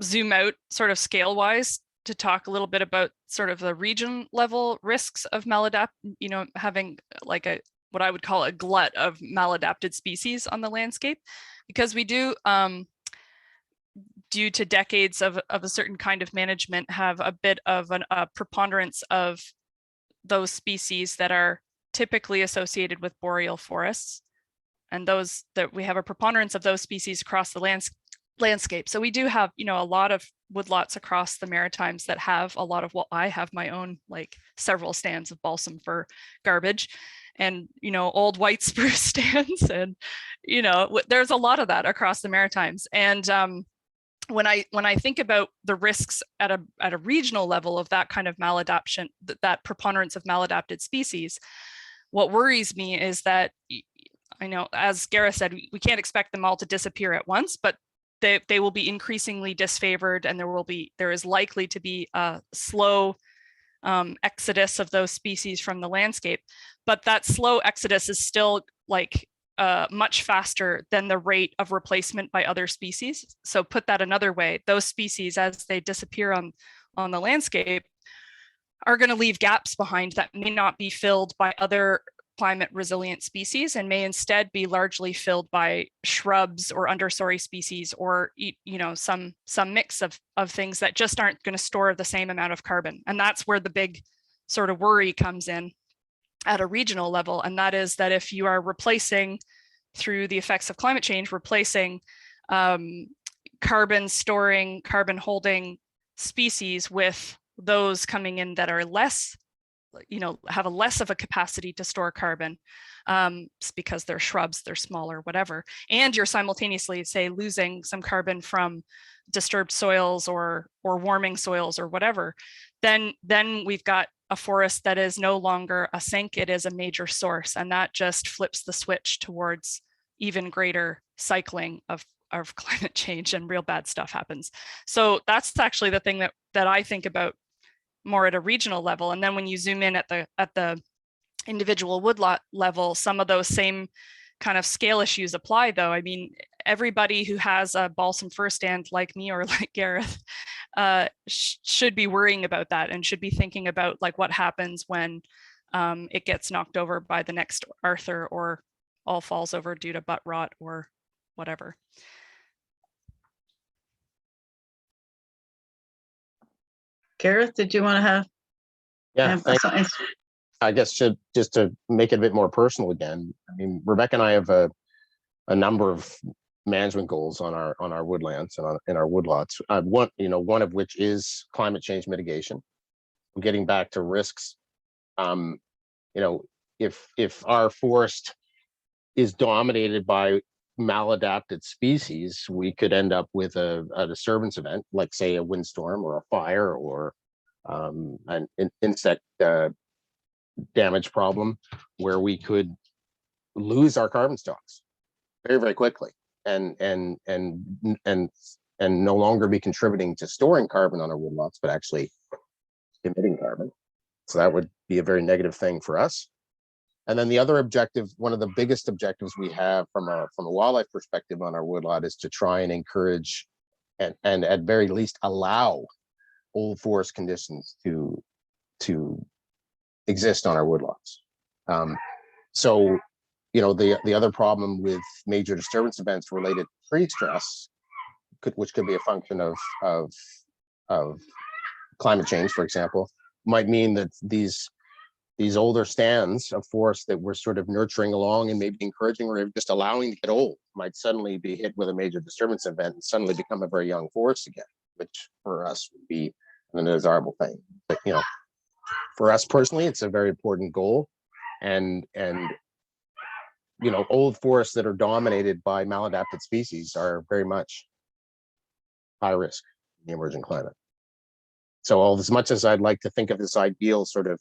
zoom out sort of scale wise to talk a little bit about sort of the region level risks of maladapt, having like what I would call a glut of maladapted species on the landscape, because we do, due to decades of a certain kind of management, have a bit of a preponderance of those species that are typically associated with boreal forests, and those that we have a preponderance of those species across the landscape. So we do have, a lot of woodlots across the Maritimes that have a lot of what I have my own, like several stands of balsam fir garbage, and old white spruce stands, and there's a lot of that across the Maritimes. And when I think about the risks at a regional level of that kind of maladaptation, that preponderance of maladapted species, what worries me is that, I know, as Gareth said, we can't expect them all to disappear at once, but they will be increasingly disfavored, and there is likely to be a slow exodus of those species from the landscape. But that slow exodus is still like much faster than the rate of replacement by other species. So put that another way, those species, as they disappear on the landscape, are going to leave gaps behind that may not be filled by other climate resilient species and may instead be largely filled by shrubs or understory species, or some mix of things that just aren't going to store the same amount of carbon. And that's where the big sort of worry comes in at a regional level. And that is that if you are replacing, through the effects of climate change, replacing carbon storing, carbon holding species with those coming in that are less, have a less of a capacity to store carbon, it's because they're shrubs, they're smaller, whatever. And you're simultaneously, say, losing some carbon from disturbed soils or warming soils or whatever, then we've got a forest that is no longer a sink, it is a major source. And that just flips the switch towards even greater cycling of climate change, and real bad stuff happens. So that's actually the thing that I think about more at a regional level. And then when you zoom in at the individual woodlot level, some of those same kind of scale issues apply, though. I mean, everybody who has a balsam fir stand like me or like Gareth should be worrying about that, and should be thinking about like what happens when it gets knocked over by the next Arthur, or all falls over due to butt rot or whatever. Gareth, did you want to have? Yeah, I guess just to make it a bit more personal again. I mean, Rebecca and I have a number of management goals on our woodlands and in our woodlots. One of which is climate change mitigation. Getting back to risks, if our forest is dominated by maladapted species, we could end up with a disturbance event, like say a windstorm or a fire or an insect damage problem, where we could lose our carbon stocks very, very quickly, and no longer be contributing to storing carbon on our woodlots, but actually emitting carbon. So that would be a very negative thing for us. And then the other objective, one of the biggest objectives we have from a wildlife perspective on our woodlot, is to try and encourage and at very least allow old forest conditions to exist on our woodlots. So the other problem with major disturbance events related to tree stress, which could be a function of climate change, for example, might mean that these older stands of forests that we're sort of nurturing along and maybe encouraging or just allowing to get old might suddenly be hit with a major disturbance event and suddenly become a very young forest again, which for us would be an undesirable thing. But for us personally, it's a very important goal, and old forests that are dominated by maladapted species are very much high risk in the emerging climate. So as much as I'd like to think of this ideal sort of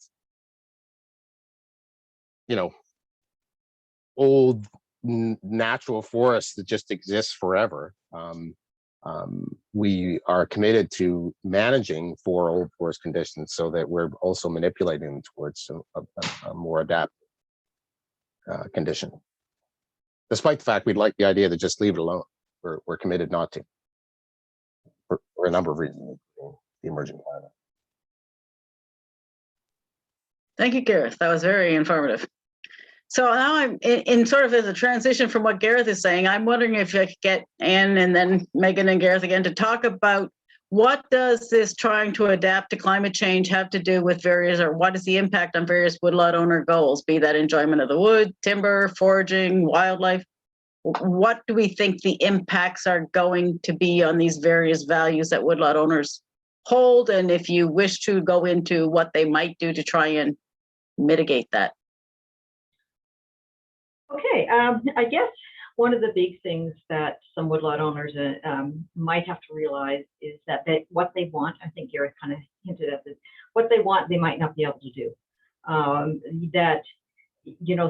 old natural forest that just exists forever, we are committed to managing for old forest conditions so that we're also manipulating them towards a more adapted condition. Despite the fact we'd like the idea to just leave it alone, we're committed not to, for a number of reasons, the emerging climate. Thank you, Gareth. That was very informative. So now I'm in sort of as a transition from what Gareth is saying, I'm wondering if I could get Anne and then Megan and Gareth again to talk about what does this trying to adapt to climate change have to do with what is the impact on various woodlot owner goals, be that enjoyment of the wood, timber, foraging, wildlife? What do we think the impacts are going to be on these various values that woodlot owners hold? And if you wish to go into what they might do to try and mitigate that. Okay, I guess one of the big things that some woodlot owners might have to realize is that what they want, I think Gareth kind of hinted at this, what they want, they might not be able to do. That,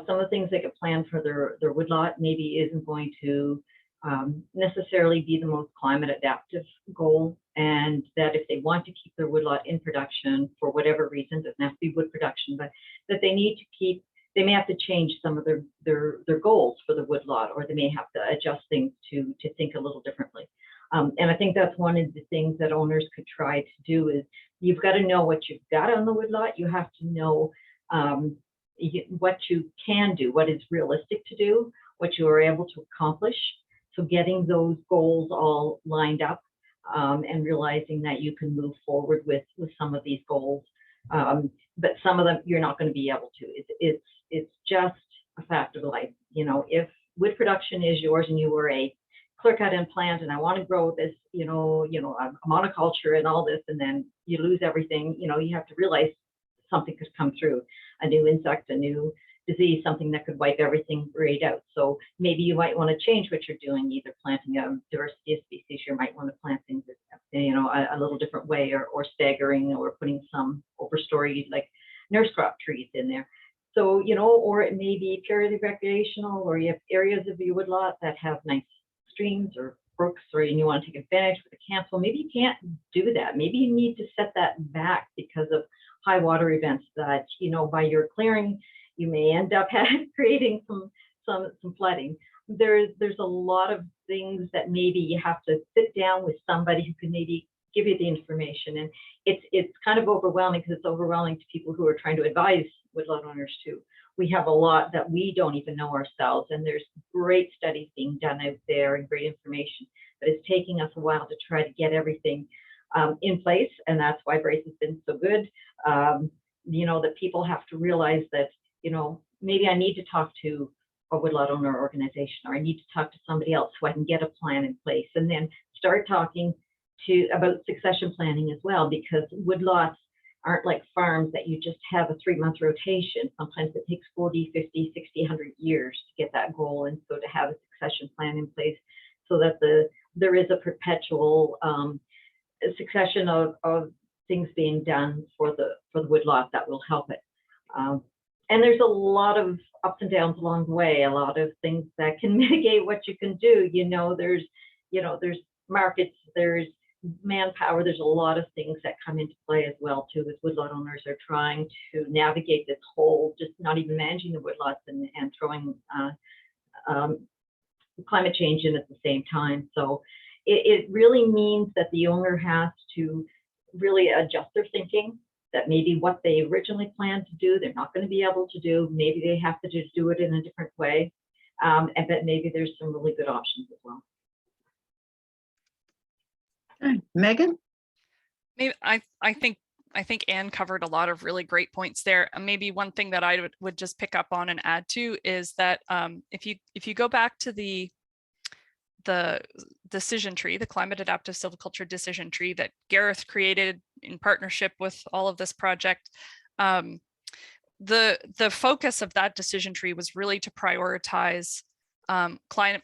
some of the things they could plan for their woodlot maybe isn't going to necessarily be the most climate adaptive goal, and that if they want to keep their woodlot in production for whatever reason, doesn't have to be wood production, but that they may have to change some of their goals for the woodlot, or they may have to adjust things to think a little differently. And I think that's one of the things that owners could try to do is you've got to know what you've got on the woodlot. You have to know what you can do, what is realistic to do, what you are able to accomplish. So getting those goals all lined up and realizing that you can move forward with some of these goals. But some of them you're not going to be able to. It's just a fact of life. You know, if wood production is yours and you were a clear cut and plant and I want to grow this, a monoculture and all this, and then you lose everything, you have to realize something could come through, a new insect, a new disease, something that could wipe everything right out. So maybe you might want to change what you're doing, either planting a diversity of species. You might want to plant things, a little different way, or staggering, or putting some overstory like nurse crop trees in there. So, or it may be purely recreational, or you have areas of your woodlot that have nice streams or brooks, or you want to take advantage with a camp. So maybe you can't do that. Maybe you need to set that back because of high water events that, by your clearing, you may end up creating some flooding. There's a lot of things that maybe you have to sit down with somebody who can maybe give you the information. And it's kind of overwhelming, because it's overwhelming to people who are trying to advise woodlot owners too. We have a lot that we don't even know ourselves, and there's great studies being done out there and great information, but it's taking us a while to try to get everything in place. And that's why Brace has been so good. That people have to realize that, maybe I need to talk to a woodlot owner organization, or I need to talk to somebody else so I can get a plan in place, and then start talking about succession planning as well, because woodlots aren't like farms that you just have a 3-month rotation. Sometimes it takes 40, 50, 60, 100 years to get that goal. And so to have a succession plan in place so that there is a perpetual succession of things being done for the woodlot that will help it. And there's a lot of ups and downs along the way, a lot of things that can mitigate what you can do. There's markets, there's manpower, there's a lot of things that come into play as well too, as woodlot owners are trying to navigate this whole, just not even managing the woodlots and throwing climate change in at the same time. So it really means that the owner has to really adjust their thinking, that maybe what they originally planned to do, they're not going to be able to do. Maybe they have to just do it in a different way. And that maybe there's some really good options as well. Okay. Megan? Maybe I think Anne covered a lot of really great points there. And maybe one thing that I would just pick up on and add to is that if you go back to the decision tree, the climate adaptive silviculture decision tree that Gareth created in partnership with all of this project, the focus of that decision tree was really to prioritize climate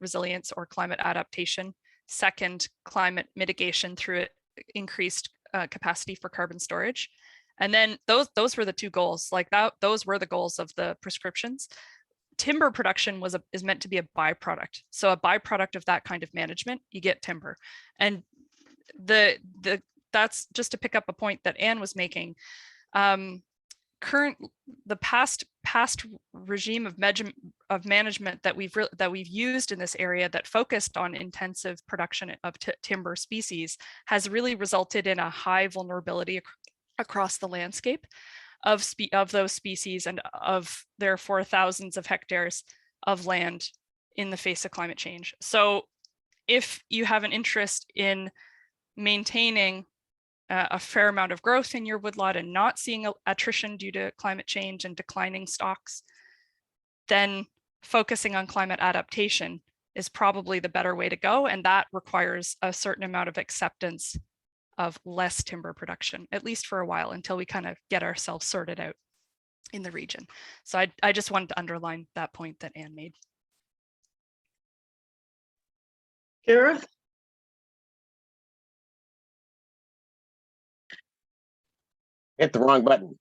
resilience or climate adaptation. Second, climate mitigation through increased capacity for carbon storage. And then those were the two goals. Like that, those were the goals of the prescriptions. Timber production is meant to be a byproduct. So a byproduct of that kind of management, you get timber. And that's just to pick up a point that Anne was making. The past regime of management that we've used in this area that focused on intensive production of timber species has really resulted in a high vulnerability across the landscape of those species, and of therefore thousands of hectares of land in the face of climate change. So if you have an interest in maintaining a fair amount of growth in your woodlot and not seeing attrition due to climate change and declining stocks, then focusing on climate adaptation is probably the better way to go. And that requires a certain amount of acceptance of less timber production, at least for a while, until we kind of get ourselves sorted out in the region. So I just wanted to underline that point that Anne made. Gareth? Hit the wrong button.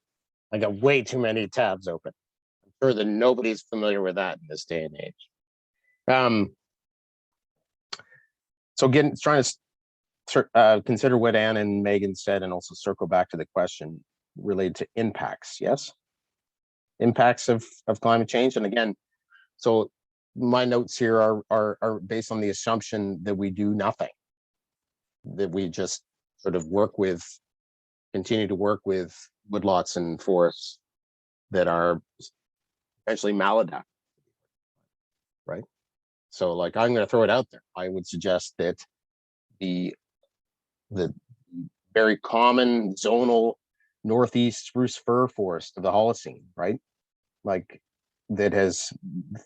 I got way too many tabs open. I'm sure that nobody's familiar with that in this day and age. So again, trying to consider what Anne and Megan said, and also circle back to the question related to impacts. Yes, impacts of climate change. And again, so my notes here are based on the assumption that we do nothing, that we just sort of continue to work with woodlots and forests that are essentially maladaptive, right? So like, I'm going to throw it out there. I would suggest that the very common zonal northeast spruce fir forest of the Holocene, right? Like, that has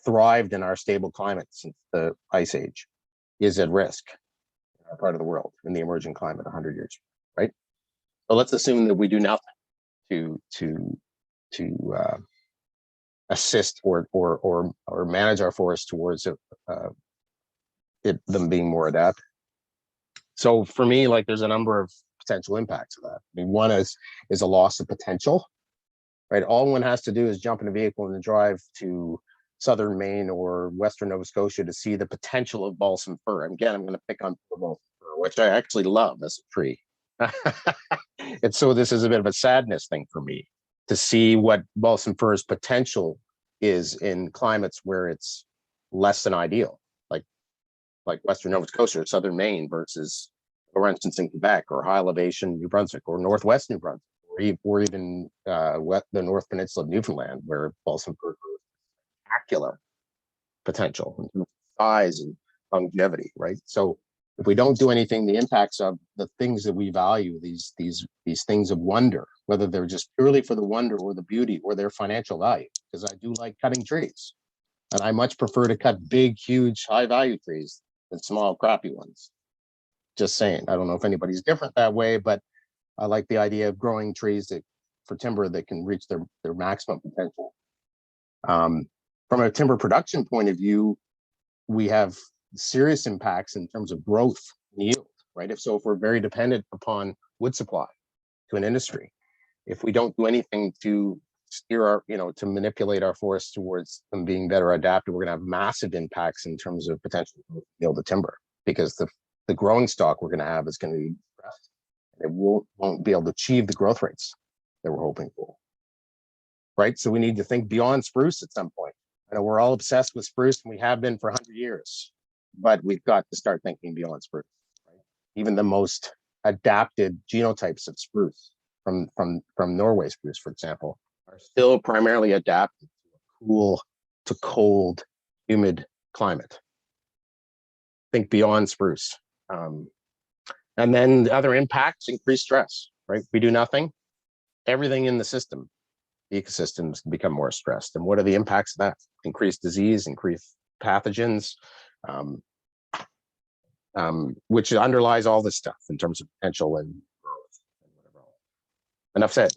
thrived in our stable climate since the Ice Age, is at risk in our part of the world in the emerging climate 100 years, right? So let's assume that we do nothing to assist or manage our forests towards them being more adapted. So for me, like, there's a number of potential impacts of that. I mean, one is a loss of potential, right? All one has to do is jump in a vehicle and drive to southern Maine or western Nova Scotia to see the potential of balsam fir. And again, I'm going to pick on balsam fir, which I actually love as a tree. And so this is a bit of a sadness thing for me to see what balsam fir's potential is in climates where it's less than ideal, like western Nova Scotia or southern Maine versus, for instance, in Quebec or high elevation New Brunswick or northwest New Brunswick, or even the North Peninsula of Newfoundland, where balsam fir grows spectacular potential in terms of size and longevity, right? So if we don't do anything, the impacts of the things that we value, these things of wonder, whether they're just purely for the wonder or the beauty or their financial value, because I do like cutting trees, and I much prefer to cut big, huge, high value trees than small, crappy ones. Just saying. I don't know if anybody's different that way, but I like the idea of growing trees for timber that can reach their maximum potential. From a timber production point of view, we have serious impacts in terms of growth and yield, right? If we're very dependent upon wood supply to an industry, if we don't do anything to steer to manipulate our forests towards them being better adapted, we're going to have massive impacts in terms of potential yield of timber, because the growing stock we're going to have is going to be depressed. It won't be able to achieve the growth rates that we're hoping for, right? So we need to think beyond spruce at some point. I know we're all obsessed with spruce, and we have been for 100 years, but we've got to start thinking beyond spruce, right? Even the most adapted genotypes of spruce from Norway spruce, for example, are still primarily adapted to a cool to cold, humid climate. Think beyond spruce. And then the other impacts, increased stress, right? We do nothing, everything in the system, the ecosystems become more stressed. And what are the impacts of that? Increased disease, increased pathogens, which underlies all this stuff in terms of potential and growth and whatever else. Enough said.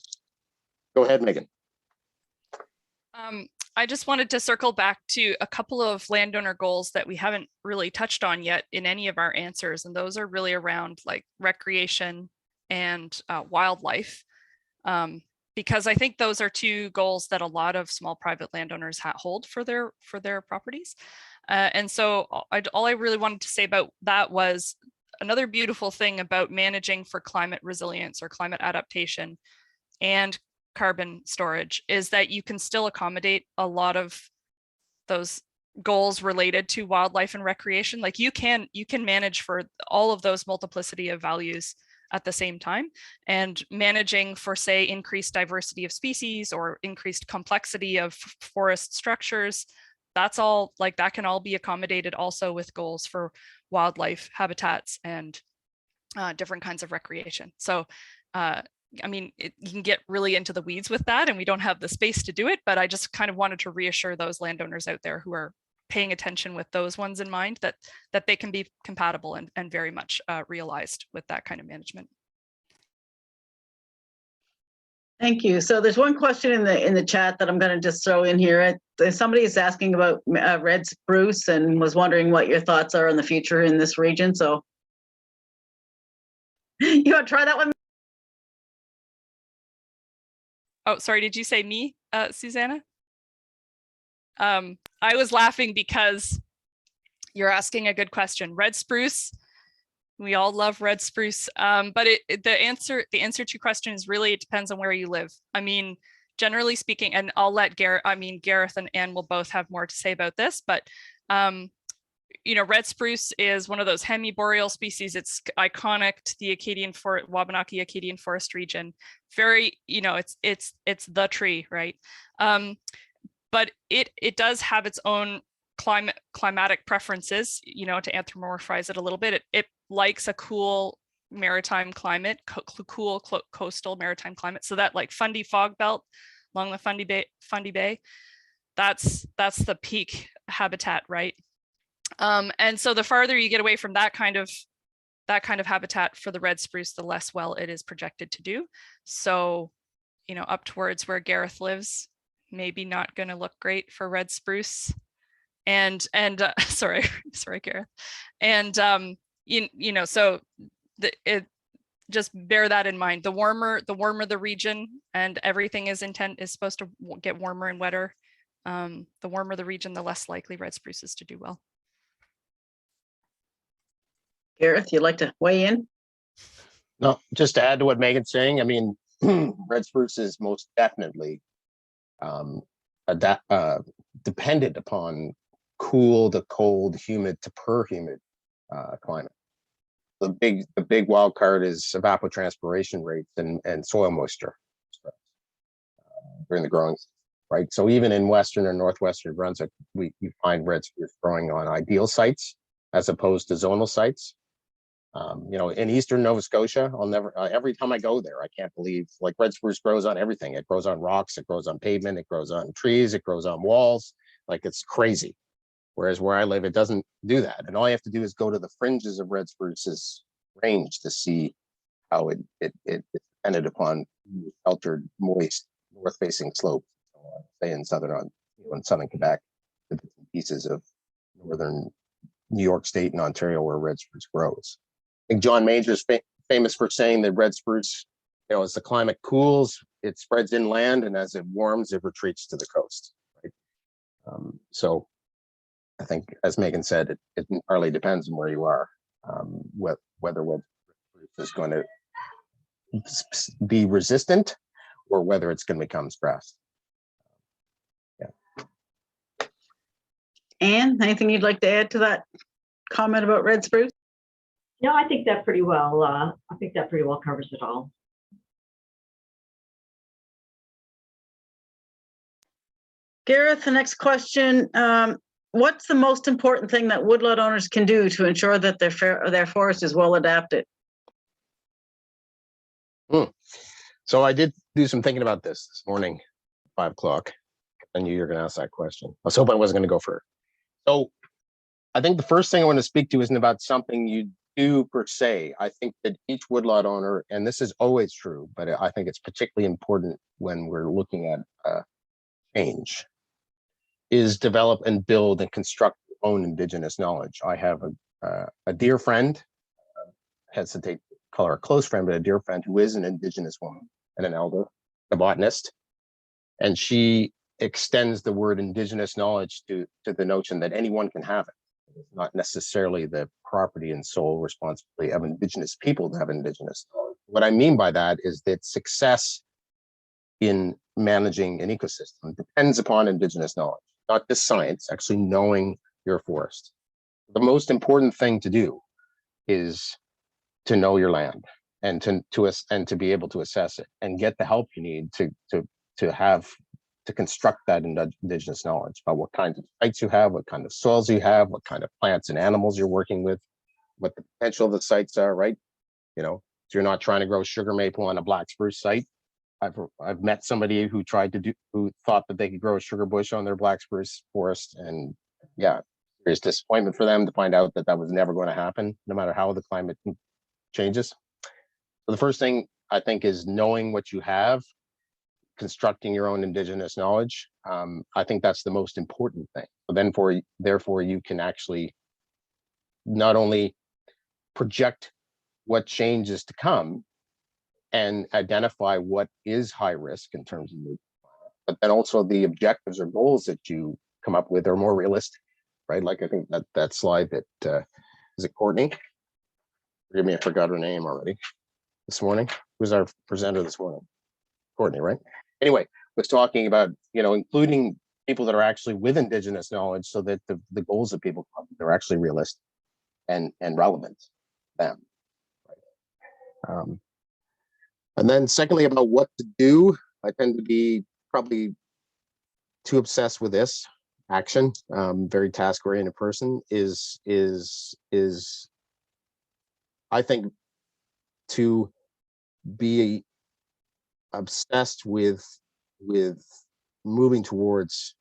Go ahead, Megan. I just wanted to circle back to a couple of landowner goals that we haven't really touched on yet in any of our answers. And those are really around like recreation and wildlife. Because I think those are two goals that a lot of small private landowners hold for their properties. And so all I really wanted to say about that was another beautiful thing about managing for climate resilience or climate adaptation and carbon storage is that you can still accommodate a lot of those goals related to wildlife and recreation. Like you can manage for all of those multiplicity of values at the same time, and managing for, say, increased diversity of species or increased complexity of forest structures. That's all, like that can all be accommodated also with goals for wildlife habitats and different kinds of recreation. So I mean, you can get really into the weeds with that, and we don't have the space to do it, but I just kind of wanted to reassure those landowners out there who are paying attention with those ones in mind that they can be compatible and very much realized with that kind of management. Thank you. So there's one question in the chat that I'm going to just throw in here. Somebody is asking about red spruce and was wondering what your thoughts are on the future in this region. So you want to try that one? Oh, sorry, did you say me, Susanna? I was laughing because you're asking a good question. Red spruce, we all love red spruce, but the answer to your question is really, it depends on where you live. I mean, generally speaking, and I'll let Gareth and Anne will both have more to say about this, but red spruce is one of those hemiboreal species. It's iconic to the Wabanaki Acadian forest region. Very, it's the tree, right? But it does have its own climatic preferences, to anthropomorphize it a little bit. It likes a cool maritime climate, cool coastal maritime climate. So that like Fundy fog belt along the Fundy Bay, that's the peak habitat, right? And so the farther you get away from that kind of habitat for the red spruce, the less well it is projected to do. So, up towards where Gareth lives, maybe not going to look great for red spruce. And sorry, Gareth. And so just bear that in mind. The warmer the region, and everything is supposed to get warmer and wetter. The warmer the region, the less likely red spruce is to do well. Gareth, you'd like to weigh in? No, just to add to what Megan's saying, I mean, red spruce is most definitely dependent upon cool to cold, humid to per-humid climate. The big wild card is evapotranspiration rates and soil moisture during the growing season, right? So even in western and northwestern Brunswick, you find red spruce growing on ideal sites as opposed to zonal sites. In eastern Nova Scotia, I'll never, every time I go there, I can't believe, like, red spruce grows on everything. It grows on rocks, it grows on pavement, it grows on trees, it grows on walls. Like, it's crazy. Whereas where I live, it doesn't do that. And all you have to do is go to the fringes of red spruce's range to see how it depended upon sheltered, moist, north-facing slopes, say in southern Quebec, the pieces of northern New York State and Ontario where red spruce grows. I think John Major's famous for saying that red spruce, as the climate cools, it spreads inland, and as it warms, it retreats to the coast. Right? So I think, as Megan said, it entirely depends on where you are, whether red spruce is going to be resistant or whether it's going to become stressed. Anne, anything you'd like to add to that comment about red spruce? No, I think that pretty well. Covers it all. Gareth, the next question. What's the most important thing that woodlot owners can do to ensure that their forest is well adapted? So I did do some thinking about this morning, 5 o'clock. I knew you were going to ask that question. I was hoping I wasn't going to go for it. So I think the first thing I want to speak to isn't about something you do per se. I think that each woodlot owner, and this is always true, but I think it's particularly important when we're looking at change, is develop and build and construct your own Indigenous knowledge. I have a dear friend, hesitate to call her a close friend, but a dear friend who is an Indigenous woman and an elder, a botanist, and she extends the word Indigenous knowledge to the notion that anyone can have it. It's not necessarily the property and sole responsibility of Indigenous people to have Indigenous knowledge. What I mean by that is that success in managing an ecosystem depends upon Indigenous knowledge, not just science, actually knowing your forest. The most important thing to do is to know your land and to be able to assess it and get the help you need to construct that Indigenous knowledge about what kinds of sites you have, what kind of soils you have, what kind of plants and animals you're working with, what the potential of the sites are, right? So you're not trying to grow sugar maple on a black spruce site. I've met somebody who thought that they could grow a sugar bush on their black spruce forest, and serious disappointment for them to find out that was never going to happen, no matter how the climate changes. So the first thing I think is knowing what you have, constructing your own Indigenous knowledge. I think that's the most important thing. So therefore, you can actually not only project what change is to come and identify what is high risk in terms of, but then also the objectives or goals that you come up with are more realistic, right? Like I think that slide that is it Courtney? Forgive me, I forgot her name already. This morning, who's our presenter this morning? Courtney, right? Anyway, was talking about, including people that are actually with Indigenous knowledge, so that the goals that people come, they're actually realistic and relevant to them. And then secondly, about what to do, I tend to be probably too obsessed with this action. Very task oriented person is I think to be obsessed with moving towards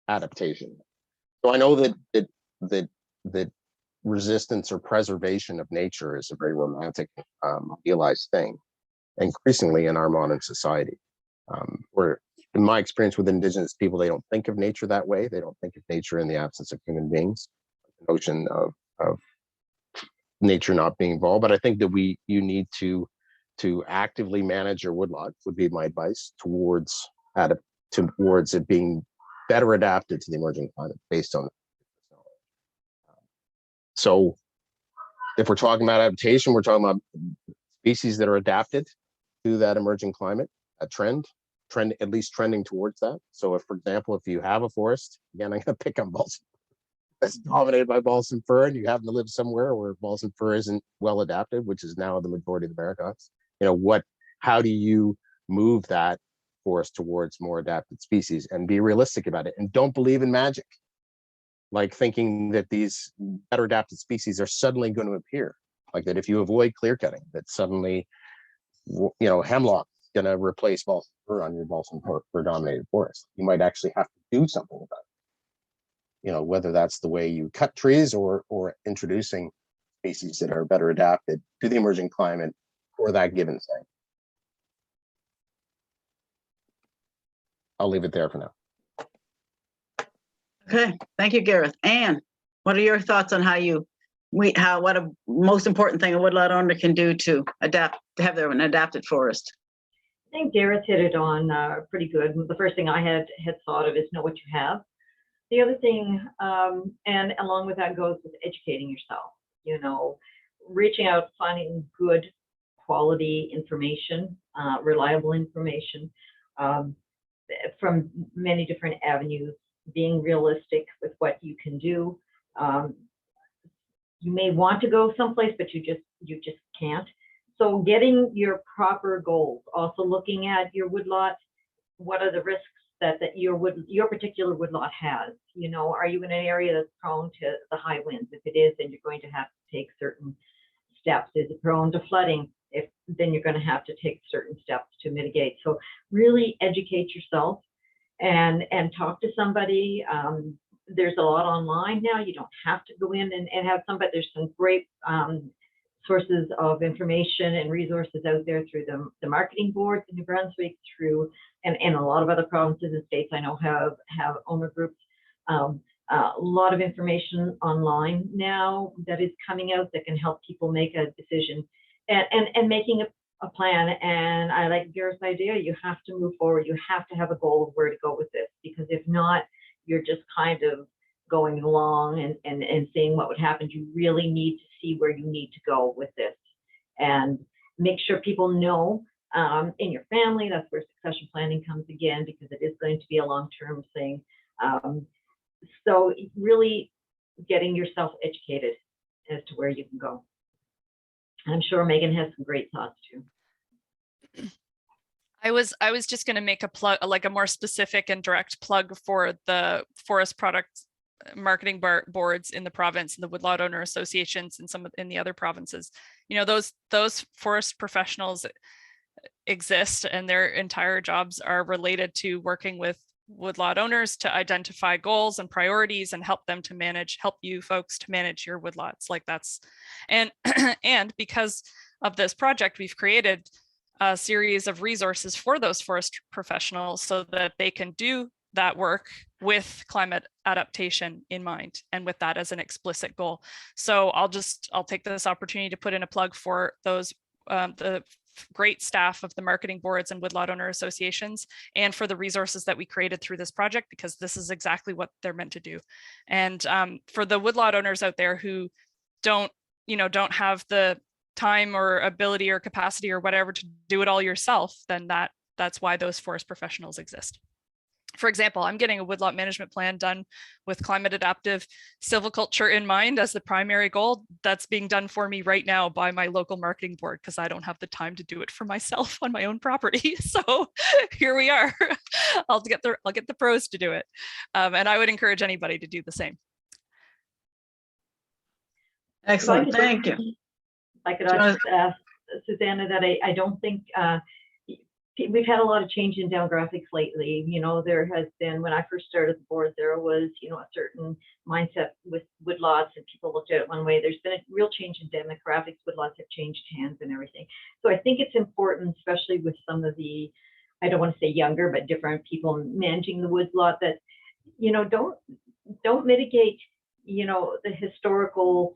adaptation. So I know that resistance or preservation of nature is a very romantic, idealized thing, increasingly in our modern society. Where, in my experience with Indigenous people, they don't think of nature that way. They don't think of nature in the absence of human beings. The notion of nature not being involved. But I think that you need to actively manage your woodlot, would be my advice, towards it being better adapted to the emerging climate based on. So if we're talking about adaptation, we're talking about species that are adapted to that emerging climate, a trend at least trending towards that. So if, for example, if you have a forest, again, I'm going to pick on balsam that's dominated by balsam fir, and you happen to live somewhere where balsam fir isn't well adapted, which is now the majority of the Veritas, how do you move that forest towards more adapted species, and be realistic about it, and don't believe in magic, like thinking that these better adapted species are suddenly going to appear, like that if you avoid clear cutting, that suddenly hemlock going to replace balsam fir on your balsam fir dominated forest. You might actually have to do something about it. Whether that's the way you cut trees or introducing species that are better adapted to the emerging climate for that given thing. I'll leave it there for now. Okay, thank you, Gareth. Anne, what are your thoughts on what a most important thing a woodlot owner can do to have an adapted forest? I think Gareth hit it on pretty good. The first thing I had thought of is know what you have. The other thing, and along with that goes with educating yourself, reaching out, finding good quality information, reliable information from many different avenues, being realistic with what you can do. You may want to go someplace, but you just can't. So getting your proper goals, also looking at your woodlot, what are the risks that your particular woodlot has? Are you in an area that's prone to the high winds? If it is, then you're going to have to take certain steps. Is it prone to flooding? Then you're going to have to take certain steps to mitigate. So really educate yourself and talk to somebody. There's a lot online now. You don't have to go in and have somebody. There's some great sources of information and resources out there through the marketing boards in New Brunswick, and a lot of other provinces and states I know have owner groups. A lot of information online now that is coming out that can help people make a decision and making a plan. And I like Gareth's idea. You have to move forward. You have to have a goal of where to go with this, because if not, you're just kind of going along and seeing what would happen. You really need to see where you need to go with this, and make sure people know in your family. That's where succession planning comes again, because it is going to be a long-term thing. So really getting yourself educated as to where you can go. I'm sure Megan has some great thoughts too. I was just going to make a plug, like a more specific and direct plug for the forest products marketing boards in the province and the woodlot owner associations and some in the other provinces. Those forest professionals exist, and their entire jobs are related to working with woodlot owners to identify goals and priorities and help you folks to manage your woodlots. And because of this project, we've created a series of resources for those forest professionals so that they can do that work with climate adaptation in mind, and with that as an explicit goal. So I'll take this opportunity to put in a plug for those the great staff of the marketing boards and woodlot owner associations, and for the resources that we created through this project, because this is exactly what they're meant to do. And for the woodlot owners out there who don't have the time or ability or capacity or whatever to do it all yourself, then that's why those forest professionals exist. For example, I'm getting a woodlot management plan done with climate adaptive silviculture in mind as the primary goal. That's being done for me right now by my local marketing board because I don't have the time to do it for myself on my own property. So here we are. I'll get the pros to do it. And I would encourage anybody to do the same. Excellent, thank you. I could just ask Susanna that I don't think we've had a lot of change in demographics lately. You know, there has been, when I first started the board, there was, you know, a certain mindset with woodlots and people looked at it one way. There's been a real change in demographics. Woodlots have changed hands and everything. So I think it's important, especially with some of the, I don't want to say younger, but different people managing the woodlot, that, you know, don't mitigate, you know, the historical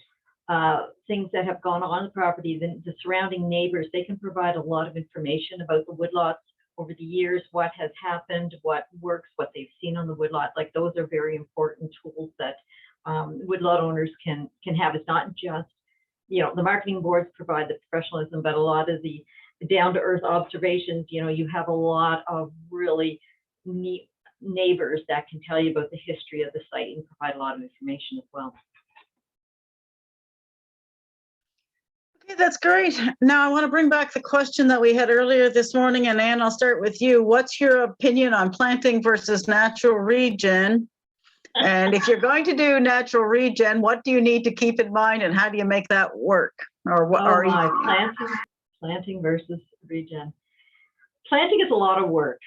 things that have gone on the property. The surrounding neighbors, they can provide a lot of information about the woodlots over the years, what has happened, what works, what they've seen on the woodlot. Like, those are very important tools that woodlot owners can have. It's not just, you know, the marketing boards provide the professionalism, but a lot of the down-to-earth observations, you know, you have a lot of really neat neighbors that can tell you about the history of the site and provide a lot of information as well. Okay, that's great. Now I want to bring back the question that we had earlier this morning, and Anne, I'll start with you. What's your opinion on planting versus natural regen? And if you're going to do natural regen, what do you need to keep in mind, and how do you make that work? Or what are you planting versus regen? Planting is a lot of work.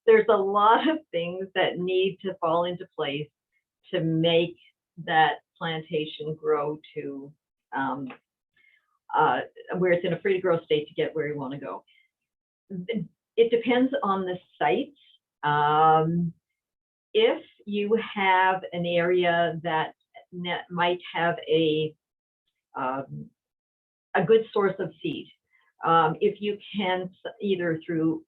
There's a lot of things that need to fall into place to make that plantation grow to where it's in a free to grow state to get where you want to go. It depends on the site. If you have an area that might have a good source of seed, if you can, either through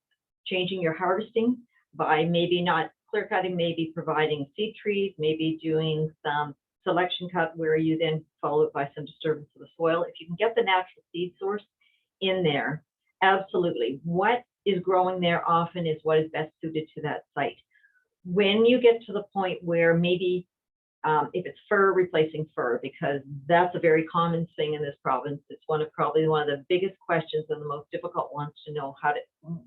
changing your harvesting by maybe not clear cutting, maybe providing seed trees, maybe doing some selection cut where you then follow it by some disturbance of the soil. If you can get the natural seed source in there, absolutely. What is growing there often is what is best suited to that site. When you get to the point where maybe if it's fir, replacing fir, because that's a very common thing in this province. It's probably one of the biggest questions and the most difficult ones to know how to,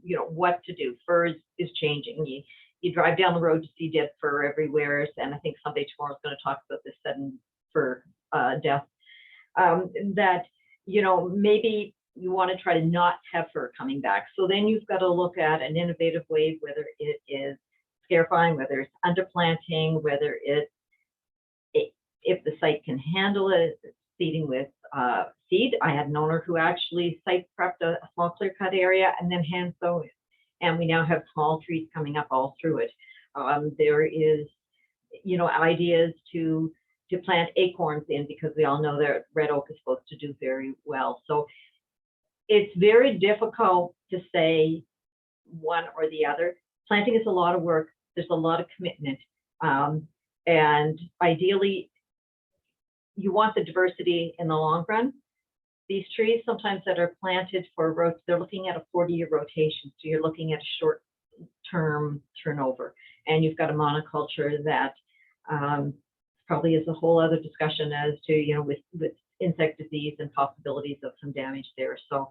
you know, what to do. Fir is changing. You drive down the road to see dead fir everywhere, and I think someday tomorrow is going to talk about this sudden fir death. That, you know, maybe you want to try to not have fir coming back. So then you've got to look at an innovative way, whether it is scarifying, whether it's underplanting, whether it's, if the site can handle it, seeding with seed. I had an owner who actually site prepped a small clear cut area and then hand sowed it. And we now have small trees coming up all through it. There is, you know, ideas to plant acorns in, because we all know that red oak is supposed to do very well. So it's very difficult to say one or the other. Planting is a lot of work. There's a lot of commitment. And ideally, you want the diversity in the long run. These trees sometimes that are planted for growth, they're looking at a 40-year rotation. So you're looking at a short-term turnover. And you've got a monoculture that probably is a whole other discussion as to, you know, with insect disease and possibilities of some damage there. So,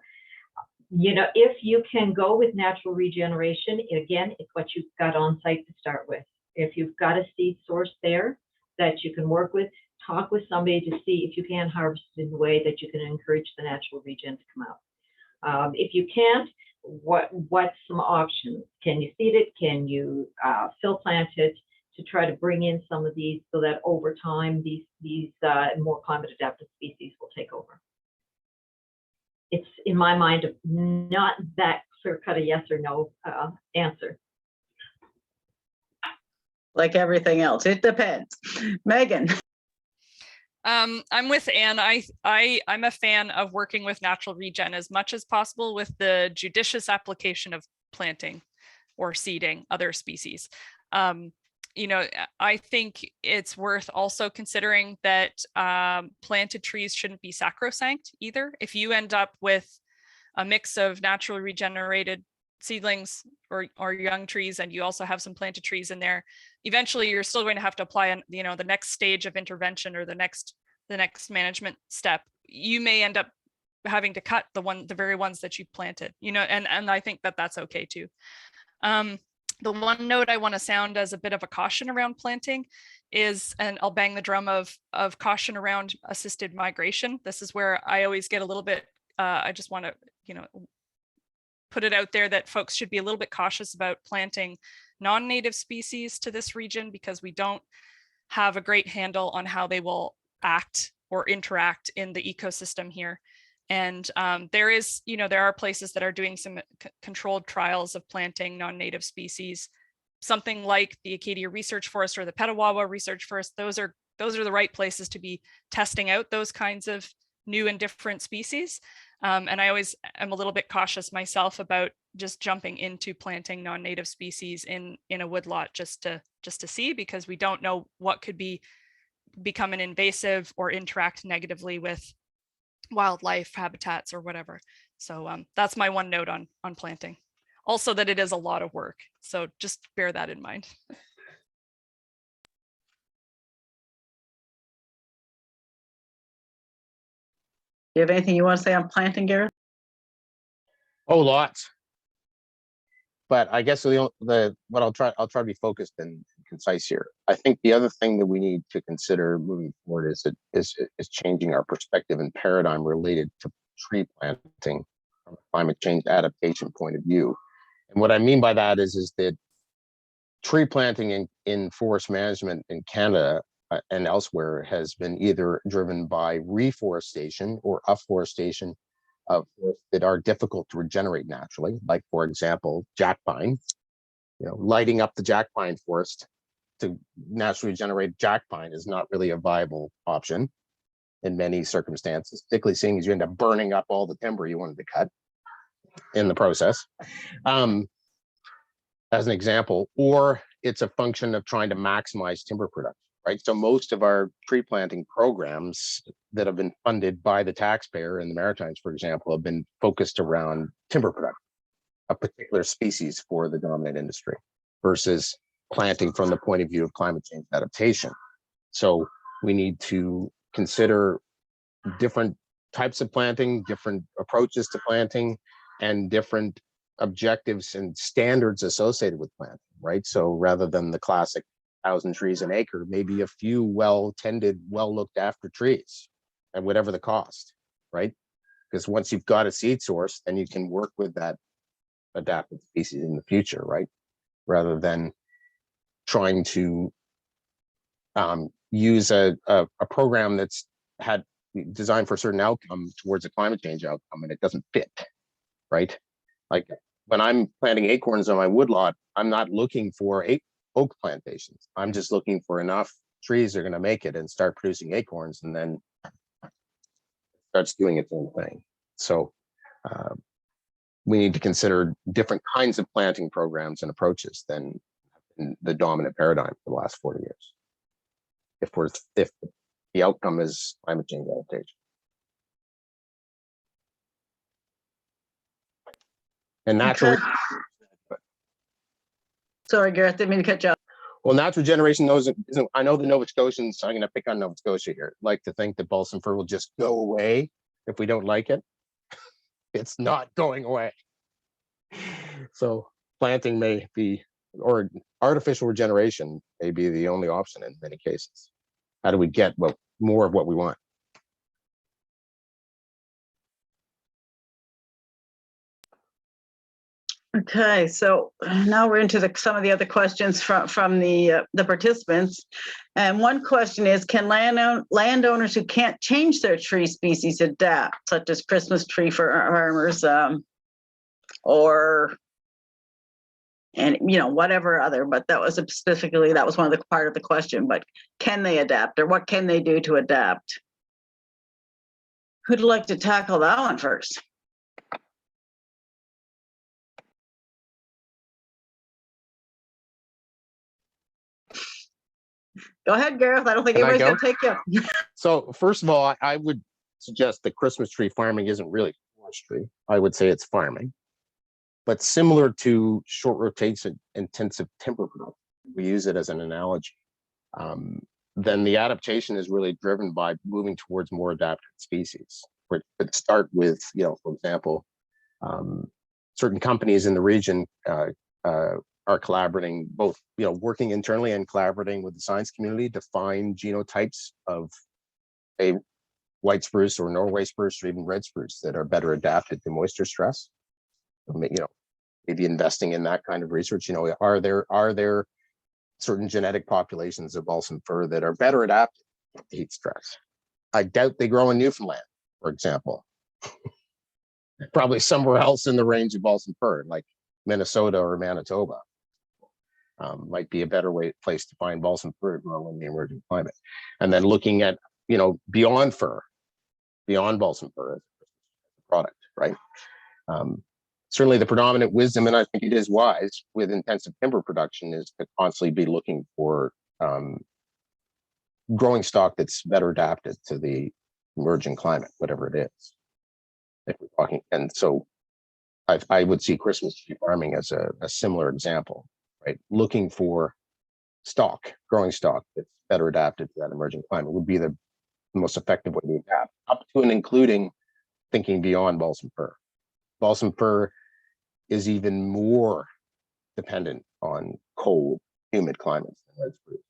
you know, if you can go with natural regeneration, again, it's what you've got on site to start with. If you've got a seed source there that you can work with, talk with somebody to see if you can harvest it in a way that you can encourage the natural regen to come out. If you can't, what's some options? Can you seed it? Can you fill plant it to try to bring in some of these so that over time these more climate adaptive species will take over? It's, in my mind, not that clear cut a yes or no answer. like everything else? It depends. Megan. I'm with Anne. I'm a fan of working with natural regen as much as possible with the judicious application of planting or seeding other species. You know, I think it's worth also considering that planted trees shouldn't be sacrosanct either. If you end up with a mix of naturally regenerated seedlings or young trees, and you also have some planted trees in there, eventually you're still going to have to apply the next stage of intervention or the next management step. You may end up having to cut the very ones that you planted, and I think that that's okay too. The one note I want to sound as a bit of a caution around planting is, and I'll bang the drum of caution around assisted migration. This is where I always get a little bit, I just want to, put it out there that folks should be a little bit cautious about planting non-native species to this region, because we don't have a great handle on how they will act or interact in the ecosystem here. And there are places that are doing some controlled trials of planting non-native species, something like the Acadia Research Forest or the Peddlewa Research Forest. Those are the right places to be testing out those kinds of new and different species. And I always am a little bit cautious myself about just jumping into planting non-native species in a woodlot just to see, because we don't know what could become an invasive or interact negatively with wildlife habitats or whatever. So that's my one note on planting. Also, that it is a lot of work. So just bear that in mind. Do you have anything you want to say on planting, Gareth? Oh, lots. But I guess what I'll try to be focused and concise here. I think the other thing that we need to consider moving forward is changing our perspective and paradigm related to tree planting from a climate change adaptation point of view. And what I mean by that is that tree planting in forest management in Canada and elsewhere has been either driven by reforestation or afforestation of forests that are difficult to regenerate naturally, like, for example, jack pine. Lighting up the jack pine forest to naturally generate jack pine is not really a viable option in many circumstances, particularly seeing as you end up burning up all the timber you wanted to cut in the process, as an example. Or it's a function of trying to maximize timber production, right? So most of our tree planting programs that have been funded by the taxpayer in the Maritimes, for example, have been focused around timber production, a particular species for the dominant industry, versus planting from the point of view of climate change adaptation. So we need to consider different types of planting, different approaches to planting, and different objectives and standards associated with planting, right? So rather than the classic 1,000 trees an acre, maybe a few well-tended, well-looked after trees, and whatever the cost, right? Because once you've got a seed source, then you can work with that adapted species in the future, right? Rather than trying to use a program that's designed for a certain outcome towards a climate change outcome, and it doesn't fit, right? Like when I'm planting acorns on my woodlot, I'm not looking for oak plantations. I'm just looking for enough trees that are going to make it and start producing acorns, and then starts doing its own thing. So we need to consider different kinds of planting programs and approaches than the dominant paradigm for the last 40 years. If the outcome is climate change adaptation. And natural. Okay. Sorry, Gareth, didn't mean to cut you off. Well, natural generation I know the Nova Scotians, I'm going to pick on Nova Scotia here, like to think that balsam fir will just go away if we don't like it. It's not going away. So planting may be, or artificial regeneration may be the only option in many cases. How do we get more of what we want? Okay, so now we're into some of the other questions from the participants. And one question is, can landowners who can't change their tree species adapt, such as Christmas tree farmers, or whatever other, but that was one of the part of the question, but can they adapt, or what can they do to adapt? Who'd like to tackle that one first? Go ahead, Gareth. I don't think anybody's going to take you. So first of all, I would suggest that Christmas tree farming isn't really forestry. I would say it's farming. but similar to short rotation intensive timber production, we use it as an analogy. Then the adaptation is really driven by moving towards more adapted species. Which could start with, for example, certain companies in the region are collaborating, both working internally and collaborating with the science community to find genotypes of a white spruce or Norway spruce or even red spruce that are better adapted to moisture stress. Maybe investing in that kind of research. Are there certain genetic populations of balsam fir that are better adapted to heat stress? I doubt they grow in Newfoundland, for example. Probably somewhere else in the range of balsam fir, like Minnesota or Manitoba, might be a better place to find balsam fir grow in the emerging climate. And then looking at, beyond balsam fir as a product, right? Certainly the predominant wisdom, and I think it is wise with intensive timber production, is to constantly be looking for growing stock that's better adapted to the emerging climate, whatever it is. If we're talking, and so I would see Christmas tree farming as a similar example, right? Looking for growing stock that's better adapted to that emerging climate would be the most effective way to adapt, up to and including thinking beyond balsam fir. Balsam fir is even more dependent on cold, humid climates than red spruce,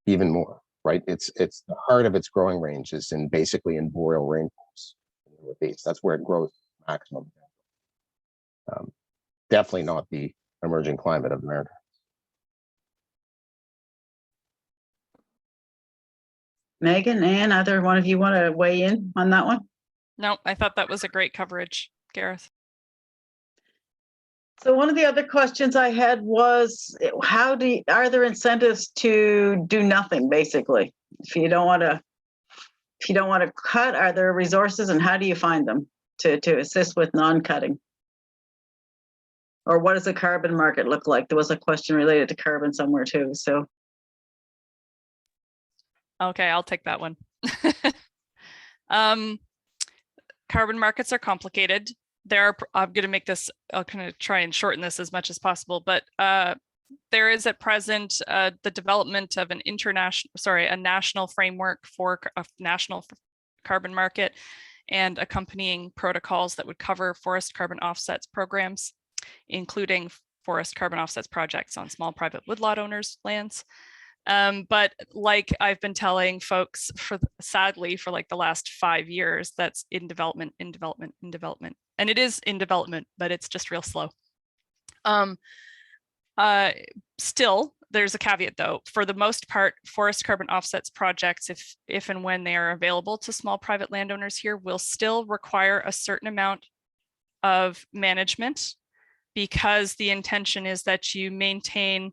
even more, right? It's the heart of its growing range is basically in boreal rainforests in the Northeast. That's where it grows maximum. Definitely not the emerging climate of America. Megan, Ann, either one of you want to weigh in on that one? No, I thought that was a great coverage, Gareth. So one of the other questions I had was, are there incentives to do nothing, basically? If you don't want to cut, are there resources, and how do you find them to assist with non-cutting? Or what does the carbon market look like? There was a question related to carbon somewhere too, so. Okay, I'll take that one. Carbon markets are complicated. I'm going to make this, I'll kind of try and shorten this as much as possible, but there is at present the development of a national framework for a national carbon market and accompanying protocols that would cover forest carbon offsets programs, including forest carbon offsets projects on small private woodlot owners' lands. But like I've been telling folks sadly for like the last 5 years, that's in development. And it is in development, but it's just real slow. Still, there's a caveat though. For the most part, forest carbon offsets projects, if and when they are available to small private landowners here, will still require a certain amount of management, because the intention is that you maintain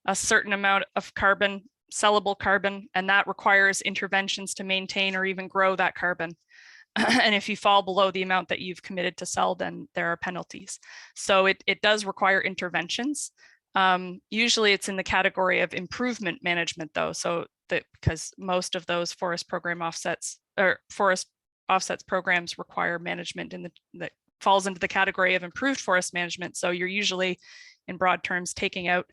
a certain amount of carbon, sellable carbon, and that requires interventions to maintain or even grow that carbon. And if you fall below the amount that you've committed to sell, then there are penalties. So it does require interventions. Usually it's in the category of improvement management though. So because most of those forest offsets programs require management that falls into the category of improved forest management. So you're usually, in broad terms, taking out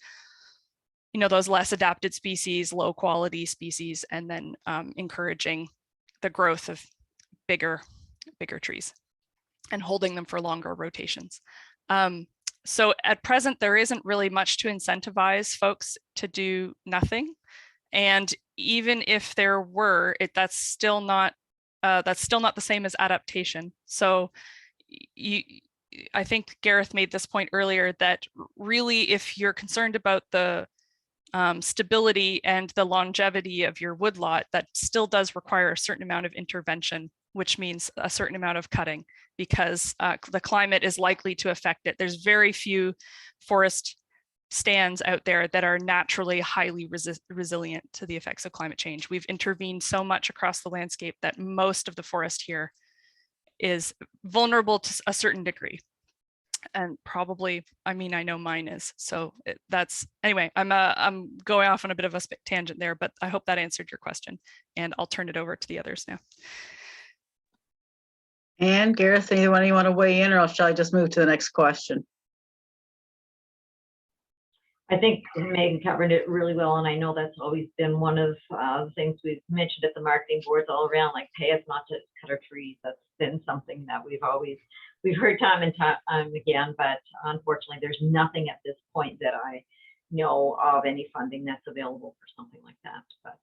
those less adapted species, low quality species, and then encouraging the growth of bigger trees and holding them for longer rotations. So at present, there isn't really much to incentivize folks to do nothing. And even if there were, that's still not the same as adaptation. So I think Gareth made this point earlier that really, if you're concerned about the stability and the longevity of your woodlot, that still does require a certain amount of intervention, which means a certain amount of cutting, because the climate is likely to affect it. There's very few forest stands out there that are naturally highly resilient to the effects of climate change. We've intervened so much across the landscape that most of the forest here is vulnerable to a certain degree. And probably, I know mine is. So anyway, I'm going off on a bit of a tangent there, but I hope that answered your question, and I'll turn it over to the others now. And Gareth, anyone you want to weigh in, or shall I just move to the next question? I think Megan covered it really well, and I know that's always been one of the things we've mentioned at the marketing boards all around, like pay us not to cut our trees. That's been something that we've heard time and time again, but unfortunately, there's nothing at this point that I know of any funding that's available for something like that. But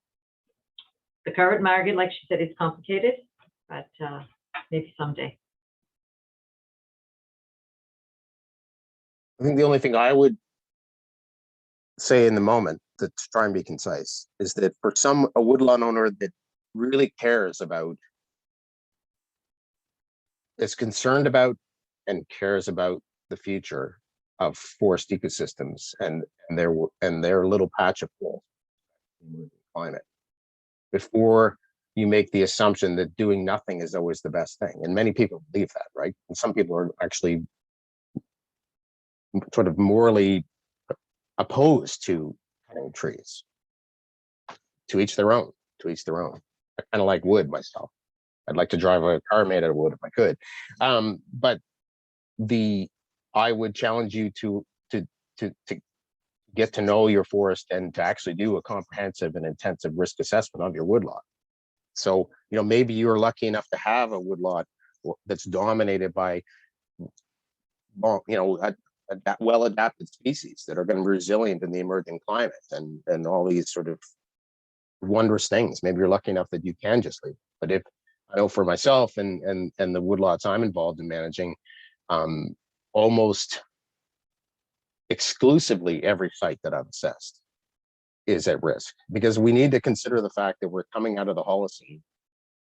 the current market, like she said, it's complicated, but maybe someday. I think the only thing I would say in the moment, to try and be concise, is that for a woodlot owner that really cares about, is concerned about and cares about the future of forest ecosystems and their little patch of forest climate, before you make the assumption that doing nothing is always the best thing. And many people believe that, right? And some people are actually sort of morally opposed to cutting trees. To each their own, to each their own. I kind of like wood myself. I'd like to drive a car made out of wood if I could. But I would challenge you to get to know your forest and to actually do a comprehensive and intensive risk assessment of your woodlot. So, maybe you're lucky enough to have a woodlot that's dominated by, well-adapted species that are going to be resilient in the emerging climate and all these sort of wondrous things. Maybe you're lucky enough that you can just leave. But if I know for myself and the woodlots I'm involved in managing, almost exclusively every site that I've assessed is at risk, because we need to consider the fact that we're coming out of the Holocene,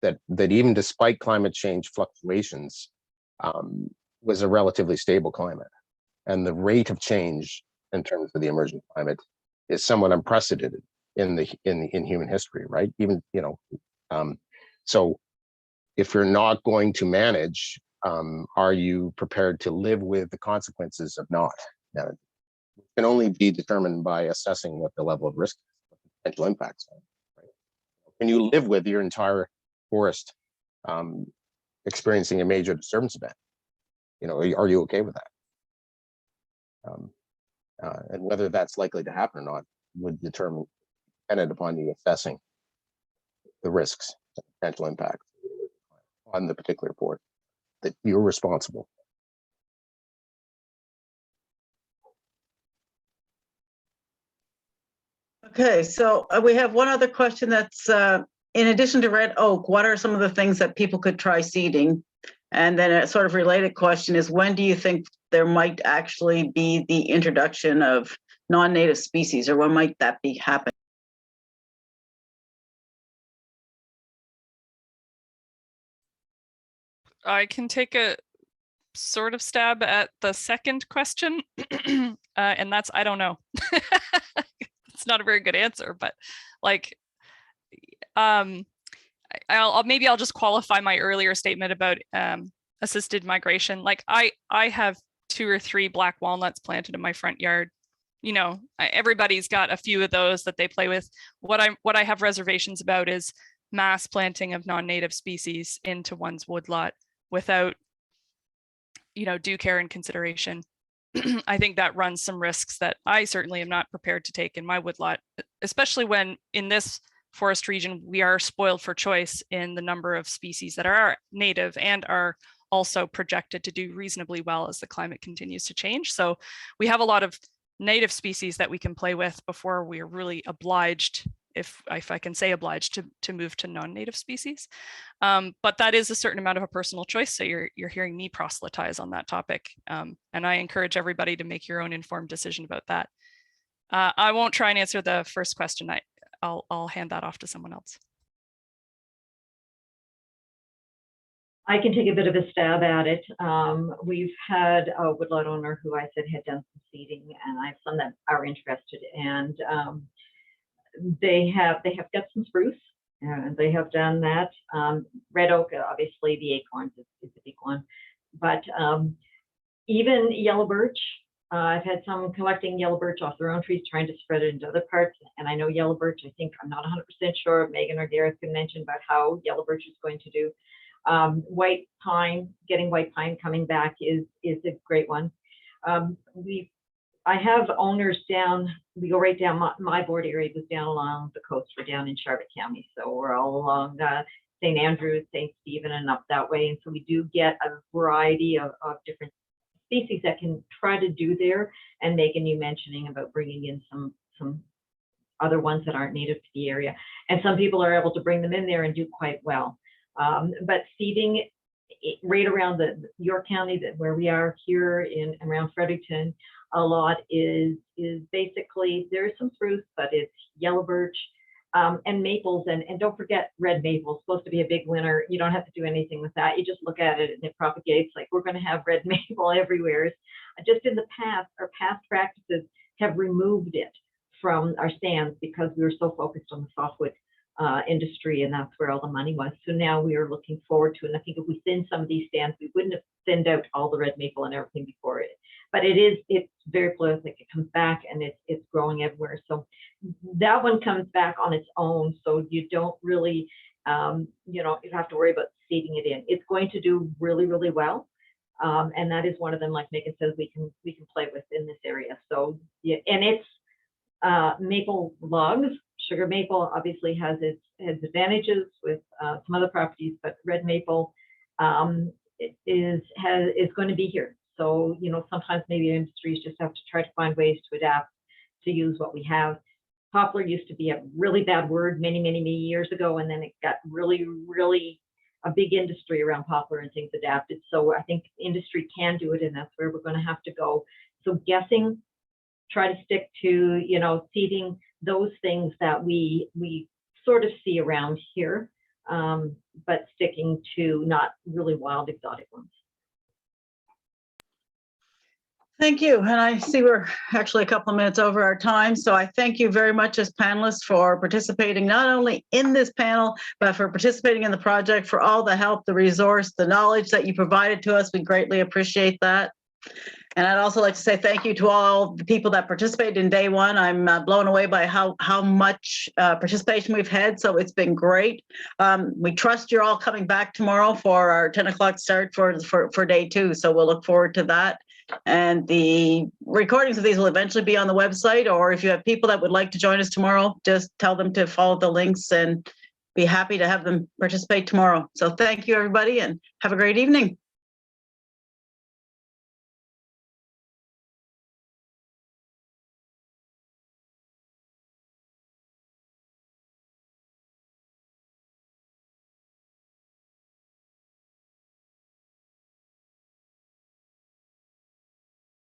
that even despite climate change fluctuations, was a relatively stable climate. And the rate of change in terms of the emerging climate is somewhat unprecedented in human history, right? Even, so if you're not going to manage, are you prepared to live with the consequences of not managing? It can only be determined by assessing what the level of risk is, potential impacts are, right? Can you live with your entire forest experiencing a major disturbance event? Are you okay with that? And whether that's likely to happen or not would dependent upon you assessing the risks and potential impacts on the particular port that you're responsible. Okay, so we have one other question that's, in addition to red oak, what are some of the things that people could try seeding? And then a sort of related question is, when do you think there might actually be the introduction of non-native species, or when might that be happening? I can take a sort of stab at the second question, and that's, I don't know. It's not a very good answer, but like, I'll just qualify my earlier statement about assisted migration. Like I have 2 or 3 black walnuts planted in my front yard. Everybody's got a few of those that they play with. What I have reservations about is mass planting of non-native species into one's woodlot without, due care and consideration. I think that runs some risks that I certainly am not prepared to take in my woodlot, especially when in this forest region, we are spoiled for choice in the number of species that are native and are also projected to do reasonably well as the climate continues to change. So we have a lot of native species that we can play with before we are really obliged, if I can say obliged, to move to non-native species. But that is a certain amount of a personal choice. So you're hearing me proselytize on that topic. And I encourage everybody to make your own informed decision about that. I won't try and answer the first question. I'll hand that off to someone else. I can take a bit of a stab at it. We've had a woodlot owner who I said had done some seeding, and I have some that are interested, and they have got some spruce, and they have done that. Red oak, obviously the acorns is the big one, but even yellow birch. I've had some collecting yellow birch off their own trees, trying to spread it into other parts. And I know yellow birch, I think, I'm not 100% sure, Megan or Gareth can mention about how yellow birch is going to do. White pine, getting white pine coming back is a great one. We've I have owners down, we go right down, my board area goes down along the coast. We're down in Charlotte County. So we're all along St. Andrews, St. Stephen, and up that way. And so we do get a variety of different species that can try to do there. And Megan, you mentioning about bringing in some other ones that aren't native to the area. And some people are able to bring them in there and do quite well. But seeding right around the York County, that where we are here in around Fredericton, a lot is basically, there's some spruce, but it's yellow birch and maples. And don't forget red maple, it's supposed to be a big winner. You don't have to do anything with that. You just look at it and it propagates. Like, we're going to have red maple everywhere. Just in the past, our past practices have removed it from our stands because we were so focused on the softwood industry, and that's where all the money was. So now we are looking forward to, and I think if we thin some of these stands, we wouldn't have thinned out all the red maple and everything before it. But it's very prolific. It comes back and it's growing everywhere. So that one comes back on its own. So you don't really, you have to worry about seeding it in. It's going to do really, really well. And that is one of them, like Megan says, we can play with in this area. So yeah, and it's maple logs. Sugar maple obviously has its advantages with some other properties, but red maple is going to be here. So sometimes maybe industries just have to try to find ways to adapt to use what we have. Poplar used to be a really bad word many, many, many years ago, and then it got really, really a big industry around poplar and things adapted. So I think industry can do it, and that's where we're going to have to go. So guessing, try to stick to seeding those things that we sort of see around here, but sticking to not really wild exotic ones. Thank you. And I see we're actually a couple of minutes over our time. So I thank you very much as panelists for participating not only in this panel, but for participating in the project, for all the help, the resource, the knowledge that you provided to us. We greatly appreciate that. And I'd also like to say thank you to all the people that participated in day one. I'm blown away by how much participation we've had. So it's been great. We trust you're all coming back tomorrow for our 10 o'clock start for day two. So we'll look forward to that. And the recordings of these will eventually be on the website, or if you have people that would like to join us tomorrow, just tell them to follow the links and be happy to have them participate tomorrow. So thank you, everybody, and have a great evening.